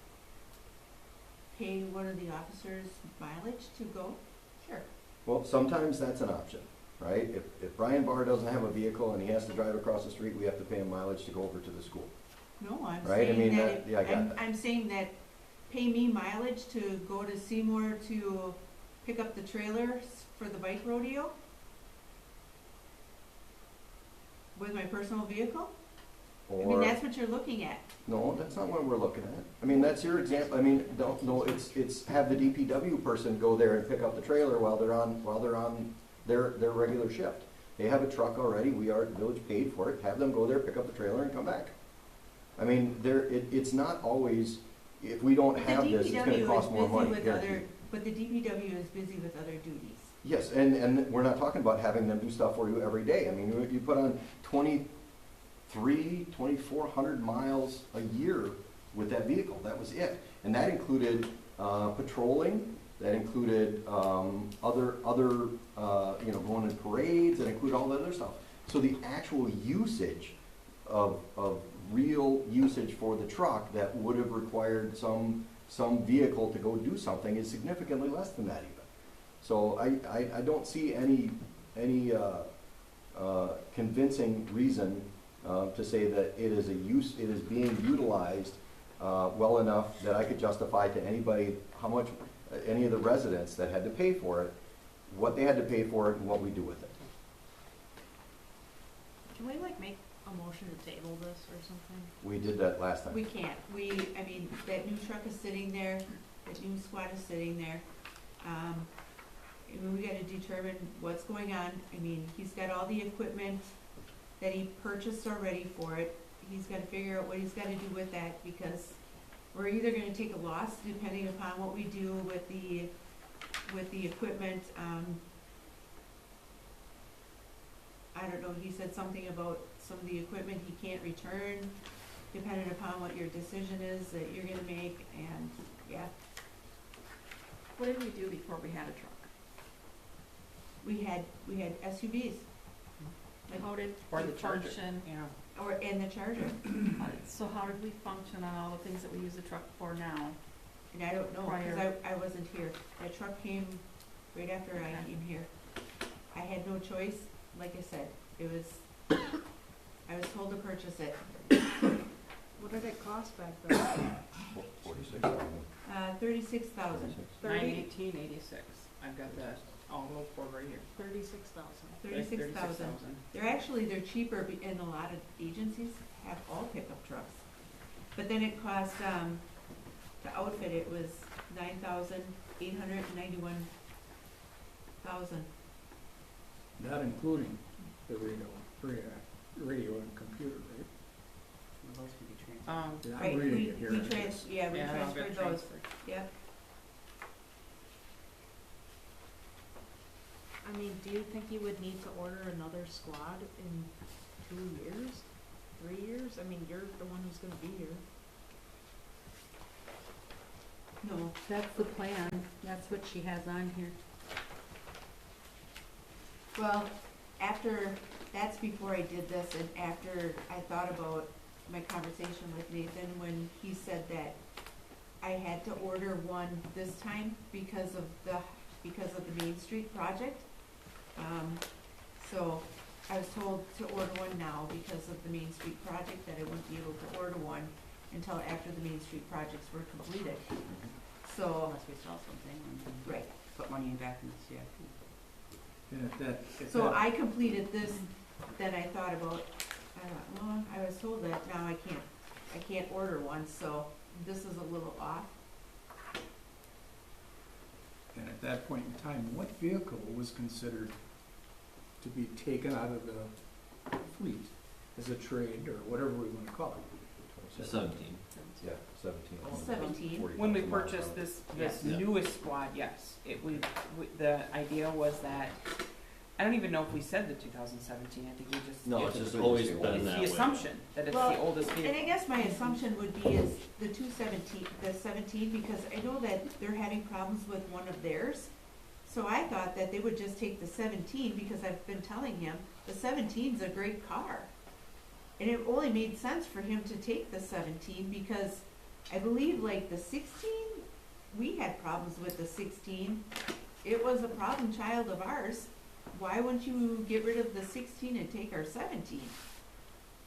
Pay one of the officers mileage to go? Sure. Well, sometimes that's an option, right? If Brian Barr doesn't have a vehicle and he has to drive across the street, we have to pay him mileage to go over to the school. No, I'm Right, I mean, saying that- that, yeah, I got that. I'm saying that pay me mileage to go to Seymour to pick up the trailers for the bike rodeo with my personal vehicle? I mean, Or, that's what you're looking at. no, that's not what we're looking at. I mean, that's your example. I mean, no, it's have the DPW person go there and pick up the trailer while they're on their regular shift. They have a truck already, the village paid for it, have them go there, pick up the trailer and come back. I mean, it's not always, if we don't But the have this, it's gonna DPW cost is more busy money, with guaranteed. But the DPW is busy with other duties. Yes, and we're not talking about having them do stuff for you every day. I mean, you put on 2,400 miles a year with that vehicle, that was it. And that included patrolling, that included other you know, going in parades, that included all that other stuff. So the actual usage of real usage for the truck that would have required some vehicle to go do something is significantly less than that even. So I don't see any convincing reason to say that it is being utilized well enough that I could justify to anybody how much, any of the residents that had to pay for it, what they had to pay for it and what we do with it. Can we like make a motion to table this or something? We did that last time. We can't. I mean, that new truck is sitting there, that new squad is sitting there. I mean, we gotta determine what's going on. I mean, he's got all the equipment that he purchased already for it. He's gotta figure out what he's gotta do with that, because we're either gonna take a loss depending upon what we do with the equipment. I don't know, he said something about some of the equipment he can't return, depending upon what your decision is that you're gonna make, and, yeah. What did we do before we had a truck? We had SUVs, How did Or we the Charger. function? Yeah. and the Charger, So how did we function on all the things that we use the truck for now? and I don't know, Prior. cause I wasn't here. That truck came right after I came here. I had no choice, like I said, I was told to purchase it. What did it cost back then? 46,000. 36,000. 918.86. I've got that all over right here. 36,000. 36,000. They're cheaper, and a lot of agencies have all pickup trucks. But then it cost, to outfit it was $9,891,000. Not including the radio and computer, right? Those can be transferred. Yeah, I'm Right, reading it here. we transferred those, yep. I mean, do you think you would need to order another squad in 2 years? 3 years? I mean, you're the one who's gonna be here. No, That's the plan, that's what she has on here. well, that's before I did this, and after I thought about my conversation with Nathan, when he said that I had to order one this time because of the Main Street project. So I was told to order one now because of the Main Street project, that I wouldn't be able to order one until after the Main Street projects were completed. So, Unless we sell something and then right, put money back in the CIP. And if so that- I completed this, then I thought about, I was told that now I can't order one, so this is a little off. And at that point in time, what vehicle was considered to be taken out of the fleet as a trade or whatever we want to call it? 17. Yeah, 17. 17. When we 40,000 miles purchased on it. this Yeah. newest squad, yes, the idea was that, I don't even know if we said the 2017, I think we just. No, it's it's just it's always the been It's that the way. assumption that it's Well, the oldest And I vehicle. guess my assumption would be is the 217, the 17, because I know that they're having problems with one of theirs. So I thought that they would just take the 17, because I've been telling him, the 17's a great car. And it only made sense for him to take the 17, because I believe like the 16, we had problems with the 16. It was a problem child of ours. Why wouldn't you get rid of the 16 and take our 17?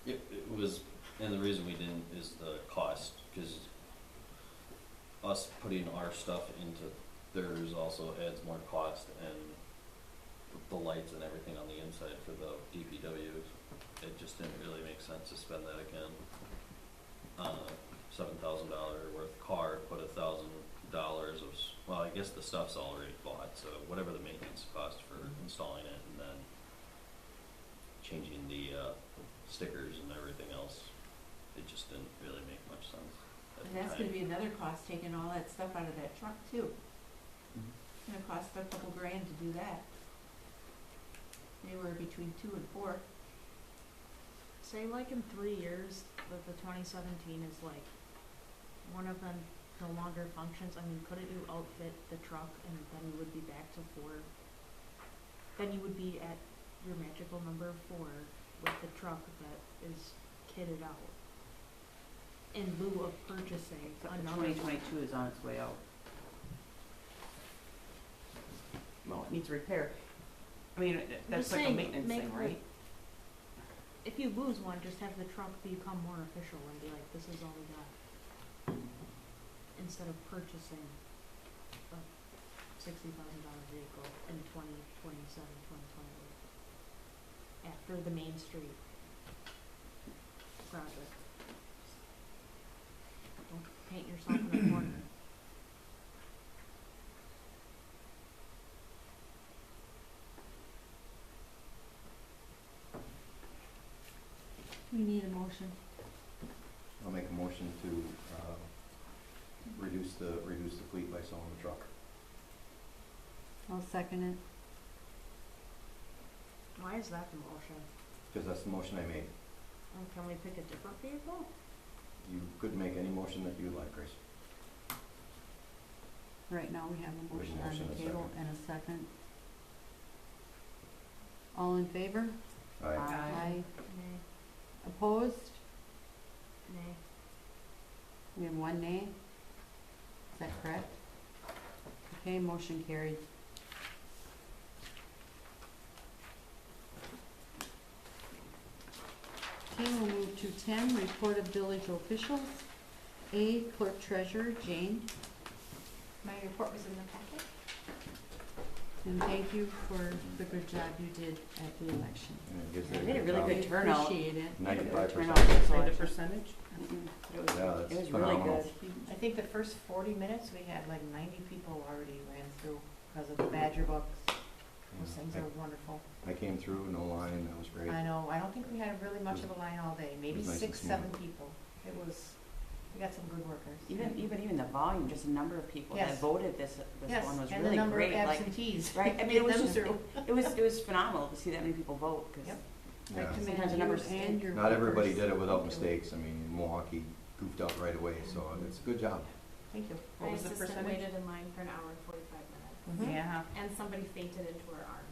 It was, and the reason we didn't is the cost, because us putting our stuff into theirs also adds more cost, and the lights and everything on the inside for the DPWs, it just didn't really make sense to spend that again. $7,000 worth of car, put $1,000 of, well, I guess the stuff's already bought, so whatever the maintenance cost for installing it and then changing the stickers and everything else, it just didn't really make much sense at And the that's time. gonna be another cost, taking all that stuff out of that truck too. It's gonna cost a couple grand to do that. Anywhere between 2 and 4. Say like in 3 years, that the 2017 is like, one of them no longer functions, I mean, couldn't you outfit the truck and then you would be back to 4? Then you would be at your magical number 4 with the truck that is kitted out. In lieu of purchasing another one. 2022 is on its way out. Well, it needs repair. I mean, that's Just like a saying, maintenance make thing, like- right? If you lose one, just have the truck become more official and be like, this is all we got. Instead of purchasing a $60,000 vehicle in 2027, 2028. After the Main Street project. Don't paint yourself in a corner. We need a motion. I'll make a motion to reduce the fleet by selling the truck. I'll second it. Why is that the motion? Because that's the motion I made. And can we pick a different vehicle? You could make any motion that you like, Grace. Right now, we have a We have a motion on motion the and a table second. and a second. All in favor? Aye. Aye. Nay. Opposed? Nay. We have one nay. Is that correct? Okay, motion carried. Okay, we'll move to 10, report of village officials. A, clerk treasurer, Jane, My report was in the packet. and thank you for the good job you did at the election. And it gives Yeah, it we had a really job. good turnout. Appreciate it. 95%. Say the percentage? It was, Yeah, that's it was really phenomenal. good. I think the first 40 minutes, we had like 90 people already ran through because of the Badger books. Those things are wonderful. I came through, no line, that was great. I know, I don't think we had really much of a line all day, maybe was nice and 6, 7 smooth. people. It was, we got some good workers. Even the volume, just the number of people that Yes. voted this Yes, one was and really the number great. of Like, absentees. right? I mean, Get it was them just, through. it was phenomenal to see that many people vote because Yep. Yeah. I commend Sometimes the you numbers and stink. your Not everybody workers. did it without mistakes. I mean, Milwaukee goofed up right away, so it's a good job. Thank you. What was the percentage? waited in line for an hour and 45 minutes, Yeah. and somebody fainted into her arms.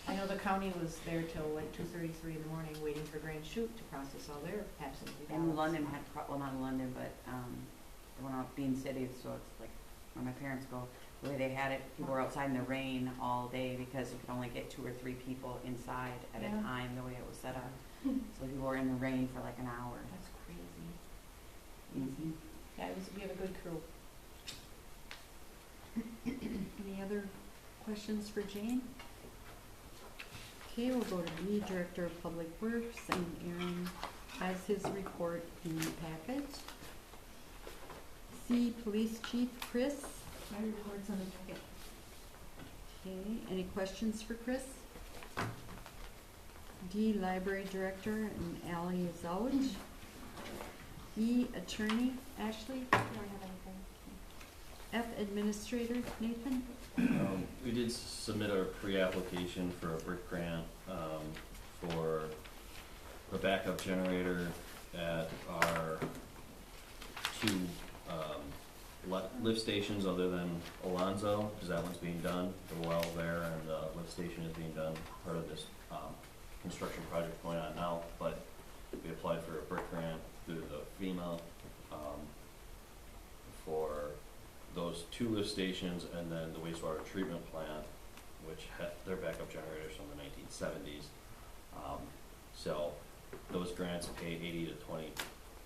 I know the county was there till like 2:33 in the morning, waiting for Grand Chute to process all their absentee ballots. and London had, well, not London, but the one out Bean City, so it's like where my parents go, where they had it, people were outside in the rain all day because you could only get 2 or 3 people inside at a Yeah. time, the way it was set up. So people were in the rain for like an hour. That's crazy. Easy. Yeah, we have a good crew. Any other questions for Jane? Okay, we'll go to B, Director of Public Works, and Aaron has his report in the packet. C, Police Chief Chris. My report's on the packet. Okay, any questions for Chris? D, library director, and Ally is out. E, attorney, Ashley. I don't have anything. F, administrator, Nathan. We did submit our pre-application for a brick grant, for a backup generator at our two, lift stations other than Alonzo, because that one's being done, the well there, and the lift station is being done, part of this, construction project going on now, but we applied for a brick grant through the FEMA, for those two lift stations and then the wastewater treatment plant, which had their backup generators from the 1970s. So those grants pay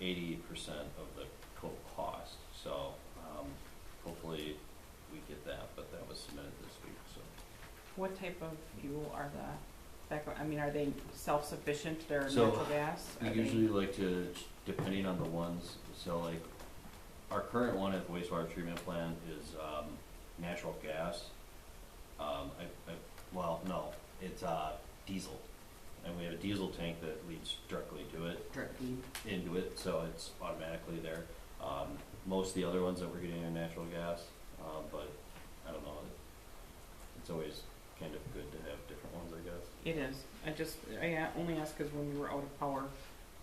80% of the total cost. So hopefully we get that, but that was submitted this week. So What type of fuel are the backup, I mean, are they self-sufficient, they're So, natural gas? we Are they- usually like to, depending on the ones, so like our current one at the wastewater treatment plant is natural gas. Well, no, it's diesel. And we have a diesel tank that leads directly to it, Drip feed. into it, so it's automatically there. Most of the other ones that we're getting are natural gas, but I don't know, it's always kind of good to have different ones, I guess. It is. I only asked because when we were out of power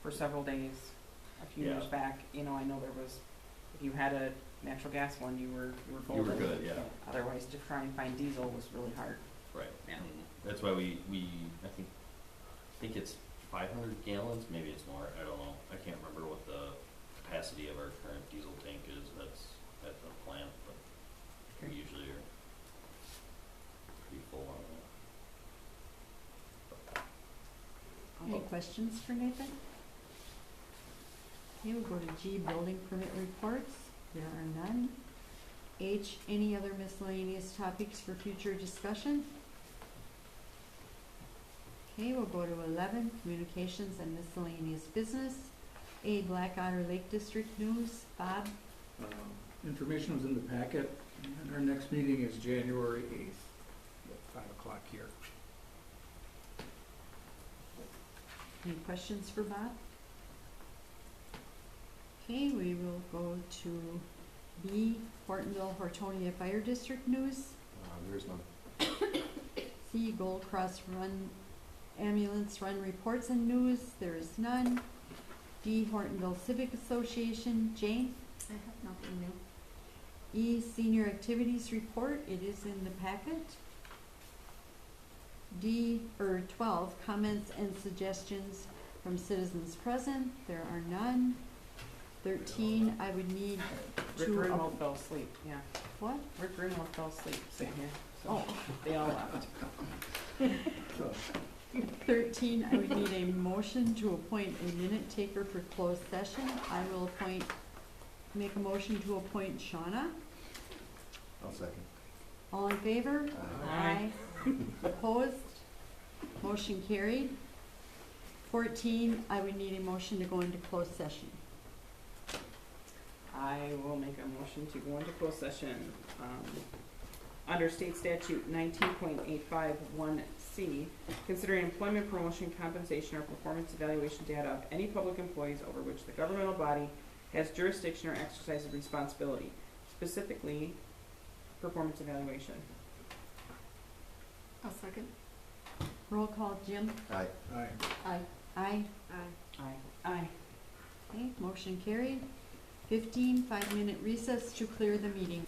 for several days a few years Yeah. back, you know, I know there was, if you had a natural gas one, you were You were golden. good, yeah. Otherwise, to try and find diesel was really hard. Right. Yeah. And that's why we I think it's 500 gallons, maybe it's more, I don't know. I can't remember what the capacity of our current diesel tank is that's at the plant, but we usually are pretty full on that. Any questions for Nathan? Okay, we'll go to G, building permit reports. There are none. H, any other miscellaneous topics for future discussion? Okay, we'll go to 11, communications and miscellaneous business. A, Black Otter Lake District news. Bob? Information was in the packet, and our next meeting is January 8th, at 5 o'clock here. Any questions for Bob? Okay, we will go to B, Hortonville Hortonia Fire District news. There's none. C, Gold Cross Run Ambulance Run reports and news. There is none. D, Hortonville Civic Association. Jane? I have nothing new. E, Senior Activities Report. It is in the packet. 12, comments and suggestions from citizens present. There are none. 13, I would need Rick to, Greenwald fell asleep, yeah. what? Rick Greenwald fell asleep sitting here, so Oh, they all left. 13, I would need a motion to appoint a minute taker for closed session. I will make a motion to appoint Shauna. I'll second. All in favor? Aye. Opposed? Motion carried. 14, I would need a motion to go into closed session. I will make a motion to go into closed session, under state statute 19.851C, considering employment, promotion, compensation, or performance evaluation data of any public employees over which the governmental body has jurisdiction or exercises responsibility, specifically performance evaluation. I'll second. Roll call, Jim? Aye. Aye. Aye. Aye. Aye. Aye. Okay, motion carried. 15, 5-minute recess to clear the meeting.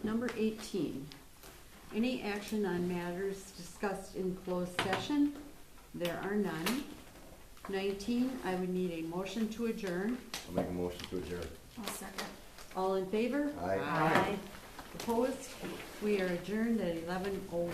Number 18, any action on matters discussed in closed session? There are none. 19, I would need a motion to adjourn. I'll make a motion to adjourn. I'll second. All in favor? Aye. Opposed? We are adjourned at 11:01.